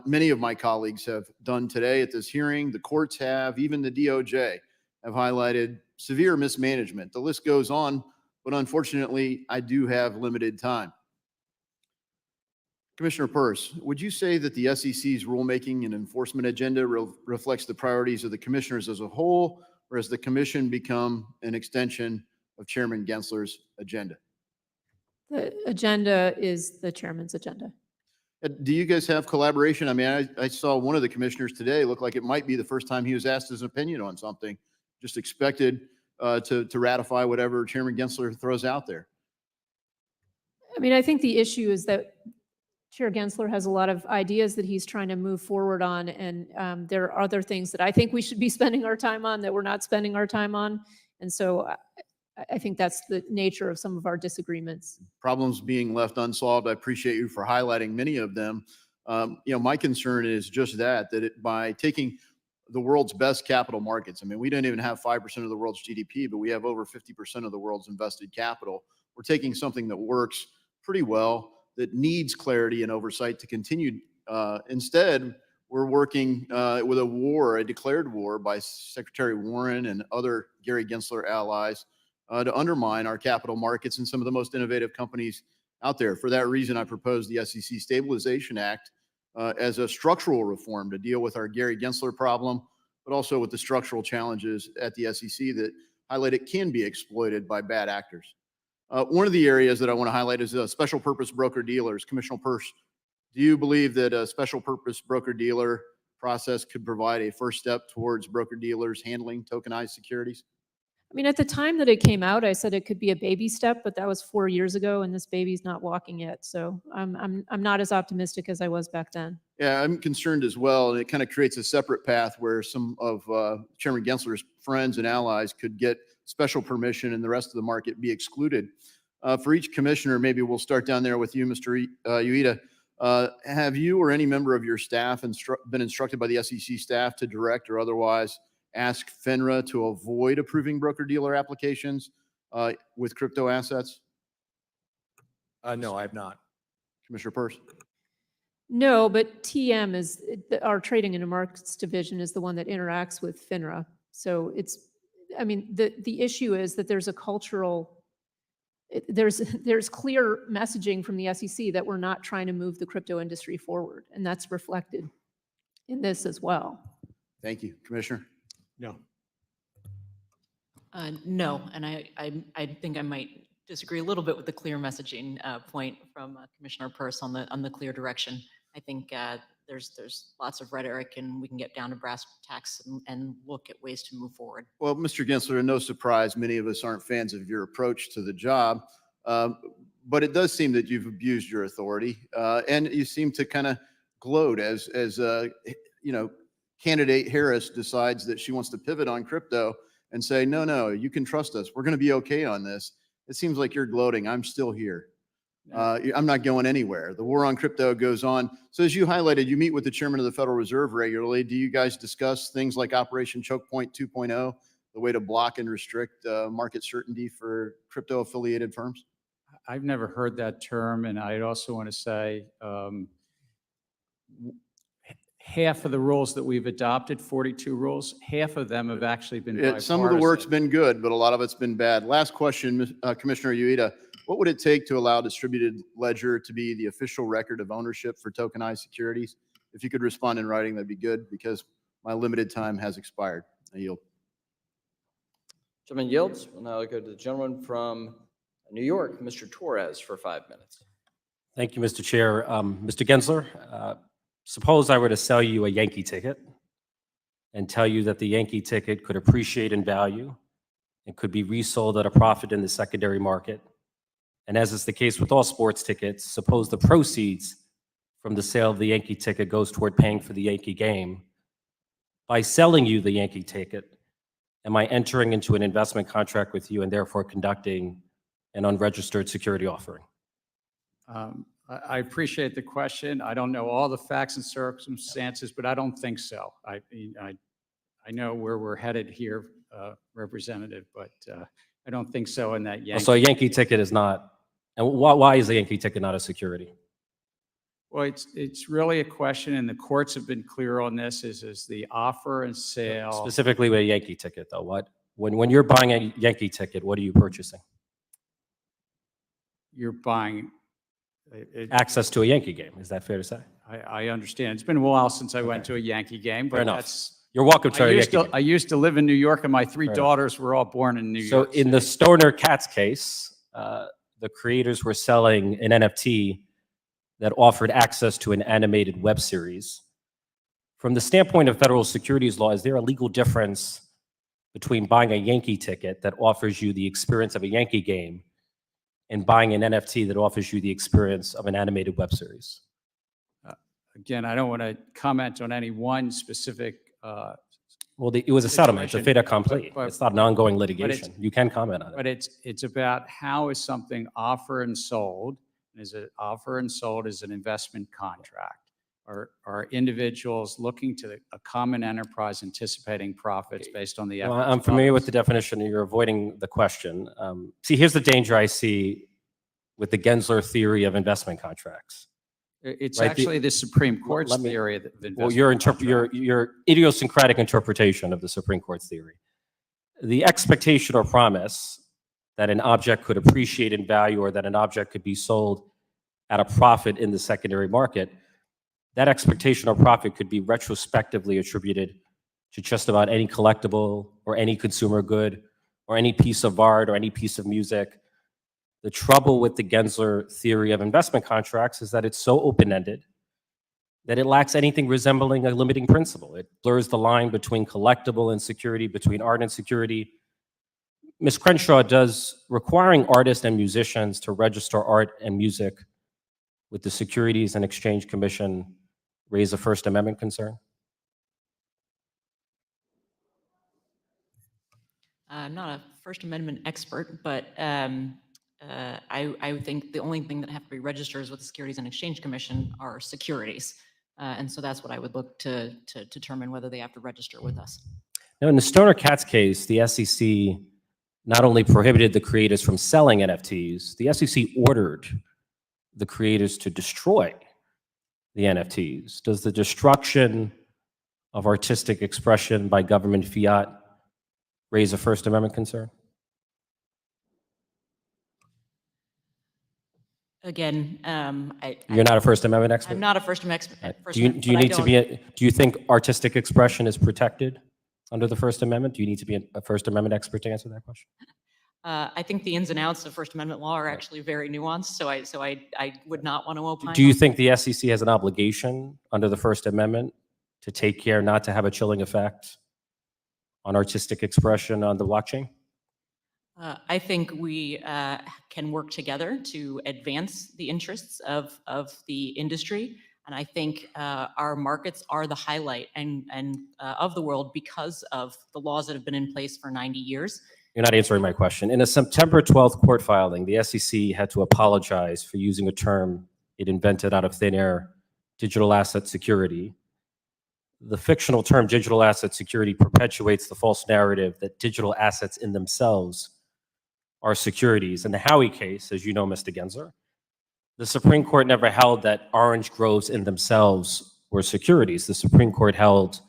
many of my colleagues have done today at this hearing, the courts have, even the DOJ have highlighted severe mismanagement. The list goes on, but unfortunately, I do have limited time. Commissioner Peirce, would you say that the SEC's rulemaking and enforcement agenda reflects the priorities of the commissioners as a whole, or has the commission become an extension of Chairman Gensler's agenda? The agenda is the chairman's agenda. Do you guys have collaboration? I mean, I saw one of the commissioners today look like it might be the first time he was asked his opinion on something, just expected to ratify whatever Chairman Gensler throws out there. I mean, I think the issue is that Chair Gensler has a lot of ideas that he's trying to move forward on, and there are other things that I think we should be spending our time on that we're not spending our time on. And so I think that's the nature of some of our disagreements. Problems being left unsolved. I appreciate you for highlighting many of them. My concern is just that by taking the world's best capital markets, I mean, we don't even have 5% of the world's GDP, but we have over 50% of the world's invested capital. We're taking something that works pretty well, that needs clarity and oversight to continue. Instead, we're working with a declared war by Secretary Warren and other Gary Gensler allies to undermine our capital markets and some of the most innovative companies out there. For that reason, I proposed the SEC Stabilization Act as a structural reform to deal with our Gary Gensler problem, but also with the structural challenges at the SEC that highlight it can be exploited by bad actors. One of the areas that I want to highlight is special purpose broker dealers. Commissioner Peirce, do you believe that a special purpose broker dealer process could provide a first step towards broker dealers handling tokenized securities? I mean, at the time that it came out, I said it could be a baby step, but that was 4 years ago, and this baby's not walking yet. So I'm not as optimistic as I was back then. Yeah, I'm concerned as well, and it kind of creates a separate path where some of Chairman Gensler's friends and allies could get special permission and the rest of the market be excluded. For each commissioner, maybe we'll start down there with you, Mr. Ueda. Have you or any member of your staff been instructed by the SEC staff to direct or otherwise ask FINRA to avoid approving broker-dealer applications with crypto assets? No, I have not. Commissioner Peirce? No, but TM is, our Trading and Markets Division is the one that interacts with FINRA. So the issue is that there's a cultural, there's clear messaging from the SEC that we're not trying to move the crypto industry forward, and that's reflected in this as well. Thank you. Commissioner? No. No, and I think I might disagree a little bit with the clear messaging point from Commissioner Peirce on the clear direction. I think there's lots of rhetoric, and we can get down to brass tacks and look at ways to move forward. Well, Mr. Gensler, no surprise, many of us aren't fans of your approach to the job, but it does seem that you've abused your authority, and you seem to kind of gloat as candidate Harris decides that she wants to pivot on crypto and say, no, you can trust us. We're going to be okay on this. It seems like you're gloating. I'm still here. I'm not going anywhere. The war on crypto goes on. So as you highlighted, you meet with the chairman of the Federal Reserve regularly. Do you guys discuss things like Operation Choke Point 2.0, the way to block and restrict market certainty for crypto affiliated firms? I've never heard that term, and I'd also want to say half of the rules that we've adopted, 42 rules, half of them have actually been bipartisan. Some of the work's been good, but a lot of it's been bad. Last question, Commissioner Ueda. What would it take to allow distributed ledger to be the official record of ownership for tokenized securities? If you could respond in writing, that'd be good, because my limited time has expired. I yield. Gentleman yields. We'll now go to the gentleman from New York, Mr. Torres, for 5 minutes. Thank you, Mr. Chair. Mr. Gensler, suppose I were to sell you a Yankee ticket and tell you that the Yankee ticket could appreciate in value and could be resold at a profit in the secondary market. And as is the case with all sports tickets, suppose the proceeds from the sale of the Yankee ticket goes toward paying for the Yankee game. By selling you the Yankee ticket, am I entering into an investment contract with you and therefore conducting an unregistered security offering? I appreciate the question. I don't know all the facts and circumstances, but I don't think so. I know where we're headed here, Representative, but I don't think so in that Yankee. So a Yankee ticket is not, and why is the Yankee ticket not a security? Well, it's really a question, and the courts have been clear on this, is the offer and sale. Specifically with a Yankee ticket, though, when you're buying a Yankee ticket, what are you purchasing? You're buying access to a Yankee game. Is that fair to say? I understand. It's been a while since I went to a Yankee game, but Fair enough. that's. You're welcome to a Yankee game. I used to live in New York, and my three Fair daughters were all born in New York. So in the Stoner Cats case, the creators were selling an NFT that offered access to an animated web series. From the standpoint of federal securities law, is there a legal difference between buying a Yankee ticket that offers you the experience of a Yankee game and buying an NFT that offers you the experience of an animated web series? Again, I don't want to comment on any one specific. Well, it was a settlement, it's a fait accompli. It's not an ongoing litigation. You can comment on it. But it's about how is something offered and sold. Is it offered and sold as an investment contract? Or are individuals looking to a common enterprise anticipating profits based on the Well, efforts I'm of familiar with others? the definition, and you're avoiding the question. See, here's the danger I see with the Gensler theory of investment contracts. It's Right, actually the Supreme Court's let me- theory of Well, investment. your idiosyncratic interpretation of the Supreme Court's theory. The expectation or promise that an object could appreciate in value or that an object could be sold at a profit in the secondary market, that expectation or profit could be retrospectively attributed to just about any collectible or any consumer good or any piece of art or any piece of music. The trouble with the Gensler theory of investment contracts is that it's so open-ended that it lacks anything resembling a limiting principle. It blurs the line between collectible and security, between art and security. Ms. Crenshaw, does requiring artists and musicians to register art and music with the Securities and Exchange Commission raise a First Amendment concern? I'm not a First Amendment expert, but I would think the only thing that have to be registered with the Securities and Exchange Commission are securities. And so that's what I would look to determine whether they have to register with us. Now, in the Stoner Cats case, the SEC not only prohibited the creators from selling NFTs, the SEC ordered the creators to destroy the NFTs. Does the destruction of artistic expression by government fiat raise a First Amendment concern? Again, You're not a First Amendment expert? I'm not a First Amendment expert. Do you need to be? Do you think artistic expression is protected under the First Amendment? Do you need to be a First Amendment expert to answer that question? I think the ins and outs of First Amendment law are actually very nuanced, so I would not want to opine. Do you on think the SEC has an obligation under the First Amendment to take care not to have a chilling effect on artistic expression on the blockchain? I think we can work together to advance the interests of the industry. And I think our markets are the highlight of the world because of the laws that have been in place for 90 years. You're not answering my question. In a September 12th court filing, the SEC had to apologize for using a term it invented out of thin air, digital asset security. The fictional term digital asset security perpetuates the false narrative that digital assets in themselves are securities. In the Howey case, as you know, Mr. Gensler, the Supreme Court never held that orange groves in themselves were securities. The Supreme Court held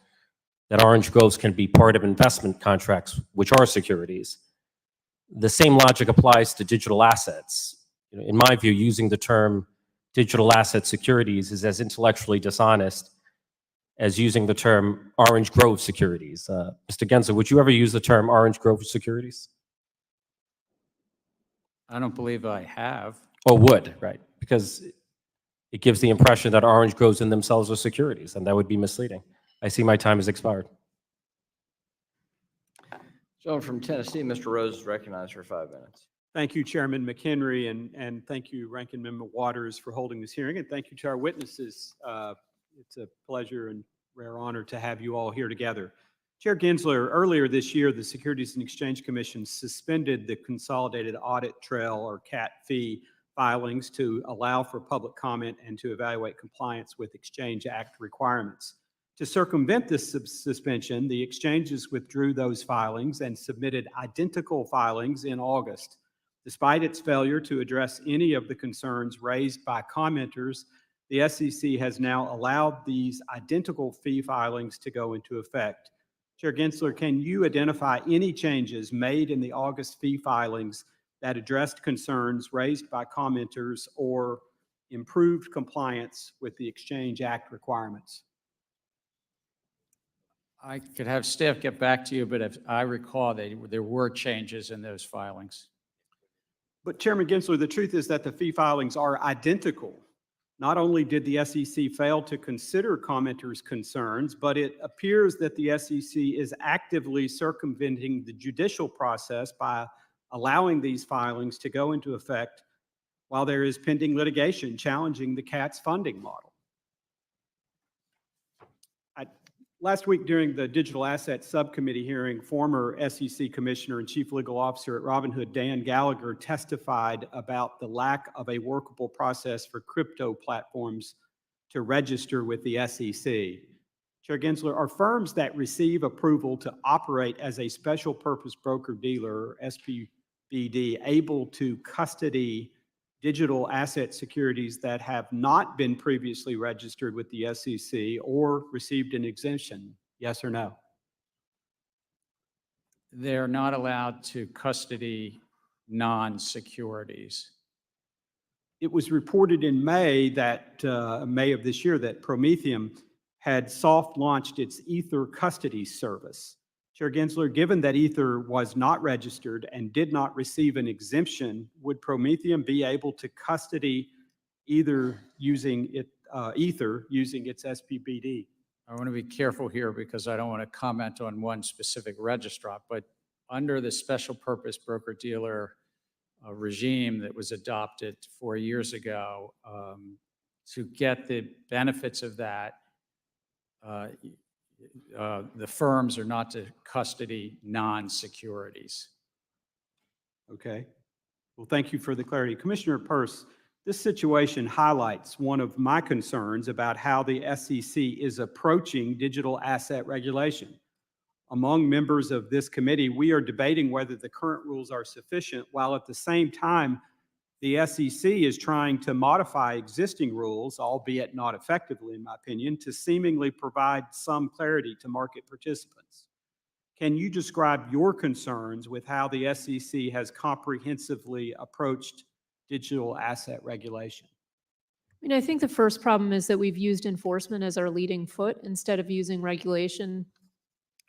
that orange groves can be part of investment contracts, which are securities. The same logic applies to digital assets. In my view, using the term digital asset securities is as intellectually dishonest as using the term orange grove securities. Mr. Gensler, would you ever use the term orange grove securities? I don't believe I have. Or would, right? Because it gives the impression that orange groves in themselves are securities, and that would be misleading. I see my time has expired. Gentleman from Tennessee, Mr. Rose, is recognized for 5 minutes. Thank you, Chairman McHenry, and thank you, Ranking Member Waters, for holding this hearing, and thank you to our witnesses. It's a pleasure and rare honor to have you all here together. Chair Gensler, earlier this year, the Securities and Exchange Commission suspended the Consolidated Audit Trail, or CAT fee, filings to allow for public comment and to evaluate compliance with Exchange Act requirements. To circumvent this suspension, the exchanges withdrew those filings and submitted identical filings in August. Despite its failure to address any of the concerns raised by commenters, the SEC has now allowed these identical fee filings to go into effect. Chair Gensler, can you identify any changes made in the August fee filings that addressed concerns raised by commenters or improved compliance with the Exchange Act requirements? I could have staff get back to you, but if I recall, there were changes in those filings. But Chairman Gensler, the truth is that the fee filings are identical. Not only did the SEC fail to consider commenters' concerns, but it appears that the SEC is actively circumventing the judicial process by allowing these filings to go into effect while there is pending litigation challenging the CAT's funding model. Last week during the Digital Asset Subcommittee hearing, former SEC Commissioner and Chief Legal Officer at Robinhood, Dan Gallagher, testified about the lack of a workable process for crypto platforms to register with the SEC. Chair Gensler, are firms that receive approval to operate as a special purpose broker-dealer, or SPVD, able to custody digital asset securities that have not been previously registered with the SEC or received an exemption? Yes or no? They're not allowed to custody non-securities. It was reported in May of this year that Prometheum had soft launched its Ether custody service. Chair Gensler, given that Ether was not registered and did not receive an exemption, would Prometheum be able to custody Ether using its SPVD? I want to be careful here because I don't want to comment on one specific registrar, but under the special purpose broker-dealer regime that was adopted 4 years ago, to get the benefits of that, the firms are not to custody non-securities. Okay. Well, thank you for the clarity. Commissioner Peirce, this situation highlights one of my concerns about how the SEC is approaching digital asset regulation. Among members of this committee, we are debating whether the current rules are sufficient, while at the same time, the SEC is trying to modify existing rules, albeit not effectively, in my opinion, to seemingly provide some clarity to market participants. Can you describe your concerns with how the SEC has comprehensively approached digital asset regulation? I mean, I think the first problem is that we've used enforcement as our leading foot instead of using regulation.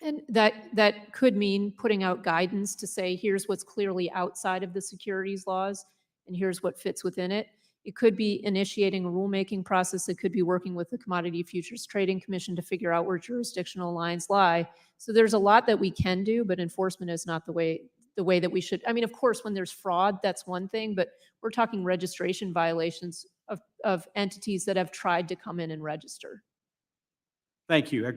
And that could mean putting out guidance to say, here's what's clearly outside of the securities laws, and here's what fits within it. It could be initiating a rulemaking process. It could be working with the Commodity Futures Trading Commission to figure out where jurisdictional lines lie. So there's a lot that we can do, but enforcement is not the way that we should. I mean, of course, when there's fraud, that's one thing, but we're talking registration violations. of entities that have tried to come in and register. Thank you. I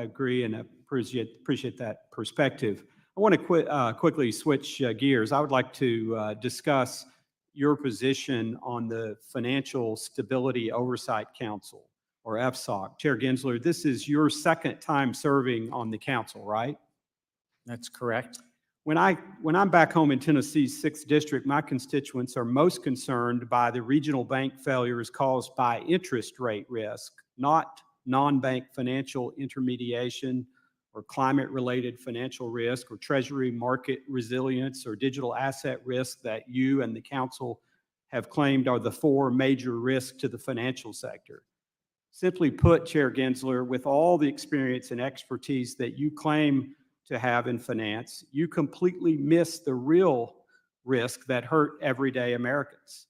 agree and appreciate that perspective. I want to quickly switch gears. I would like to discuss your position on the Financial Stability Oversight Council, or FSOC. Chair Gensler, this is your second time serving on the council, right? That's correct. When I'm back home in Tennessee's 6th District, my constituents are most concerned by the regional bank failures caused by interest rate risk, not non-bank financial intermediation or climate-related financial risk or Treasury market resilience or digital asset risk that you and the council have claimed are the 4 major risks to the financial sector. Simply put, Chair Gensler, with all the experience and expertise that you claim to have in finance, you completely miss the real risk that hurt everyday Americans.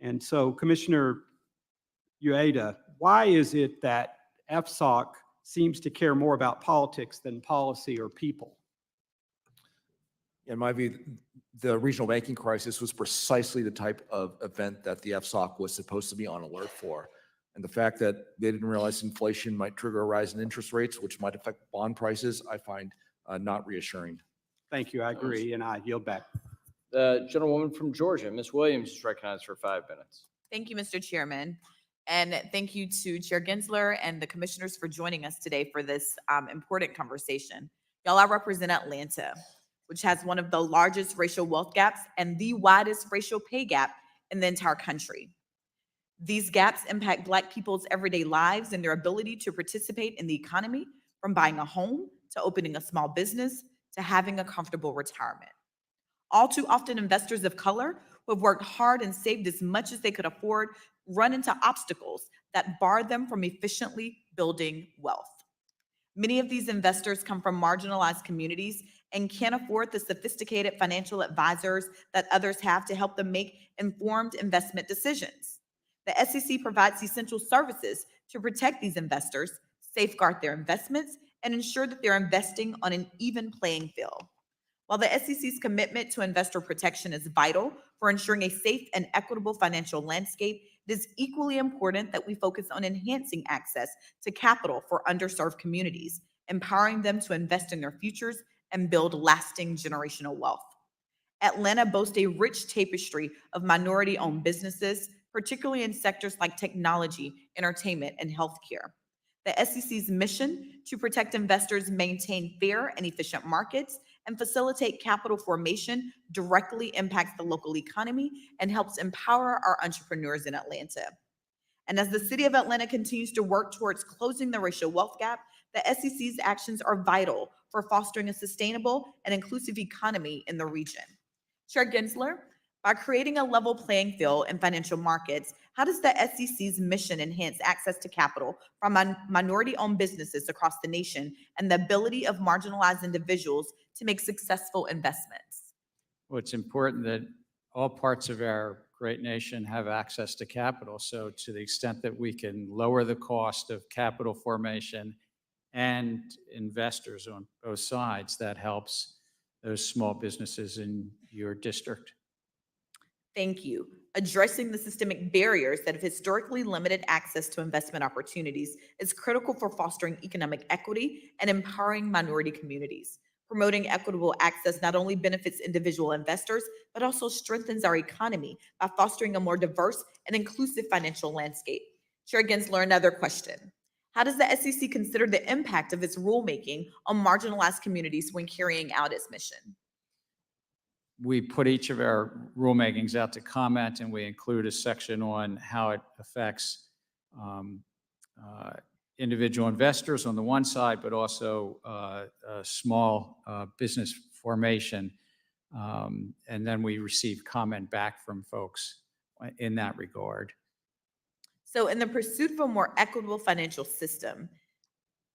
And so, Commissioner Ueda, why is it that FSOC seems to care more about politics than policy or people? In my view, the regional banking crisis was precisely the type of event that the FSOC was supposed to be on alert for. And the fact that they didn't realize inflation might trigger a rise in interest rates, which might affect bond prices, I find not reassuring. Thank you. I agree, and I yield back. The gentlewoman from Georgia, Ms. Williams, is recognized for 5 minutes. Thank you, Mr. Chairman. And thank you to Chair Gensler and the commissioners for joining us today for this important conversation. Y'all, I represent Atlanta, which has one of the largest racial wealth gaps and the widest racial pay gap in the entire country. These gaps impact Black people's everyday lives and their ability to participate in the economy, from buying a home to opening a small business to having a comfortable retirement. All too often, investors of color who have worked hard and saved as much as they could afford run into obstacles that bar them from efficiently building wealth. Many of these investors come from marginalized communities and can't afford the sophisticated financial advisors that others have to help them make informed investment decisions. The SEC provides essential services to protect these investors, safeguard their investments, and ensure that they're investing on an even playing field. While the SEC's commitment to investor protection is vital for ensuring a safe and equitable financial landscape, it is equally important that we focus on enhancing access to capital for underserved communities, empowering them to invest in their futures and build lasting generational wealth. Atlanta boasts a rich tapestry of minority-owned businesses, particularly in sectors like technology, entertainment, and healthcare. The SEC's mission to protect investors, maintain fair and efficient markets, and facilitate capital formation directly impacts the local economy and helps empower our entrepreneurs in Atlanta. And as the city of Atlanta continues to work towards closing the racial wealth gap, the SEC's actions are vital for fostering a sustainable and inclusive economy in the region. Chair Gensler, by creating a level playing field in financial markets, how does the SEC's mission enhance access to capital from minority-owned businesses across the nation and the ability of marginalized individuals to make successful investments? Well, it's important that all parts of our great nation have access to capital. So to the extent that we can lower the cost of capital formation and investors on both sides, that helps those small businesses in your district. Thank you. Addressing the systemic barriers that have historically limited access to investment opportunities is critical for fostering economic equity and empowering minority communities. Promoting equitable access not only benefits individual investors, but also strengthens our economy by fostering a more diverse and inclusive financial landscape. Chair Gensler, another question. How does the SEC consider the impact of its rulemaking on marginalized communities when carrying out its mission? We put each of our rulemakings out to comment, and we include a section on how it affects individual investors on the one side, but also small business formation. And then we receive comment back from folks in that regard. So in the pursuit of a more equitable financial system,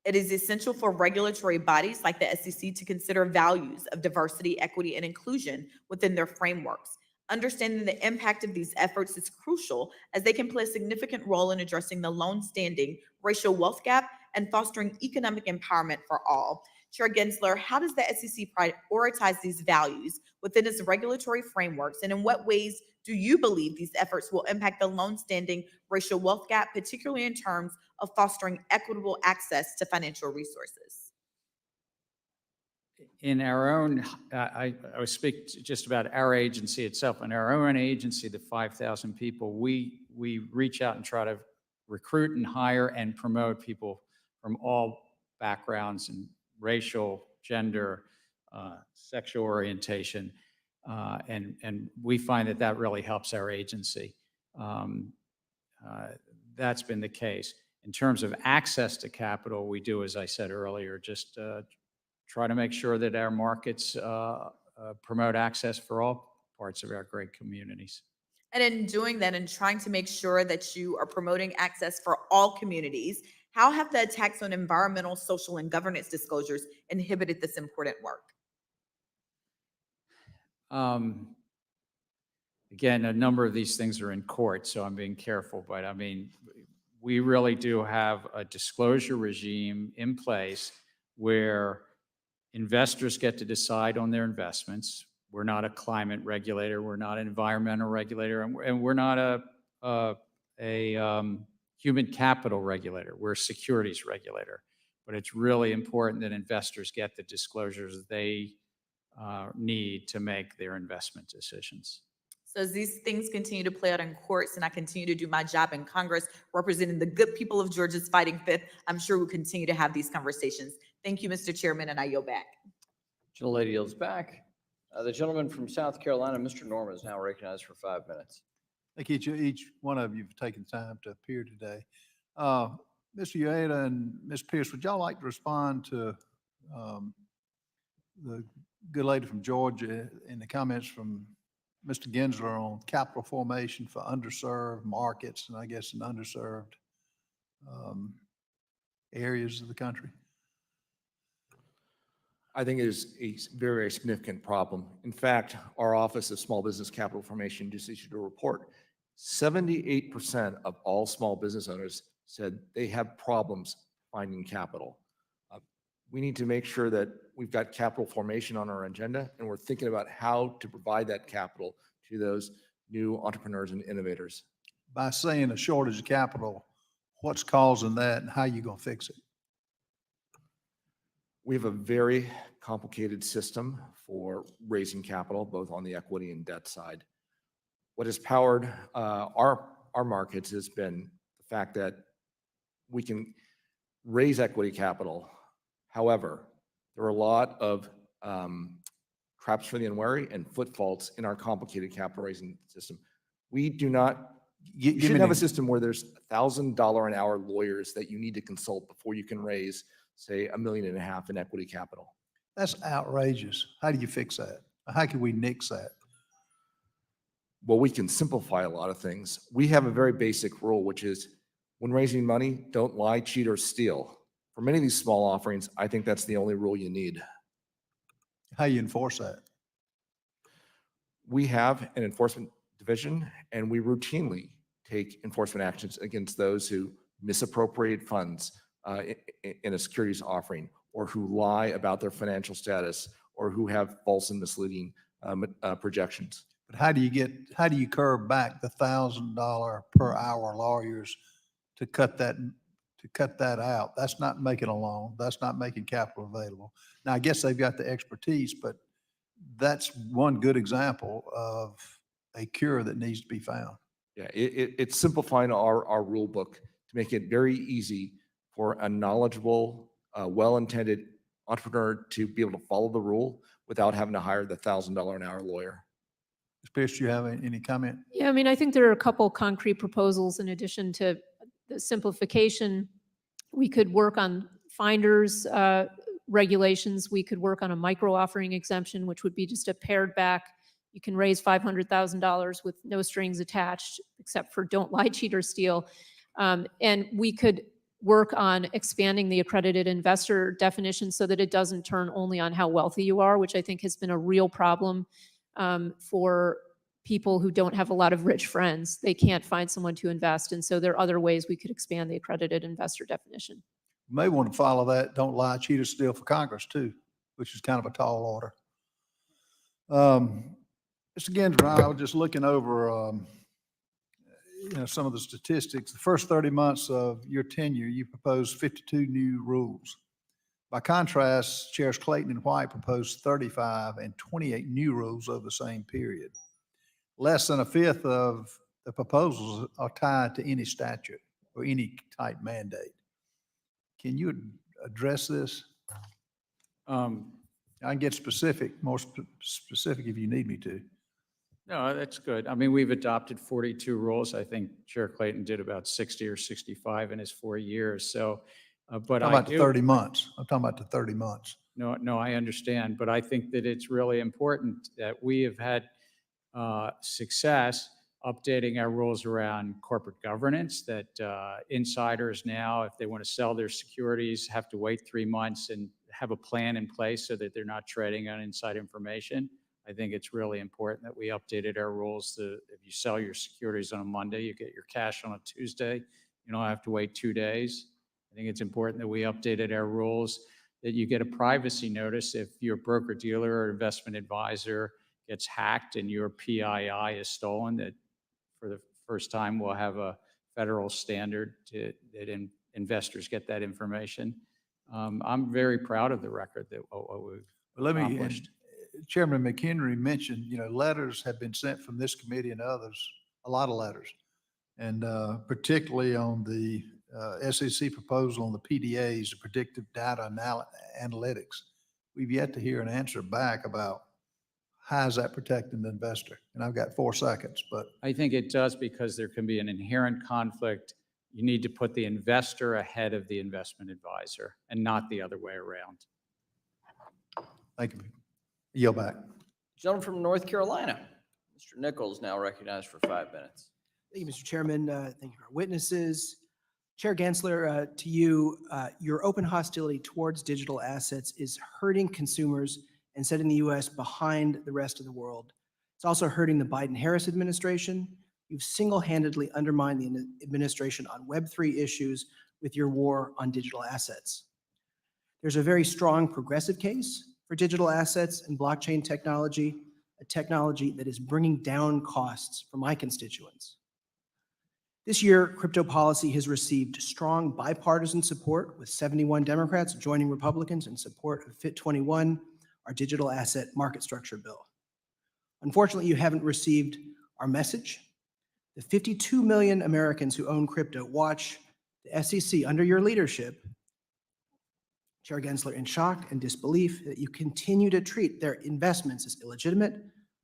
it is essential for regulatory bodies like the SEC to consider values of diversity, equity, and inclusion within their frameworks. Understanding the impact of these efforts is crucial, as they can play a significant role in addressing the long-standing racial wealth gap and fostering economic empowerment for all. Chair Gensler, how does the SEC prioritize these values within its regulatory frameworks? And in what ways do you believe these efforts will impact the long-standing racial wealth gap, particularly in terms of fostering equitable access to financial resources? In our own, I would speak just about our agency itself. In our own agency, the 5,000 people, we reach out and try to recruit and hire and promote people from all backgrounds and racial, gender, sexual orientation. And we find that that really helps our agency. That's been the case. In terms of access to capital, we do, as I said earlier, just try to make sure that our markets promote access for all parts of our great communities. And in doing that and trying to make sure that you are promoting access for all communities, how have the attacks on environmental, social, and governance disclosures inhibited this important work? Again, a number of these things are in court, so I'm being careful, but I mean, we really do have a disclosure regime in place where investors get to decide on their investments. We're not a climate regulator, we're not an environmental regulator, and we're not a human capital regulator. We're a securities regulator. But it's really important that investors get the disclosures they need to make their investment decisions. So as these things continue to play out in courts and I continue to do my job in Congress representing the good people of Georgia's fighting fifth, I'm sure we'll continue to have these conversations. Thank you, Mr. Chairman, and I yield back. Gentlelady yields back. The gentleman from South Carolina, Mr. Norman, is now recognized for 5 minutes. Thank you, each one of you for taking time to appear today. Mr. Ueda and Ms. Pierce, would y'all like to respond to the good lady from Georgia and the comments from Mr. Gensler on capital formation for underserved markets and I guess in underserved areas of the country? I think it is a very, very significant problem. In fact, our Office of Small Business Capital Formation just issued a report. 78% of all small business owners said they have problems finding capital. We need to make sure that we've got capital formation on our agenda and we're thinking about how to provide that capital to those new entrepreneurs and innovators. By saying a shortage of capital, what's causing that and how are you going to fix it? We have a very complicated system for raising capital, both on the equity and debt side. What has powered our markets has been the fact that we can raise equity capital. However, there are a lot of traps for the unwary and footfalls in our complicated capital raising system. We do not, you should have a system where there's $1,000 an hour lawyers that you need to consult before you can raise, say, $1.5 million in equity capital. That's outrageous. How do you fix that? How can we nix that? Well, we can simplify a lot of things. We have a very basic rule, which is when raising money, don't lie, cheat, or steal. For many of these small offerings, I think that's the only rule you need. How you enforce that? We have an enforcement division, and we routinely take enforcement actions against those who misappropriate funds in a securities offering, or who lie about their financial status, or who have false and misleading projections. But how do you curb back the $1,000 per hour lawyers to cut that out? That's not making a loan. That's not making capital available. Now, I guess they've got the expertise, but that's one good example of a cure that needs to be found. Yeah, it's simplifying our rule book to make it very easy for a knowledgeable, well-intended entrepreneur to be able to follow the rule without having to hire the $1,000 an hour lawyer. Ms. Pierce, do you have any comment? Yeah, I mean, I think there are a couple concrete proposals in addition to the simplification. We could work on finders regulations. We could work on a micro offering exemption, which would be just a pared back. You can raise $500,000 with no strings attached, except for don't lie, cheat, or steal. And we could work on expanding the accredited investor definition so that it doesn't turn only on how wealthy you are, which I think has been a real problem for people who don't have a lot of rich friends. They can't find someone to invest. And so there are other ways we could expand the accredited investor definition. You may want to follow that, don't lie, cheat, or steal for Congress too, which is kind of a tall order. Mr. Gensler, I was just looking over, some of the statistics. The first 30 months of your tenure, you proposed 52 new rules. By contrast, Chairs Clayton and White proposed 35 and 28 new rules over the same period. Less than a fifth of the proposals are tied to any statute or any type mandate. Can you address this? I can get specific, more specific if you need me to. No, that's good. I mean, we've adopted 42 rules. I think Chair Clayton did about 60 or 65 in his 4 years. So, but I'm talking about the 30 months. I'm talking about the 30 months. No, I understand, but I think that it's really important that we have had success updating our rules around corporate governance, that insiders now, if they want to sell their securities, have to wait 3 months and have a plan in place so that they're not trading on inside information. I think it's really important that we updated our rules to, if you sell your securities on a Monday, you get your cash on a Tuesday. You don't have to wait 2 days. I think it's important that we updated our rules, that you get a privacy notice if your broker dealer or investment advisor gets hacked and your PII is stolen, that for the first time we'll have a federal standard that investors get that information. I'm very proud of the record that what we've accomplished. Chairman McHenry mentioned, letters have been sent from this committee and others, a lot of letters. And particularly on the SEC proposal on the PDAs, the predictive data analytics. We've yet to hear an answer back about how is that protecting the investor? And I've got 4 seconds, but. I think it does, because there can be an inherent conflict. You need to put the investor ahead of the investment advisor and not the other way around. Thank you. Yield back. Gentleman from North Carolina, Mr. Nichols, now recognized for 5 minutes. Thank you, Mr. Chairman. Thank you for our witnesses. Chair Gensler, to you, your open hostility towards digital assets is hurting consumers and setting the U.S. behind the rest of the world. It's also hurting the Biden-Harris administration. You've single-handedly undermined the administration on Web3 issues with your war on digital assets. There's a very strong progressive case for digital assets and blockchain technology, a technology that is bringing down costs for my constituents. This year, crypto policy has received strong bipartisan support, with 71 Democrats joining Republicans in support of FIT 21, our digital asset market structure bill. Unfortunately, you haven't received our message. The 52 million Americans who own crypto watch the SEC under your leadership, Chair Gensler, in shock and disbelief that you continue to treat their investments as illegitimate,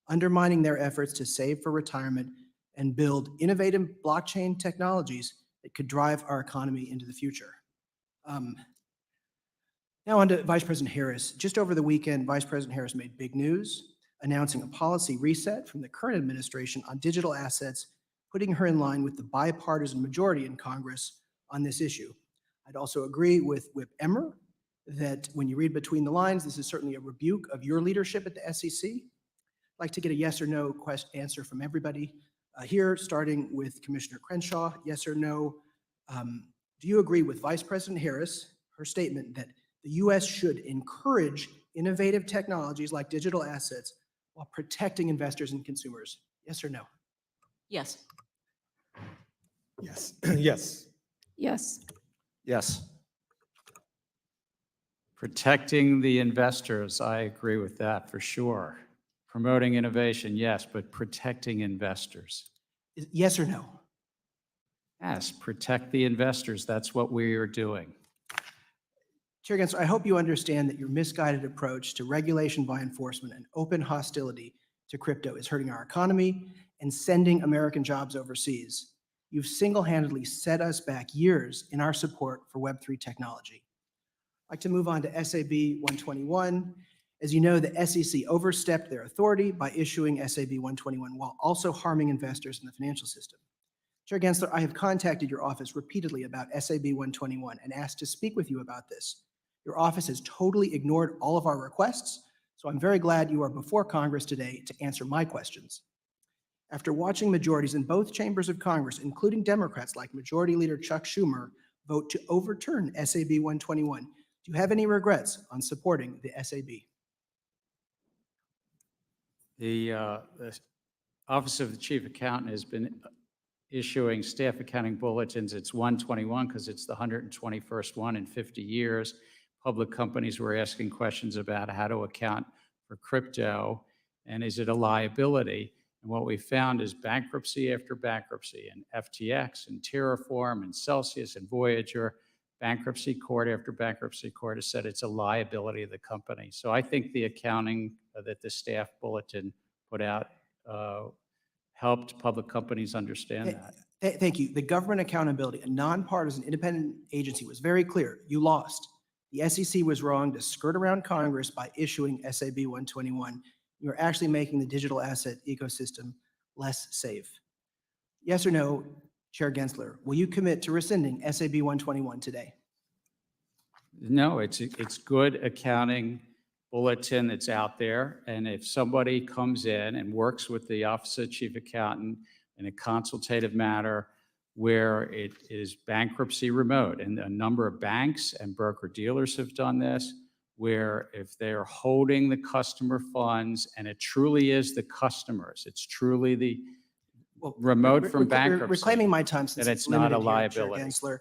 undermining their efforts to save for retirement and build innovative blockchain technologies that could drive our economy into the future. Now on to Vice President Harris. Just over the weekend, Vice President Harris made big news, announcing a policy reset from the current administration on digital assets, putting her in line with the bipartisan majority in Congress on this issue. I'd also agree with Whip Emmer that when you read between the lines, this is certainly a rebuke of your leadership at the SEC. I'd like to get a yes or no answer from everybody here, starting with Commissioner Crenshaw. Yes or no? Do you agree with Vice President Harris, her statement that the U.S. should encourage innovative technologies like digital assets while protecting investors and consumers? Yes or no? Yes. Yes. Yes. Yes. Yes. Protecting the investors, I agree with that for sure. Promoting innovation, yes, but protecting investors. Yes or no? Yes, protect the investors. That's what we are doing. Chair Gensler, I hope you understand that your misguided approach to regulation by enforcement and open hostility to crypto is hurting our economy and sending American jobs overseas. You've single-handedly set us back years in our support for Web3 technology. I'd like to move on to SAB 121. As you know, the SEC overstepped their authority by issuing SAB 121 while also harming investors in the financial system. Chair Gensler, I have contacted your office repeatedly about SAB 121 and asked to speak with you about this. Your office has totally ignored all of our requests, so I'm very glad you are before Congress today to answer my questions. After watching majorities in both chambers of Congress, including Democrats like Majority Leader Chuck Schumer, vote to overturn SAB 121. Do you have any regrets on supporting the SAB? The Office of the Chief Accountant has been issuing staff accounting bulletins. It's 121 because it's the 121st one in 50 years. Public companies were asking questions about how to account for crypto and is it a liability? And what we found is bankruptcy after bankruptcy, and FTX and Terraform and Celsius and Voyager, bankruptcy court after bankruptcy court has said it's a liability of the company. So I think the accounting that the staff bulletin put out helped public companies understand that. Thank you. The Government Accountability, a nonpartisan independent agency, was very clear. You lost. The SEC was wrong to skirt around Congress by issuing SAB 121. You're actually making the digital asset ecosystem less safe. Yes or no, Chair Gensler, will you commit to rescinding SAB 121 today? No, it's good accounting bulletin that's out there. And if somebody comes in and works with the Office of Chief Accountant in a consultative matter where it is bankruptcy remote, and a number of banks and broker dealers have done this, where if they're holding the customer funds and it truly is the customers, it's truly the remote from bankruptcy. Reclaiming my time since that it's it's not a limited here, Chair liability. Gensler.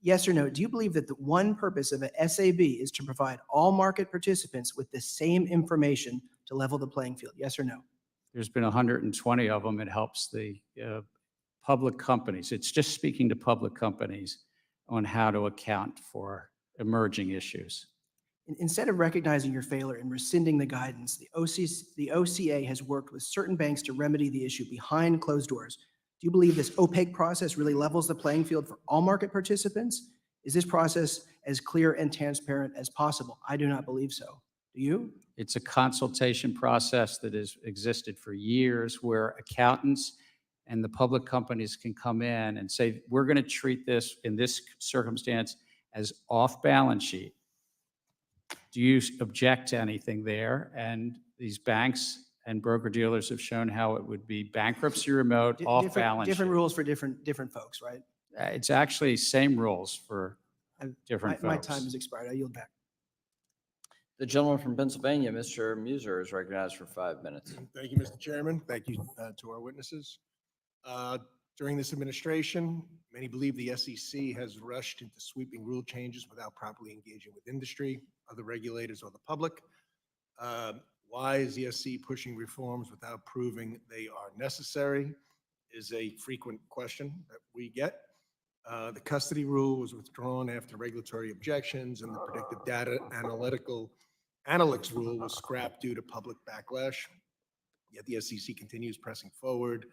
Yes or no, do you believe that the one purpose of a SAB is to provide all market participants with the same information to level the playing field? Yes or no? There's been 120 of them. It helps the public companies. It's just speaking to public companies on how to account for emerging issues. Instead of recognizing your failure and rescinding the guidance, the OCA has worked with certain banks to remedy the issue behind closed doors. Do you believe this opaque process really levels the playing field for all market participants? Is this process as clear and transparent as possible? I do not believe so. Do you? It's a consultation process that has existed for years where accountants and the public companies can come in and say, we're going to treat this in this circumstance as off balance sheet. Do you object to anything there? And these banks and broker dealers have shown how it would be bankruptcy remote, off balance sheet. Different rules for different folks, right? It's actually same rules for different My folks. time has expired. I yield back. The gentleman from Pennsylvania, Mr. Muser, is recognized for 5 minutes. Thank you, Mr. Chairman. Thank you to our witnesses. During this administration, many believe the SEC has rushed into sweeping rule changes without properly engaging with industry, other regulators, or the public. Why is the SEC pushing reforms without proving they are necessary is a frequent question that we get. The custody rule was withdrawn after regulatory objections, and the predictive data analytics rule was scrapped due to public backlash. Yet the SEC continues pressing forward,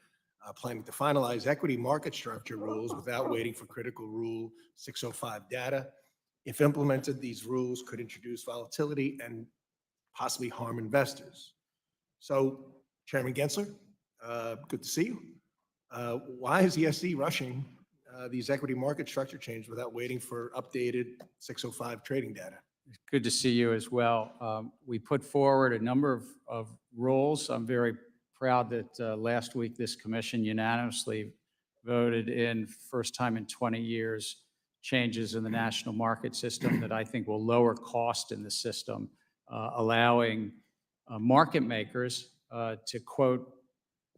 planning to finalize equity market structure rules without waiting for critical Rule 605 data. If implemented, these rules could introduce volatility and possibly harm investors. So, Chairman Gensler, good to see you. Why is the SEC rushing these equity market structure changes without waiting for updated 605 trading data? Good to see you as well. We put forward a number of rules. I'm very proud that last week this commission unanimously voted in, first time in 20 years, changes in the national market system that I think will lower cost in the system, allowing market makers to quote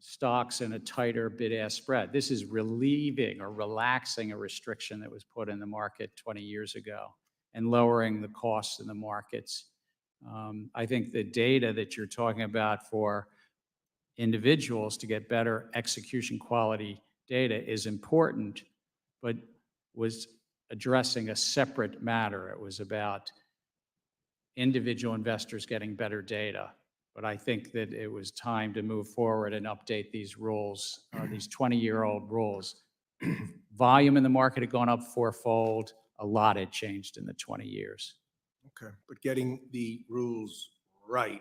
stocks in a tighter bid-ask spread. This is relieving or relaxing a restriction that was put in the market 20 years ago and lowering the costs in the markets. I think the data that you're talking about for individuals to get better execution quality data is important, but was addressing a separate matter. It was about individual investors getting better data. But I think that it was time to move forward and update these rules, these 20-year-old rules. Volume in the market had gone up fourfold. A lot had changed in the 20 years. Okay, but getting the rules right,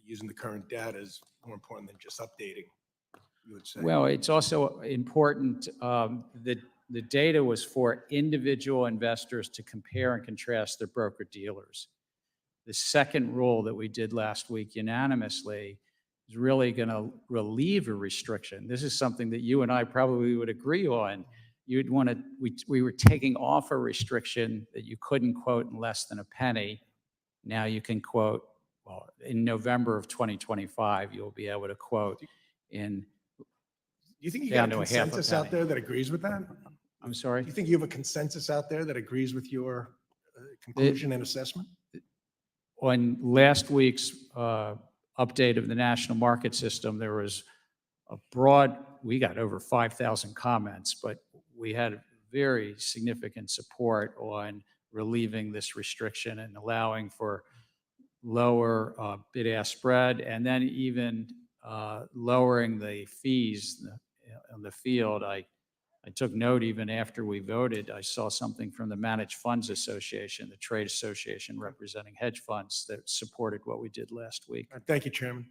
using the current data is more important than just updating, you would say. Well, it's also important that the data was for individual investors to compare and contrast their broker dealers. The second rule that we did last week unanimously is really going to relieve a restriction. This is something that you and I probably would agree on. you'd want to, we were taking off a restriction that you couldn't quote in less than a penny. Now you can quote, well, in November of 2025, you'll be able to quote in Do you think you down got a to a half a consensus out penny. there that agrees with that? I'm sorry? Do you think you have a consensus out there that agrees with your conclusion and assessment? On last week's update of the national market system, there was a broad, we got over 5,000 comments, but we had very significant support on relieving this restriction and allowing for lower bid-ask spread, and then even lowering the fees on the field. I took note even after we voted, I saw something from the Managed Funds Association, the trade association representing hedge funds, that supported what we did last week. Thank you, Chairman.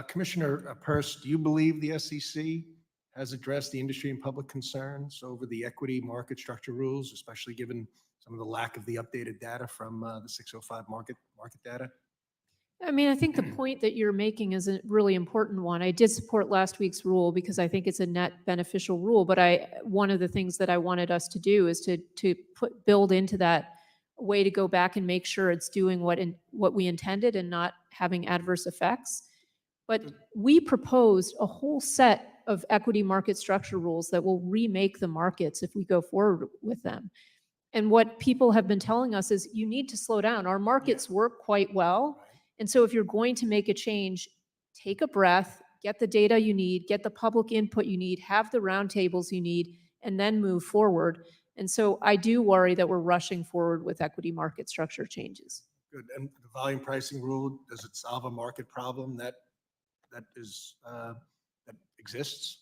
Commissioner Peirce, do you believe the SEC has addressed the industry and public concerns over the equity market structure rules, especially given some of the lack of the updated data from the 605 market data? I mean, I think the point that you're making is a really important one. I did support last week's rule because I think it's a net beneficial rule, but one of the things that I wanted us to do is to build into that a way to go back and make sure it's doing what we intended and not having adverse effects. But we proposed a whole set of equity market structure rules that will remake the markets if we go forward with them. And what people have been telling us is you need to slow down. Our markets work quite well. And so if you're going to make a change, take a breath, get the data you need, get the public input you need, have the roundtables you need, and then move forward. And so I do worry that we're rushing forward with equity market structure changes. Good. And the volume pricing rule, does it solve a market problem that exists?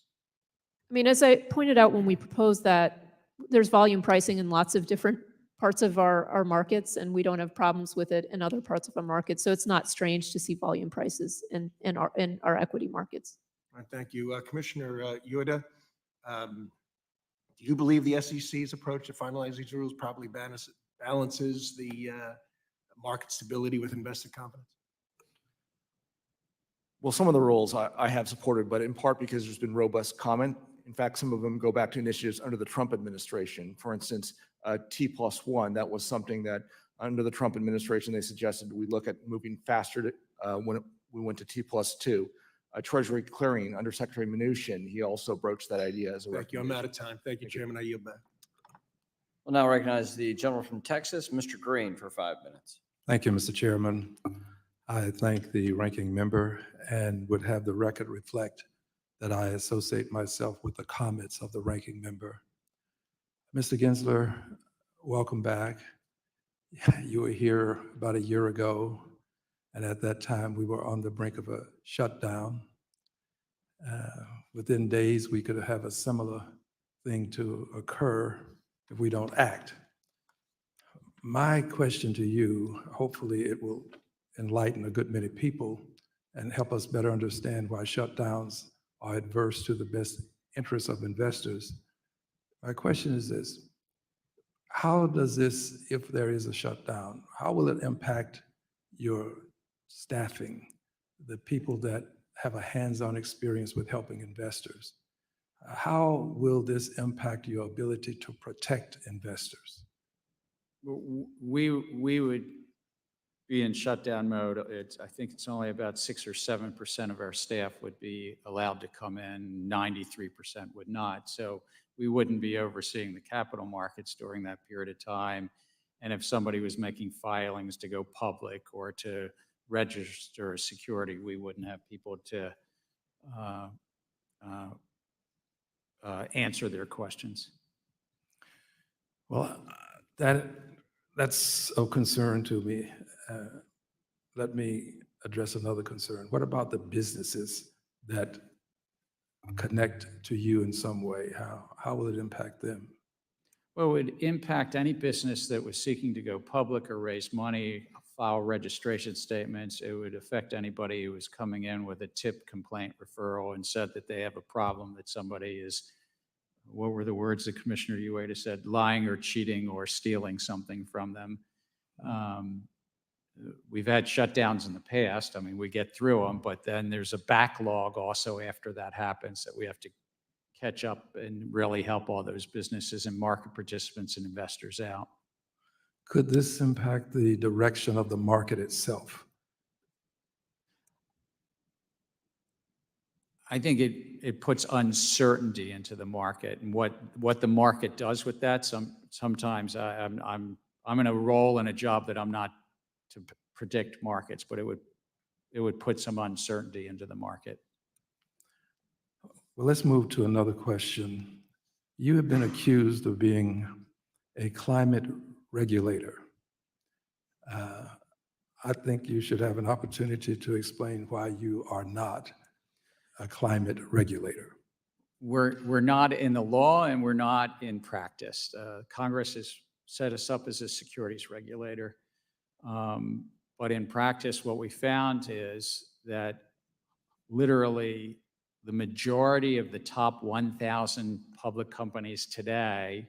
I mean, as I pointed out when we proposed that, there's volume pricing in lots of different parts of our markets, and we don't have problems with it in other parts of our market. So it's not strange to see volume prices in our equity markets. All right, thank you. Commissioner Ueda, do you believe the SEC's approach to finalize these rules properly balances the market stability with investor confidence? Well, some of the rules I have supported, but in part because there's been robust comment. In fact, some of them go back to initiatives under the Trump administration. For instance, T+1, that was something that under the Trump administration, they suggested we look at moving faster when we went to T+2. Treasury clearing under Secretary Mnuchin, he also broached that idea as a Thank you. I'm recommendation. out of time. Thank you, Chairman. I yield back. We'll now recognize the gentleman from Texas, Mr. Green, for 5 minutes. Thank you, Mr. Chairman. I thank the ranking member and would have the record reflect that I associate myself with the comments of the ranking member. Mr. Gensler, welcome back. You were here about a year ago, and at that time we were on the brink of a shutdown. Within days, we could have a similar thing to occur if we don't act. My question to you, hopefully it will enlighten a good many people and help us better understand why shutdowns are adverse to the best interests of investors. My question is this: how does this, if there is a shutdown, how will it impact your staffing, the people that have a hands-on experience with helping investors? How will this impact your ability to protect investors? We would be in shutdown mode. I think it's only about 6 or 7% of our staff would be allowed to come in. 93% would not. So we wouldn't be overseeing the capital markets during that period of time. And if somebody was making filings to go public or to register a security, we wouldn't have people to answer their questions. Well, that's of concern to me. Let me address another concern. What about the businesses that connect to you in some way? How will it impact them? Well, it would impact any business that was seeking to go public or raise money, file registration statements. It would affect anybody who was coming in with a tip complaint referral and said that they have a problem, that somebody is, what were the words that Commissioner Ueda said, lying or cheating or stealing something from them. We've had shutdowns in the past. I mean, we get through them, but then there's a backlog also after that happens that we have to catch up and really help all those businesses and market participants and investors out. Could this impact the direction of the market itself? I think it puts uncertainty into the market, and what the market does with that. Sometimes I'm in a role in a job that I'm not to predict markets, but it would put some uncertainty into the market. Well, let's move to another question. You have been accused of being a climate regulator. I think you should have an opportunity to explain why you are not a climate regulator. We're not in the law and we're not in practice. Congress has set us up as a securities regulator. But in practice, what we found is that literally the majority of the top 1,000 public companies today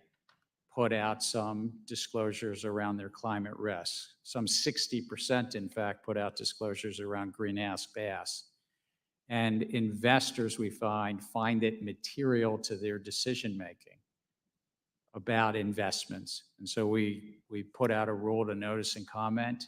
put out some disclosures around their climate risks. Some 60%, in fact, put out disclosures around greenhouse gas. And investors, we find it material to their decision-making about investments. And so we put out a rule to notice and comment.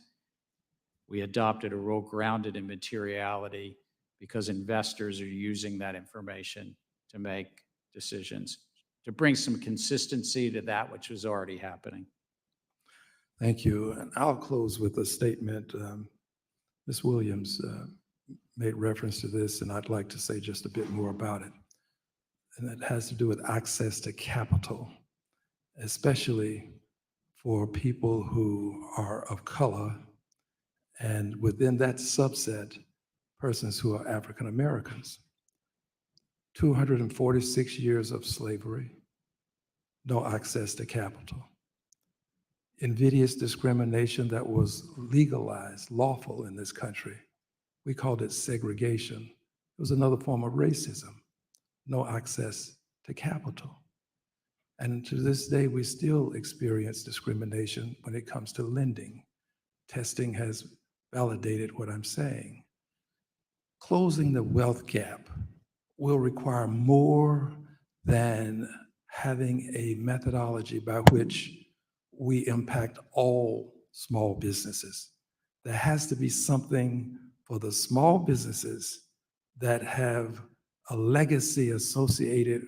We adopted a rule grounded in materiality because investors are using that information to make decisions, to bring some consistency to that which was already happening. Thank you. And I'll close with a statement. Ms. Williams made reference to this, and I'd like to say just a bit more about it. And it has to do with access to capital, especially for people who are of color, and within that subset, persons who are African Americans. 246 years of slavery, no access to capital. Invidious discrimination that was legalized, lawful in this country. We called it segregation. It was another form of racism. No access to capital. And to this day, we still experience discrimination when it comes to lending. Testing has validated what I'm saying. Closing the wealth gap will require more than having a methodology by which we impact all small businesses. There has to be something for the small businesses that have a legacy associated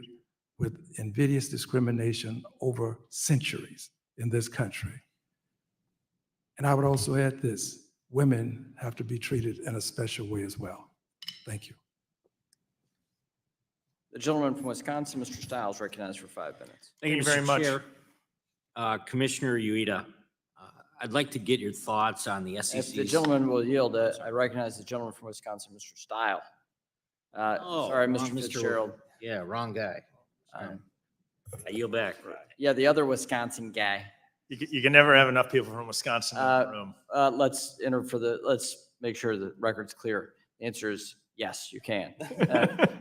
with invidious discrimination over centuries in this country. And I would also add this, women have to be treated in a special way as well. Thank you. The gentleman from Wisconsin, Mr. Stiles, recognized for 5 minutes. Thank you very much. Commissioner Ueda, I'd like to get your thoughts on the SEC's. If the gentleman will yield, I recognize the gentleman from Wisconsin, Mr. Stile. Sorry, wrong Mr. Fitzgerald. Yeah, wrong guy. I yield back. Yeah, the other Wisconsin guy. You can never have enough people from Wisconsin in the room. Let's make sure the record's clear. The answer is yes, you can.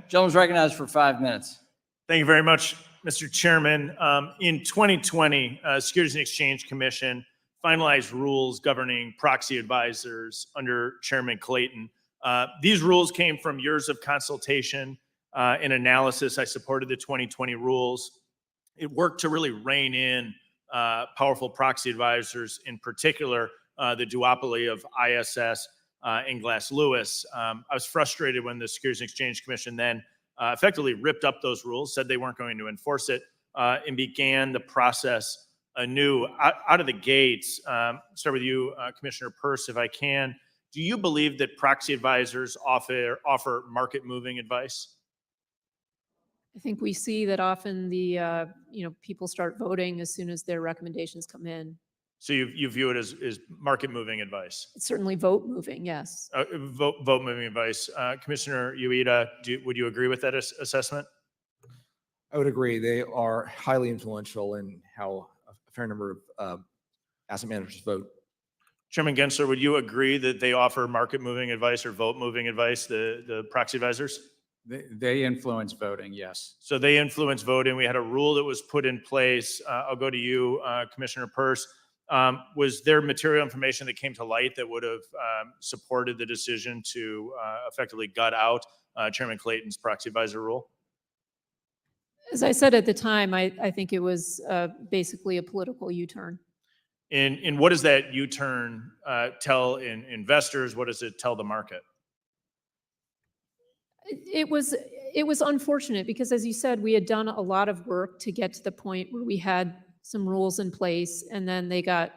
Gentleman's recognized for 5 minutes. Thank you very much, Mr. Chairman. In 2020, Securities and Exchange Commission finalized rules governing proxy advisors under Chairman Clayton. These rules came from years of consultation and analysis. I supported the 2020 rules. It worked to really rein in powerful proxy advisors, in particular, the duopoly of ISS and Glass Lewis. I was frustrated when the Securities and Exchange Commission then effectively ripped up those rules, said they weren't going to enforce it, and began the process anew. Out of the gates, start with you, Commissioner Peirce, if I can. Do you believe that proxy advisors offer market-moving advice? I think we see that often the, people start voting as soon as their recommendations come in. So you view it as market-moving advice? It's certainly vote moving, yes. Vote-moving advice. Commissioner Ueda, would you agree with that assessment? I would agree. They are highly influential in how a fair number of asset managers vote. Chairman Gensler, would you agree that they offer market-moving advice or vote-moving advice, the proxy advisors? They influence voting, yes. So they influence voting. We had a rule that was put in place. I'll go to you, Commissioner Peirce. Was there material information that came to light that would have supported the decision to effectively gut out Chairman Clayton's proxy advisor rule? As I said at the time, I think it was basically a political U-turn. And what does that U-turn tell investors? What does it tell the market? It was unfortunate because, as you said, we had done a lot of work to get to the point where we had some rules in place, and then they got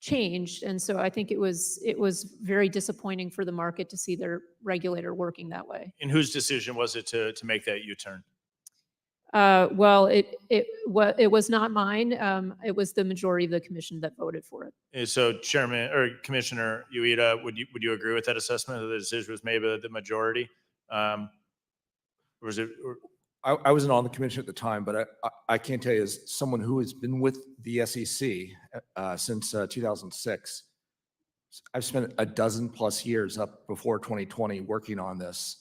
changed. And so I think it was very disappointing for the market to see their regulator working that way. And whose decision was it to make that U-turn? Well, it was not mine. It was the majority of the commission that voted for it. And so, Chairman or Commissioner Ueda, would you agree with that assessment that the decision was made by the majority? Or was it? I wasn't on the commission at the time, but I can tell you, as someone who has been with the SEC since 2006, I've spent a dozen plus years up before 2020 working on this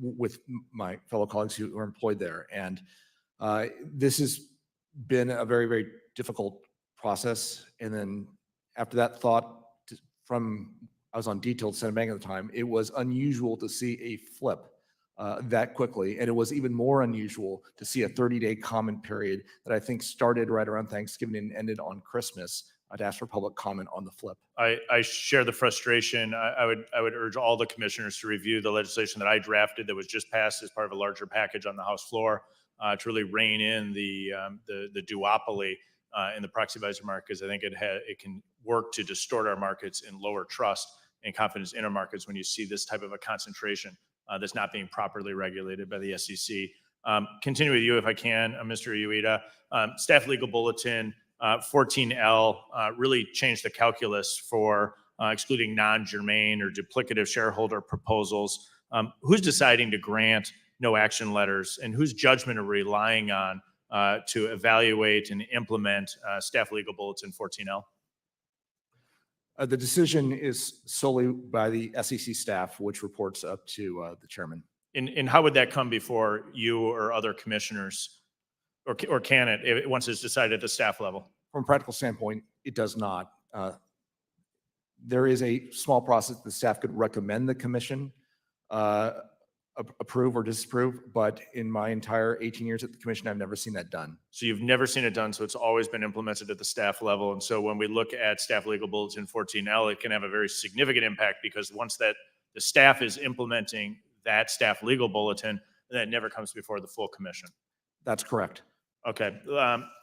with my fellow colleagues who are employed there. And this has been a very, very difficult process. And then after that thought I was on detailed Senate Bank at the time, it was unusual to see a flip that quickly. And it was even more unusual to see a 30-day comment period that I think started right around Thanksgiving and ended on Christmas. I'd ask for public comment on the flip. I share the frustration. I would urge all the commissioners to review the legislation that I drafted that was just passed as part of a larger package on the House floor to really rein in the duopoly in the proxy advisor market, because I think it can work to distort our markets and lower trust and confidence in our markets when you see this type of a concentration that's not being properly regulated by the SEC. Continue with you if I can, Mr. Ueda. Staff Legal Bulletin 14L really changed the calculus for excluding non-germane or duplicative shareholder proposals. Who's deciding to grant no action letters, and whose judgment are we relying on to evaluate and implement Staff Legal Bulletin 14L? The decision is solely by the SEC staff, which reports up to the chairman. And how would that come before you or other commissioners, or can it once it's decided at the staff level? From a practical standpoint, it does not. There is a small process the staff could recommend the commission approve or disapprove, but in my entire 18 years at the commission, I've never seen that done. So you've never seen it done, so it's always been implemented at the staff level. And so when we look at Staff Legal Bulletin 14L, it can have a very significant impact, because once that the staff is implementing that staff legal bulletin, then it never comes before the full commission. That's correct. Okay.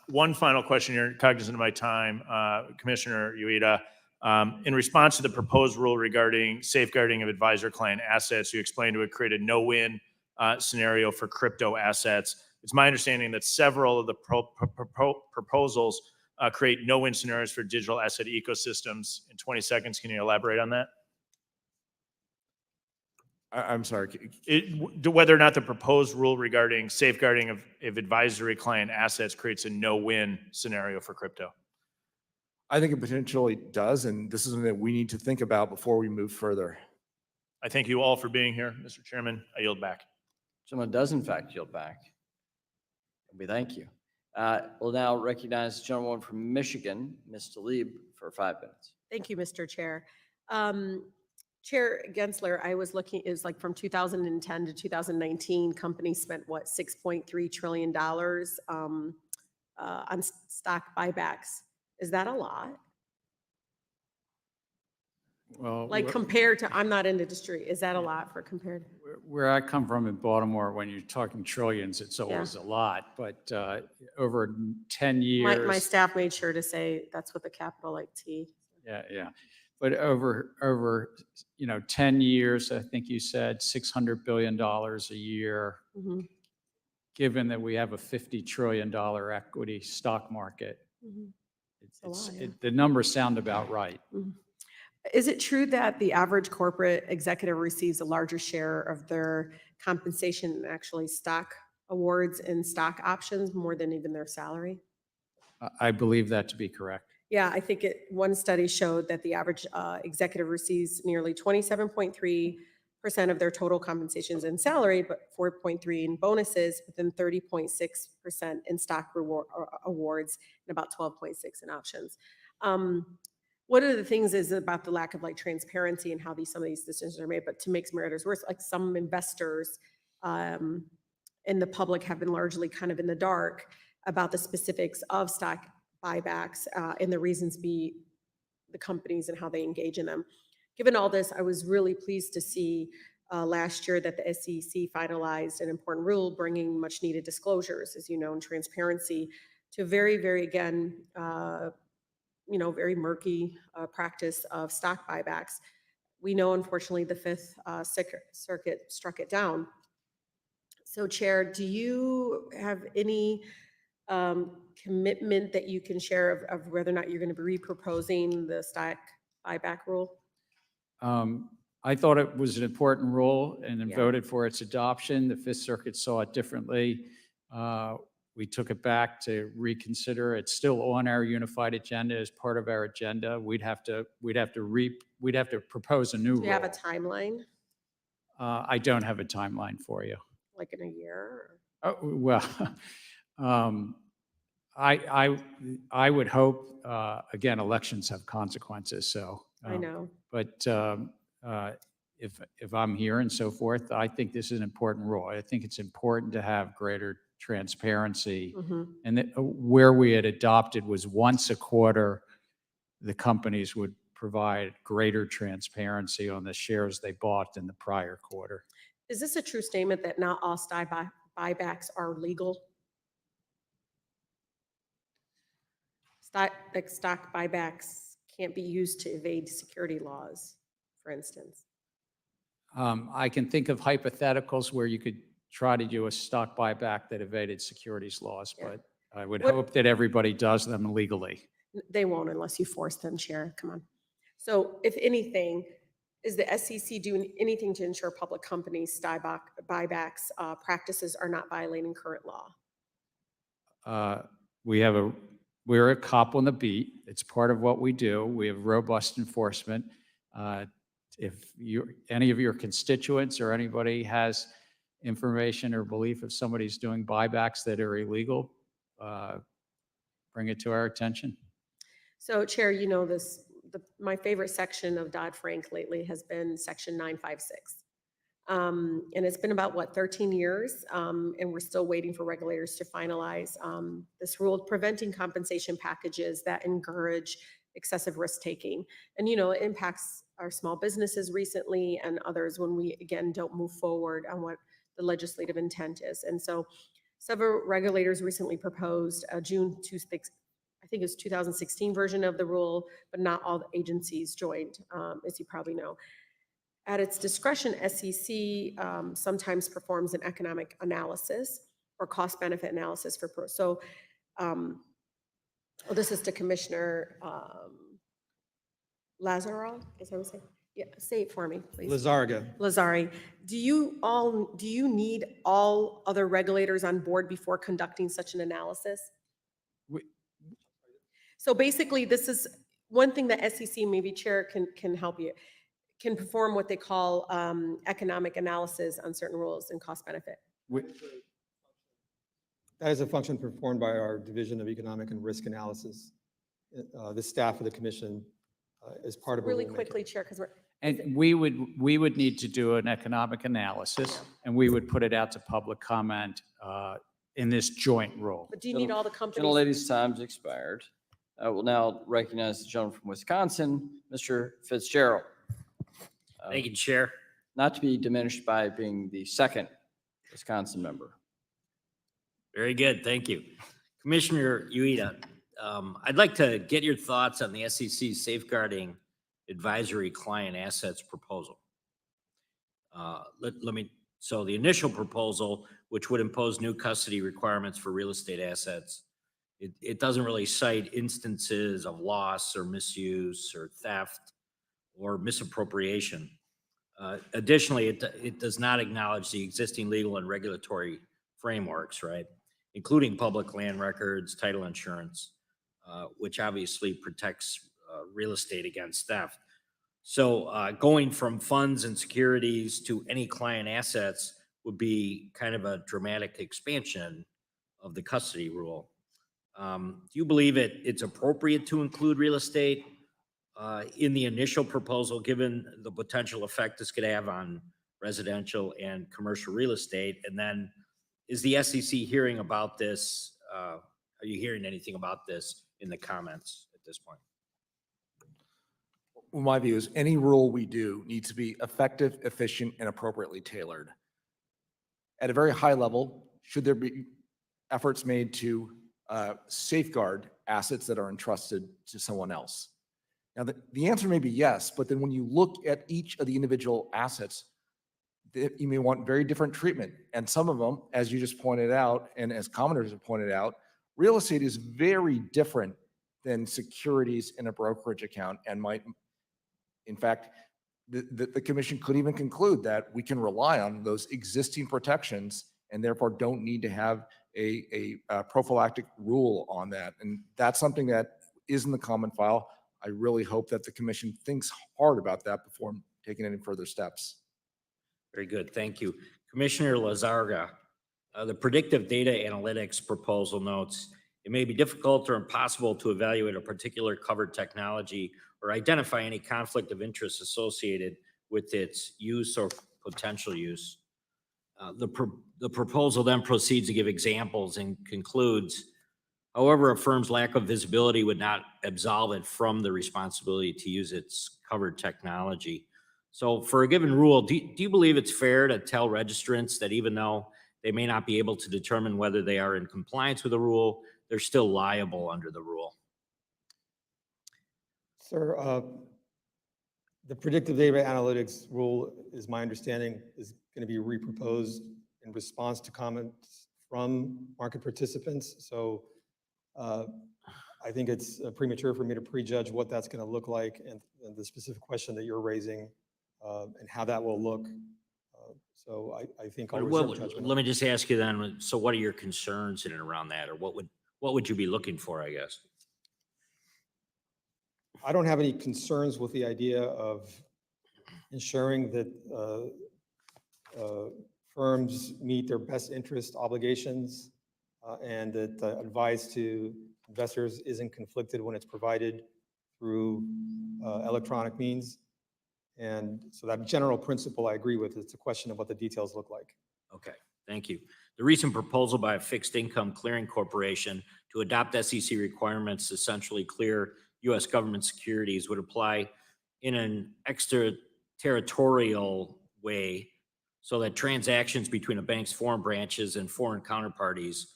One final question here, cognizant of my time, Commissioner Ueda. In response to the proposed rule regarding safeguarding of advisor client assets, you explained it would create a no-win scenario for crypto assets. It's my understanding that several of the proposals create no-win scenarios for digital asset ecosystems. In 20 seconds, can you elaborate on that? I'm sorry. Whether or not the proposed rule regarding safeguarding of advisory client assets creates a no-win scenario for crypto. I think it potentially does, and this is something that we need to think about before we move further. I thank you all for being here, Mr. Chairman. I yield back. Someone does in fact yield back. We thank you. We'll now recognize the gentlewoman from Michigan, Ms. Tlaib, for 5 minutes. Thank you, Mr. Chair. Chair Gensler, I was looking, is like from 2010 to 2019, companies spent what, $6.3 trillion on stock buybacks. Is that a lot? Well, Like compared to, I'm not in the industry, is that a lot for compared? where I come from in Baltimore, when you're talking trillions, it's always a lot. But over 10 years. My staff made sure to say that's with a capital like T. Yeah. But over 10 years, I think you said $600 billion a year, Mm-hmm. given that we have a $50 trillion equity stock market. Mm-hmm. The numbers sound about right. Mm-hmm. Is it true that the average corporate executive receives a larger share of their compensation in actually stock awards and stock options more than even their salary? I believe that to be correct. Yeah, I think one study showed that the average executive receives nearly 27.3% of their total compensations in salary, but 4.3% in bonuses, but then 30.6% in stock awards, and about 12.6% in options. One of the things is about the lack of like transparency and how some of these decisions are made, but to make matters worse, like some investors and the public have been largely kind of in the dark about the specifics of stock buybacks and the reasons be the companies and how they engage in them. Given all this, I was really pleased to see last year that the SEC finalized an important rule bringing much needed disclosures, as you know, and transparency to very, very, again, very murky practice of stock buybacks. We know, unfortunately, the Fifth Circuit struck it down. So, Chair, do you have any commitment that you can share of whether or not you're going to be reproposing the stock buyback rule? I thought it was an important rule and then Yeah. voted for its adoption. The Fifth Circuit saw it differently. We took it back to reconsider. It's still on our unified agenda as part of our agenda. We'd have to propose a new Do you have a rule. timeline, I don't have a timeline for you. like in a year? Oh, well, I would hope, again, elections have consequences, so. I know. But if I'm here and so forth, I think this is an important rule. I think it's important to have greater transparency. Mhm. And that where we had adopted was once a quarter, the companies would provide greater transparency on the shares they bought in the prior quarter. Is this a true statement that not all stock buybacks are legal? Stock buybacks can't be used to evade security laws, for instance. I can think of hypotheticals where you could try to do a stock buyback that evaded securities laws, Yeah. but I would What- hope that everybody does them legally. They won't unless you force them, Chair. Come on. So if anything, is the SEC doing anything to ensure public companies' stock buybacks practices are not violating current law? We're a cop on the beat. It's part of what we do. We have robust enforcement. If any of your constituents or anybody has information or belief if somebody's doing buybacks that are illegal, bring it to our attention. So, Chair, you know this, my favorite section of Dodd-Frank lately has been Section 956. And it's been about, what, 13 years? And we're still waiting for regulators to finalize this rule preventing compensation packages that encourage excessive risk-taking. And, it impacts our small businesses recently and others when we, again, don't move forward on what the legislative intent is. And so several regulators recently proposed a June 26th, I think it was 2016 version of the rule, but not all the agencies joined, as you probably know. At its discretion, SEC sometimes performs an economic analysis or cost-benefit analysis for this is to Commissioner Lazaro, is that what I'm saying? Yeah, say it for me, please. Lizarga. Lazari, do you need all other regulators on board before conducting such an analysis? So basically, this is one thing that SEC, maybe Chair can help you, can perform what they call economic analysis on certain rules and cost benefit. That is a function performed by our Division of Economic and Risk Analysis. The staff of the commission is part of a Really rulemaking. quickly, Chair, because we're. And we would need to do an economic analysis and we would put it out to public comment in this joint rule. But do you need all the companies? Gentlelady's time's expired. I will now recognize the gentleman from Wisconsin, Mr. Fitzgerald. Thank you, Chair. Not to be diminished by being the second Wisconsin member. Very good, thank you. Commissioner Ueda, I'd like to get your thoughts on the SEC's safeguarding advisory client assets proposal. So the initial proposal, which would impose new custody requirements for real estate assets, it doesn't really cite instances of loss or misuse or theft or misappropriation. Additionally, it does not acknowledge the existing legal and regulatory frameworks, right? Including public land records, title insurance, which obviously protects real estate against theft. So going from funds and securities to any client assets would be kind of a dramatic expansion of the custody rule. Do you believe it's appropriate to include real estate in the initial proposal, given the potential effect this could have on residential and commercial real estate? And then Is the SEC hearing about this? Are you hearing anything about this in the comments at this point? Well, my view is any rule we do needs to be effective, efficient, and appropriately tailored. At a very high level, should there be efforts made to safeguard assets that are entrusted to someone else? Now, the answer may be yes, but then when you look at each of the individual assets, you may want very different treatment. And some of them, as you just pointed out, and as commenters have pointed out, real estate is very different than securities in a brokerage account and might, in fact, the commission could even conclude that we can rely on those existing protections and therefore don't need to have a prophylactic rule on that. And that's something that is in the comment file. I really hope that the commission thinks hard about that before taking any further steps. Very good, thank you. Commissioner Lazarga, the predictive data analytics proposal notes, it may be difficult or impossible to evaluate a particular covered technology or identify any conflict of interest associated with its use or potential use. The proposal then proceeds to give examples and concludes, however, a firm's lack of visibility would not absolve it from the responsibility to use its covered technology. So for a given rule, do you believe it's fair to tell registrants that even though they may not be able to determine whether they are in compliance with the rule, they're still liable under the rule? Sir, the predictive data analytics rule, is my understanding, is going to be reproposed in response to comments from market participants. So I think it's premature for me to prejudge what that's going to look like and the specific question that you're raising and how that will look. So I think I'll reserve judgment. Let me just ask you then, so what are your concerns in and around that, or what would you be looking for, I guess? I don't have any concerns with the idea of ensuring that firms meet their best interest obligations and that advice to investors isn't conflicted when it's provided through electronic means. And so that general principle I agree with. It's a question of what the details look like. Okay, thank you. The recent proposal by a fixed income clearing corporation to adopt SEC requirements to essentially clear U.S. government securities would apply in an extraterritorial way so that transactions between a bank's foreign branches and foreign counterparties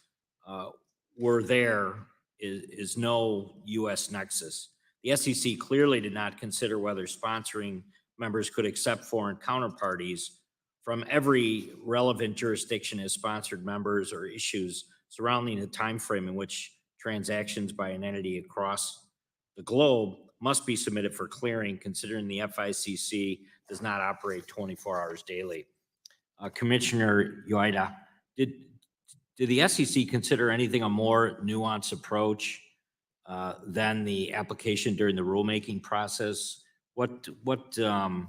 were there is no U.S. nexus. The SEC clearly did not consider whether sponsoring members could accept foreign counterparties from every relevant jurisdiction as sponsored members or issues surrounding the time frame in which transactions by an entity across the globe must be submitted for clearing, considering the FICC does not operate 24 hours daily. Commissioner Ueda, did the SEC consider anything a more nuanced approach than the application during the rulemaking process? The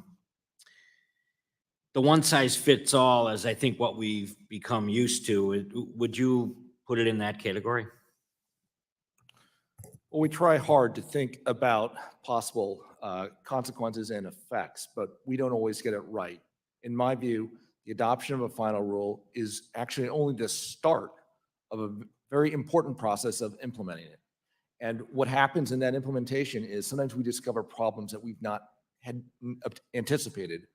one size fits all, as I think what we've become used to, would you put it in that category? Well, we try hard to think about possible consequences and effects, but we don't always get it right. In my view, the adoption of a final rule is actually only the start of a very important process of implementing it. And what happens in that implementation is sometimes we discover problems that we've not had anticipated.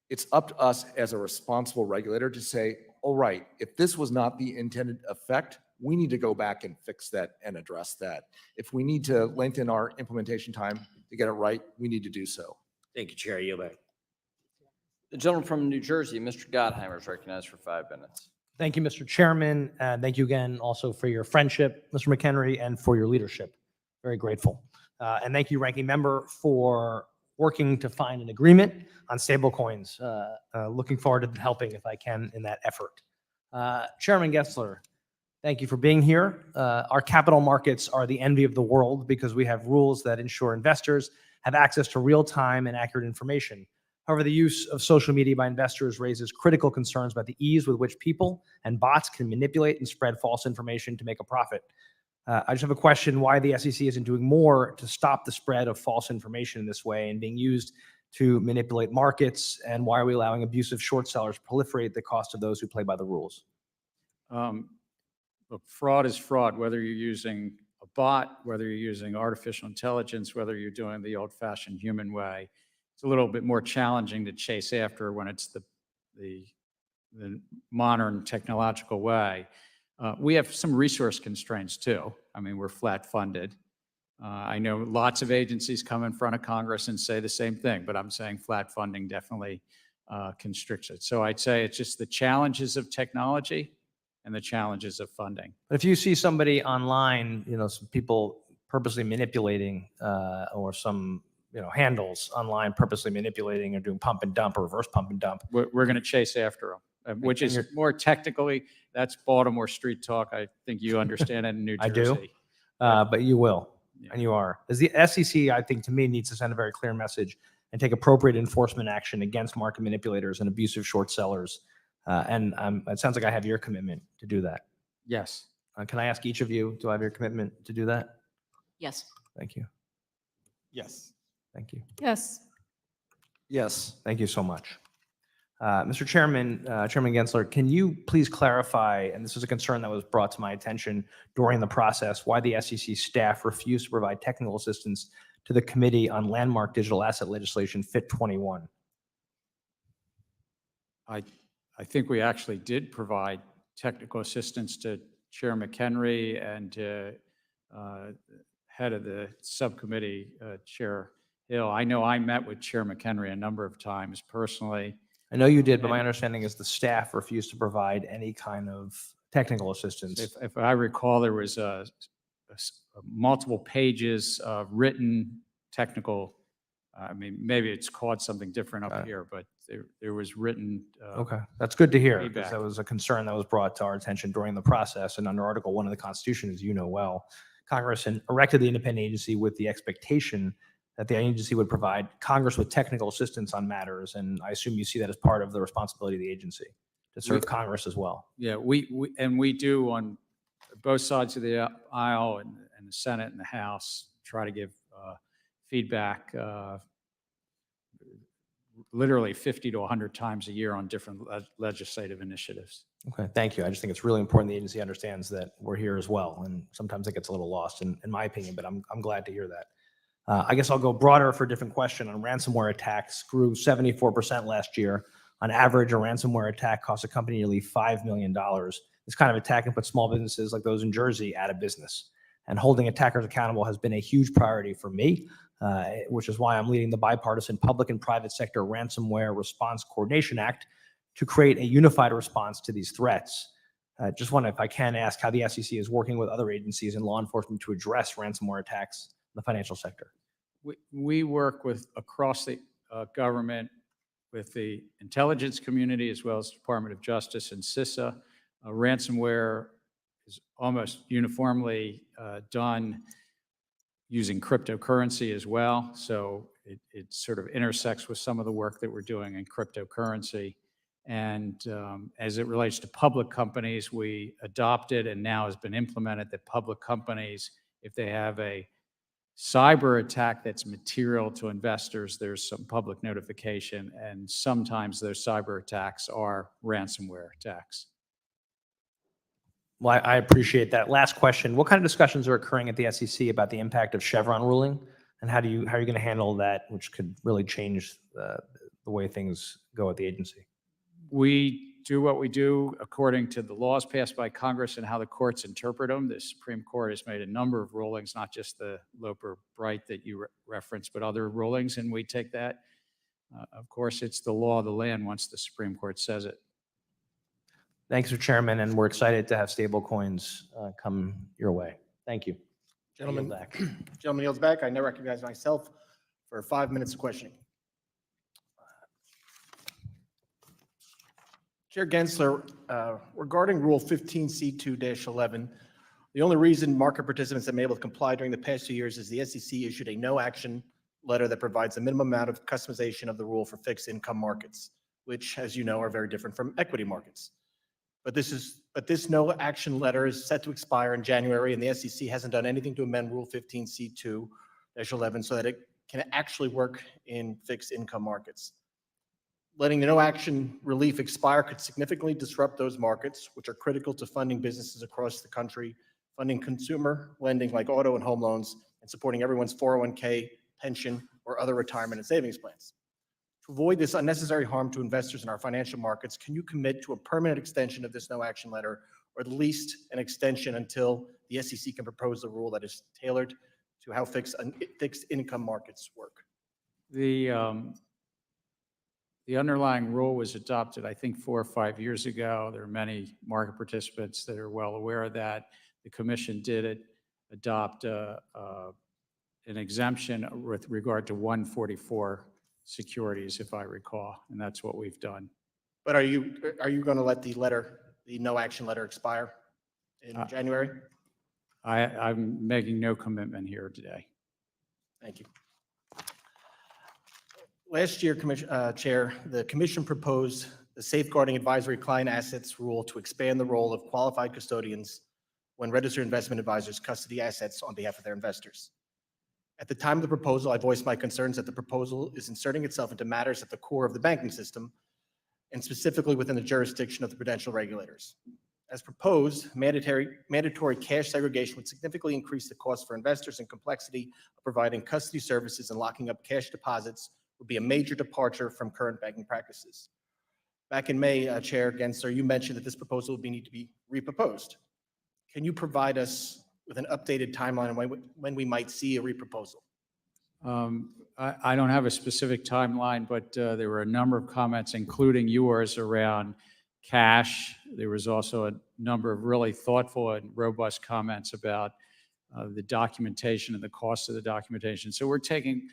It's up to us as a responsible regulator to say, all right, if this was not the intended effect, we need to go back and fix that and address that. If we need to lengthen our implementation time to get it right, we need to do so. Thank you, Chair. Yield back. The gentleman from New Jersey, Mr. Gottheimer, is recognized for 5 minutes. Thank you, Mr. Chairman. Thank you again also for your friendship, Mr. McHenry, and for your leadership. Very grateful. And thank you, Ranking Member, for working to find an agreement on stablecoins. Looking forward to helping if I can in that effort. Chairman Gensler, thank you for being here. Our capital markets are the envy of the world because we have rules that ensure investors have access to real-time and accurate information. However, the use of social media by investors raises critical concerns about the ease with which people and bots can manipulate and spread false information to make a profit. I just have a question why the SEC isn't doing more to stop the spread of false information in this way and being used to manipulate markets, and why are we allowing abusive short sellers proliferate at the cost of those who play by the rules? Look, fraud is fraud, whether you're using a bot, whether you're using artificial intelligence, whether you're doing the old-fashioned human way. It's a little bit more challenging to chase after when it's the modern technological way. We have some resource constraints too. I mean, we're flat funded. I know lots of agencies come in front of Congress and say the same thing, but I'm saying flat funding definitely constricts it. So I'd say it's just the challenges of technology and the challenges of funding. But if you see somebody online, some people purposely manipulating or some, handles online purposely manipulating or doing pump and dump or reverse pump and dump. We're going to chase after them, which is more technically, that's Baltimore street talk. I think you understand it in New I Jersey. do, but you will, Yeah. and you are. As the SEC, I think, to me, needs to send a very clear message and take appropriate enforcement action against market manipulators and abusive short sellers. And it sounds like I have your commitment to do that. Yes. Can I ask each of you, do I have your commitment to do that? Yes. Thank you. Yes. Thank you. Yes. Yes. Thank you so much. Mr. Chairman, Chairman Gensler, can you please clarify, and this is a concern that was brought to my attention during the process, why the SEC staff refused to provide technical assistance to the Committee on Landmark Digital Asset Legislation, FIT 21? I think we actually did provide technical assistance to Chair McHenry and to head of the subcommittee, Chair Hill. I know I met with Chair McHenry a number of times personally. I know you did, but my understanding is the staff refused to provide any kind of technical assistance. If I recall, there was multiple pages of written technical, I mean, maybe it's called something different up here, but there was written. Okay, that's good to hear, because feedback. that was a concern that was brought to our attention during the process. And under Article 1 of the Constitution, as you know well, Congress erected the independent agency with the expectation that the agency would provide Congress with technical assistance on matters. And I assume you see that as part of the responsibility of the agency to serve Congress as well. Yeah, we do on both sides of the aisle and the Senate and the House try to give feedback literally 50 to 100 times a year on different legislative initiatives. Okay, thank you. I just think it's really important the agency understands that we're here as well. And sometimes it gets a little lost in my opinion, but I'm glad to hear that. I guess I'll go broader for a different question on ransomware attacks. Grew 74% last year. On average, a ransomware attack costs a company nearly $5 million. This kind of attack can put small businesses like those in Jersey out of business. And holding attackers accountable has been a huge priority for me, which is why I'm leading the bipartisan public and private sector Ransomware Response Coordination Act to create a unified response to these threats. Just want to, if I can, ask how the SEC is working with other agencies and law enforcement to address ransomware attacks in the financial sector. We work with across the government with the intelligence community as well as Department of Justice and CISA. Ransomware is almost uniformly done using cryptocurrency as well. So it sort of intersects with some of the work that we're doing in cryptocurrency. And as it relates to public companies, we adopted and now has been implemented that public companies, if they have a cyber attack that's material to investors, there's some public notification, and sometimes those cyber attacks are ransomware attacks. Well, I appreciate that. Last question. What kind of discussions are occurring at the SEC about the impact of Chevron ruling? And how are you going to handle that, which could really change the way things go at the agency? We do what we do according to the laws passed by Congress and how the courts interpret them. The Supreme Court has made a number of rulings, not just the Loper-Bright that you referenced, but other rulings, and we take that. Of course, it's the law of the land once the Supreme Court says it. Thanks, Mr. Chairman, and we're excited to have stable coins come your way. Thank you. Gentleman, Yield back. gentleman yields back. I now recognize myself for 5 minutes of questioning. Chair Gensler, regarding Rule 15C2-11, the only reason market participants have been able to comply during the past 2 years is the SEC issued a no-action letter that provides a minimum amount of customization of the rule for fixed income markets, which, as you know, are very different from equity markets. But this no-action letter is set to expire in January, and the SEC hasn't done anything to amend Rule 15C2-11 so that it can actually work in fixed income markets. Letting the no action relief expire could significantly disrupt those markets, which are critical to funding businesses across the country, funding consumer lending like auto and home loans, and supporting everyone's 401k, pension, or other retirement and savings plans. To avoid this unnecessary harm to investors in our financial markets, can you commit to a permanent extension of this no action letter, or at least an extension until the SEC can propose a rule that is tailored to how fixed income markets work? The underlying rule was adopted, I think, 4 or 5 years ago. There are many market participants that are well aware of that. The commission did adopt an exemption with regard to 144 securities, if I recall, and that's what we've done. But are you going to let the no action letter expire in January? I'm making no commitment here today. Thank you. Last year, Chair, the commission proposed the Safeguarding Advisory Client Assets rule to expand the role of qualified custodians when registered investment advisors custody assets on behalf of their investors. At the time of the proposal, I voiced my concerns that the proposal is inserting itself into matters at the core of the banking system, and specifically within the jurisdiction of the prudential regulators. As proposed, mandatory cash segregation would significantly increase the cost for investors and complexity of providing custody services and locking up cash deposits would be a major departure from current banking practices. Back in May, Chair Gensler, you mentioned that this proposal would need to be reproposed. Can you provide us with an updated timeline on when we might see a reproposal? I don't have a specific timeline, but there were a number of comments, including yours, around cash. There was also a number of really thoughtful and robust comments about the documentation and the cost of the documentation. So we're taking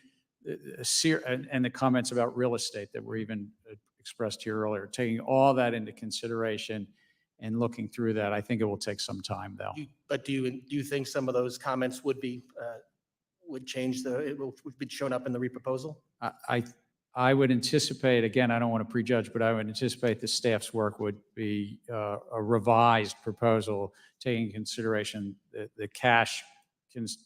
and the comments about real estate that were even expressed here earlier, taking all that into consideration and looking through that. I think it will take some time, though. But do you think some of those comments would change would be shown up in the reproposal? I would anticipate, again, I don't want to prejudge, but I would anticipate the staff's work would be a revised proposal taking into consideration the cash,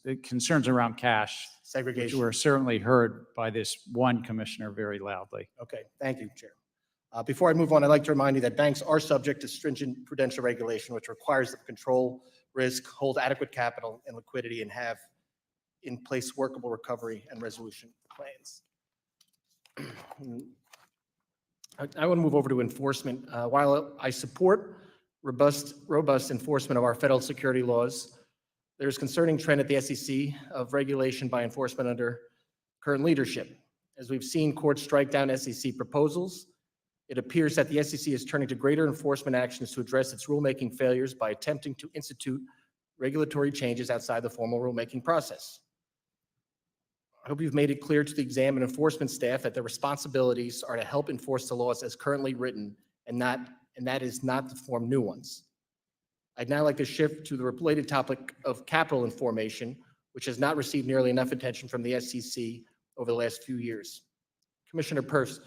the concerns around cash segregation, which were certainly heard by this one commissioner very loudly. Okay, thank you, Chair. Before I move on, I'd like to remind you that banks are subject to stringent prudential regulation, which requires them to control risk, hold adequate capital and liquidity, and have in place workable recovery and resolution plans. I want to move over to enforcement. While I support robust enforcement of our federal security laws, there's concerning trend at the SEC of regulation by enforcement under current leadership. As we've seen courts strike down SEC proposals, it appears that the SEC is turning to greater enforcement actions to address its rulemaking failures by attempting to institute regulatory changes outside the formal rulemaking process. I hope you've made it clear to the exam and enforcement staff that their responsibilities are to help enforce the laws as currently written, and that is not to form new ones. I'd now like to shift to the related topic of capital information, which has not received nearly enough attention from the SEC over the last few years. Commissioner Peirce,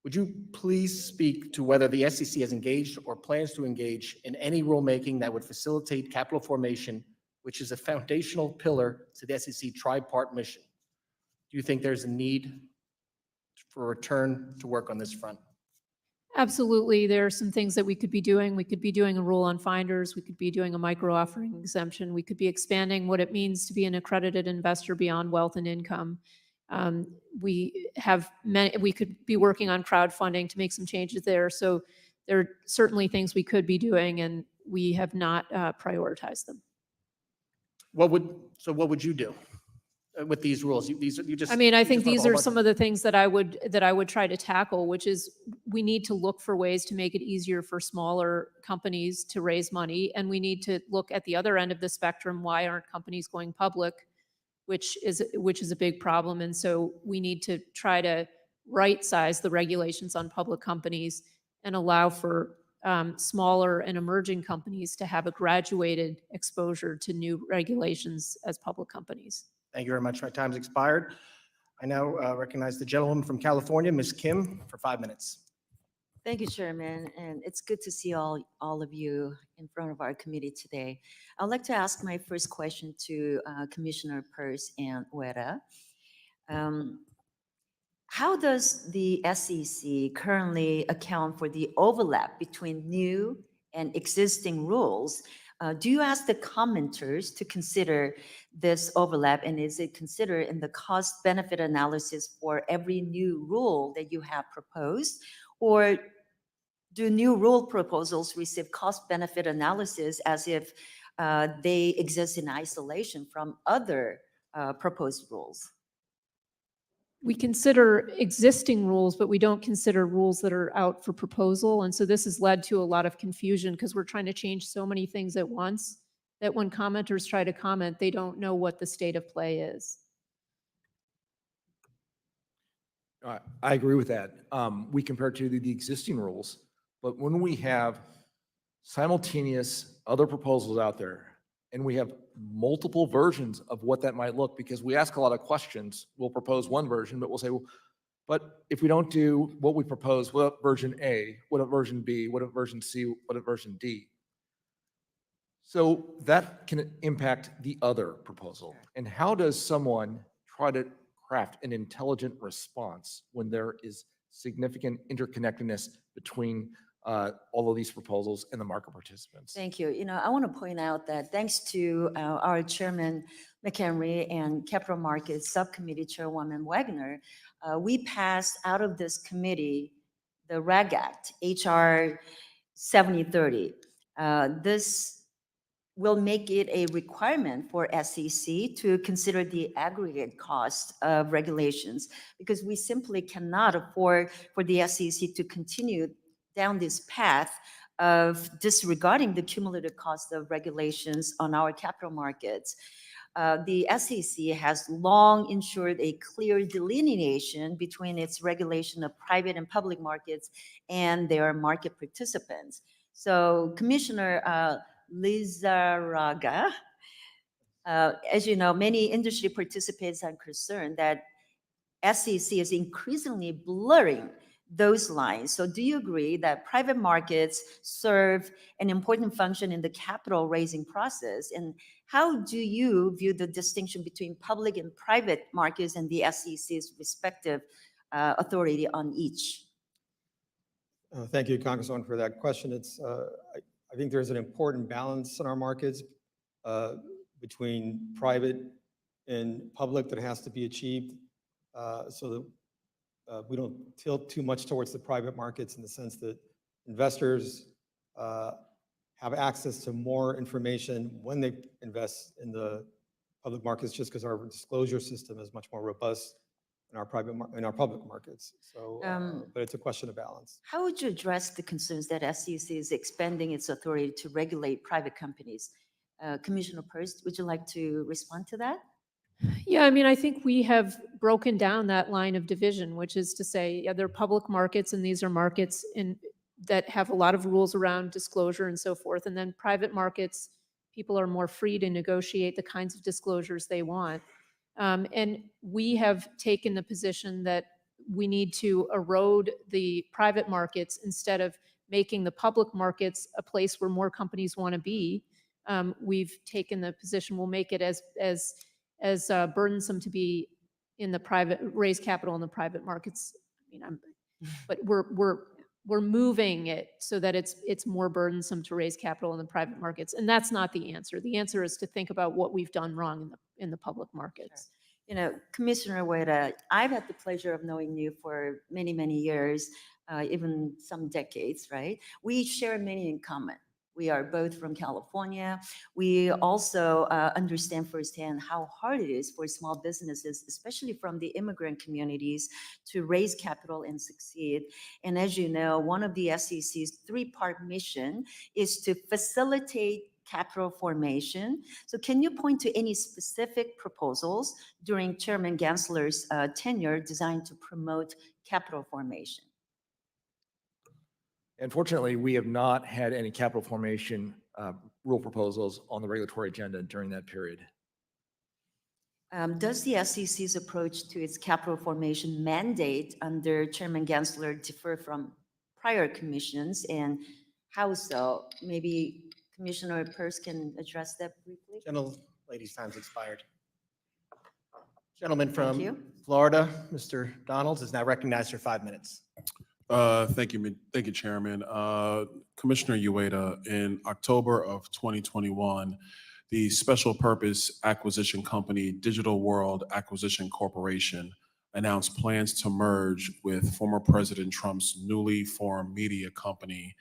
would you please speak to whether the SEC has engaged or plans to engage in any rulemaking that would facilitate capital formation, which is a foundational pillar to the SEC tri-part mission? Do you think there's a need for a return to work on this front? Absolutely. There are some things that we could be doing. We could be doing a rule on finders. We could be doing a micro offering exemption. We could be expanding what it means to be an accredited investor beyond wealth and income. We could be working on crowdfunding to make some changes there. So there are certainly things we could be doing, and we have not prioritized them. What would you do with these rules? I mean, I think these are some of the things that I would try to tackle, which is we need to look for ways to make it easier for smaller companies to raise money, and we need to look at the other end of the spectrum. Why aren't companies going public? Which is a big problem, and so we need to try to right-size the regulations on public companies and allow for smaller and emerging companies to have a graduated exposure to new regulations as public companies. Thank you very much. My time's expired. I now recognize the gentlewoman from California, Ms. Kim, for 5 minutes. Thank you, Chairman, and it's good to see all of you in front of our committee today. I'd like to ask my first question to Commissioner Peirce and Weta. how does the SEC currently account for the overlap between new and existing rules? Do you ask the commenters to consider this overlap, and is it considered in the cost benefit analysis for every new rule that you have proposed? Or do new rule proposals receive cost benefit analysis as if they exist in isolation from other proposed rules? We consider existing rules, but we don't consider rules that are out for proposal. And so this has led to a lot of confusion because we're trying to change so many things at once that when commenters try to comment, they don't know what the state of play is. I agree with that. We compare to the existing rules, but when we have simultaneous other proposals out there, and we have multiple versions of what that might look, because we ask a lot of questions, we'll propose one version, but we'll say, well, but if we don't do what we propose, what about version A, what about version B, what about version C, what about version D? So that can impact the other proposal. And how does someone try to craft an intelligent response when there is significant interconnectedness between all of these proposals and the market participants? Thank you. I want to point out that thanks to our Chairman McHenry and Capital Markets Subcommittee Chairwoman Wagner, we passed out of this committee the REG Act, HR 7030. This will make it a requirement for SEC to consider the aggregate cost of regulations, because we simply cannot afford for the SEC to continue down this path of disregarding the cumulative cost of regulations on our capital markets. The SEC has long ensured a clear delineation between its regulation of private and public markets and their market participants. So Commissioner Lizarraga, as you know, many industry participants are concerned that SEC is increasingly blurring those lines. So do you agree that private markets serve an important function in the capital raising process? And how do you view the distinction between public and private markets and the SEC's respective authority on each? Thank you, Congresswoman, for that question. I think there's an important balance in our markets between private and public that has to be achieved, so that we don't tilt too much towards the private markets, in the sense that investors have access to more information when they invest in the public markets, just because our disclosure system is much more robust in our public markets. So, but it's a question of balance. How would you address the concerns that SEC is expanding its authority to regulate private companies? Commissioner Peirce, would you like to respond to that? Yeah, I mean, I think we have broken down that line of division, which is to say, yeah, they're public markets, and these are markets that have a lot of rules around disclosure and so forth. And then private markets, people are more free to negotiate the kinds of disclosures they want. And we have taken the position that we need to erode the private markets instead of making the public markets a place where more companies want to be. We've taken the position we'll make it as burdensome to be in the private, raise capital in the private markets. I mean, but we're moving it so that it's more burdensome to raise capital in the private markets, and that's not the answer. The answer is to think about what we've done wrong in the public markets. Commissioner Wada, I've had the pleasure of knowing you for many, many years, even some decades, right? We share many in common. We are both from California. We also understand firsthand how hard it is for small businesses, especially from the immigrant communities, to raise capital and succeed. And as you know, one of the SEC's three-part mission is to facilitate capital formation. So can you point to any specific proposals during Chairman Gensler's tenure designed to promote capital formation? Unfortunately, we have not had any capital formation rule proposals on the regulatory agenda during that period. Does the SEC's approach to its capital formation mandate under Chairman Gensler differ from prior commissions, and how so? Maybe Commissioner Peirce can address that briefly. Gentle lady's time's expired. Gentleman from you. Florida, Mr. Donalds, is now recognized for 5 minutes. Thank you, Chairman. Commissioner Ueda, in October of 2021, the special purpose acquisition company Digital World Acquisition Corporation announced plans to merge with former President Trump's newly formed media company,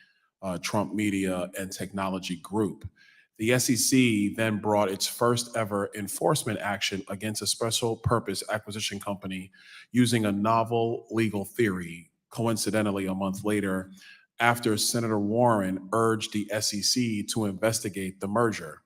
Trump Media and Technology Group. The SEC then brought its first ever enforcement action against a special purpose acquisition company using a novel legal theory, coincidentally a month later, after Senator Warren urged the SEC to investigate the merger.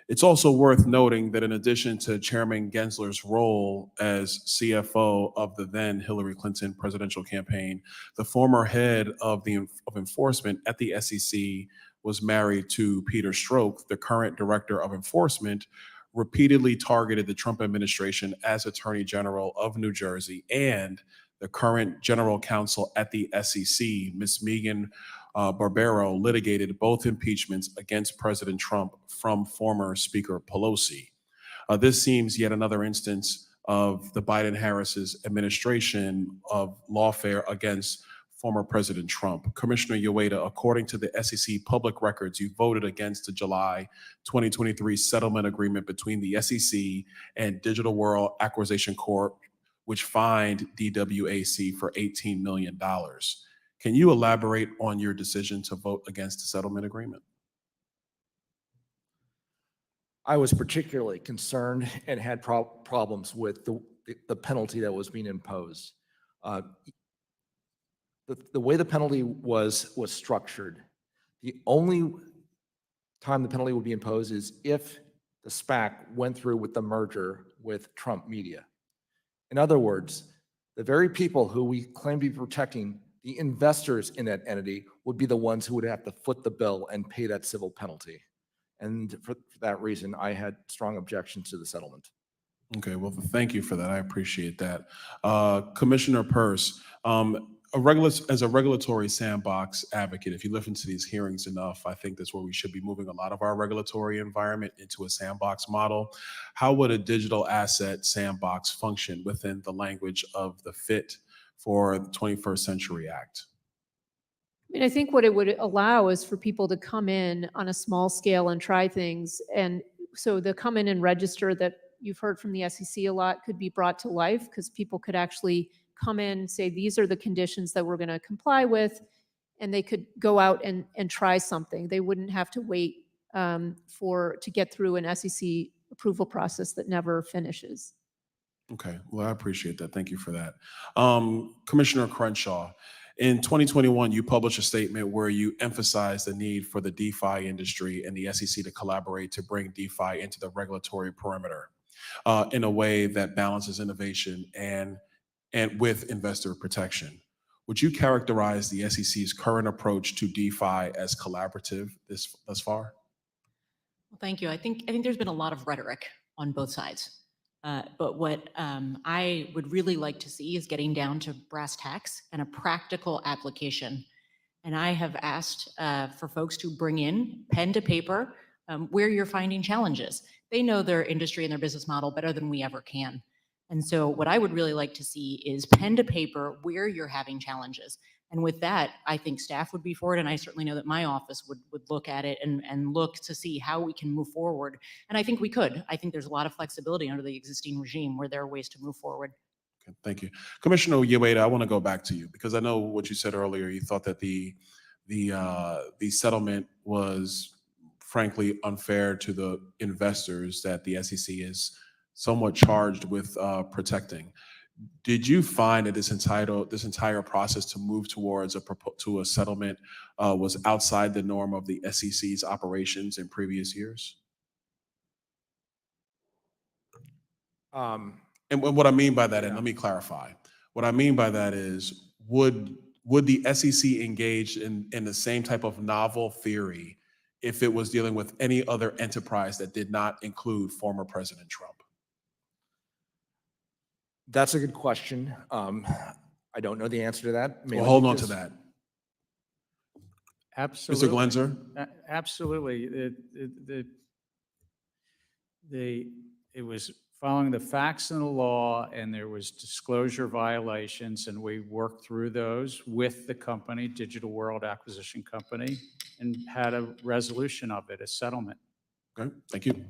It's also worth noting that in addition to Chairman Gensler's role as CFO of the then Hillary Clinton presidential campaign, the former head of enforcement at the SEC was married to Peter Strzok, the current director of enforcement, repeatedly targeted the Trump administration as Attorney General of New Jersey, and the current general counsel at the SEC, Ms. Megan Barbero, litigated both impeachments against President Trump from former Speaker Pelosi. This seems yet another instance of the Biden-Harris's administration of lawfare against former President Trump. Commissioner Ueda, according to the SEC public records, you voted against the July 2023 settlement agreement between the SEC and Digital World Acquisition Corp., which fined DWAC for $18 million. Can you elaborate on your decision to vote against the settlement agreement? I was particularly concerned and had problems with the penalty that was being imposed. The way the penalty was structured, the only time the penalty would be imposed is if the SPAC went through with the merger with Trump Media. In other words, the very people who we claim to be protecting, the investors in that entity, would be the ones who would have to foot the bill and pay that civil penalty. And for that reason, I had strong objections to the settlement. Okay, well, thank you for that. I appreciate that. Commissioner Peirce, as a regulatory sandbox advocate, if you listen to these hearings enough, I think that's where we should be moving a lot of our regulatory environment into a sandbox model. How would a digital asset sandbox function within the language of the Fit for the 21st Century Act? I mean, I think what it would allow is for people to come in on a small scale and try things. And so the come in and register that you've heard from the SEC a lot could be brought to life, because people could actually come in, say, these are the conditions that we're going to comply with, and they could go out and try something. They wouldn't have to wait to get through an SEC approval process that never finishes. Okay, well, I appreciate that. Thank you for that. Commissioner Crenshaw, in 2021, you published a statement where you emphasized the need for the DeFi industry and the SEC to collaborate to bring DeFi into the regulatory perimeter in a way that balances innovation and with investor protection. Would you characterize the SEC's current approach to DeFi as collaborative thus far? Well, thank you. I think there's been a lot of rhetoric on both sides. But what I would really like to see is getting down to brass tacks and a practical application. And I have asked for folks to bring in pen to paper where you're finding challenges. They know their industry and their business model better than we ever can. And so what I would really like to see is pen to paper where you're having challenges. And with that, I think staff would be for it. And I certainly know that my office would look at it and look to see how we can move forward. And I think we could. I think there's a lot of flexibility under the existing regime where there are ways to move forward. Okay, thank you. Commissioner Ueda, I want to go back to you because I know what you said earlier. You thought that the settlement was frankly unfair to the investors that the SEC is somewhat charged with protecting. Did you find that this entire process to move towards a settlement was outside the norm of the SEC's operations in previous years? And what I mean by that, and let me clarify, what I mean by that is, would the SEC engage in the same type of novel theory if it was dealing with any other enterprise that did not include former President Trump? That's a good question. I don't know the answer to that. Well, hold on to that. Absolutely. Mr. Glenser? Absolutely. It was following the facts and the law, and there was disclosure violations, and we worked through those with the company, Digital World Acquisition Company, and had a resolution of it, a settlement. Okay, thank you.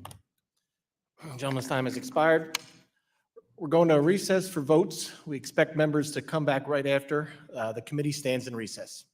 Gentleman's time has expired. We're going to recess for votes. We expect members to come back right after. The committee stands in recess.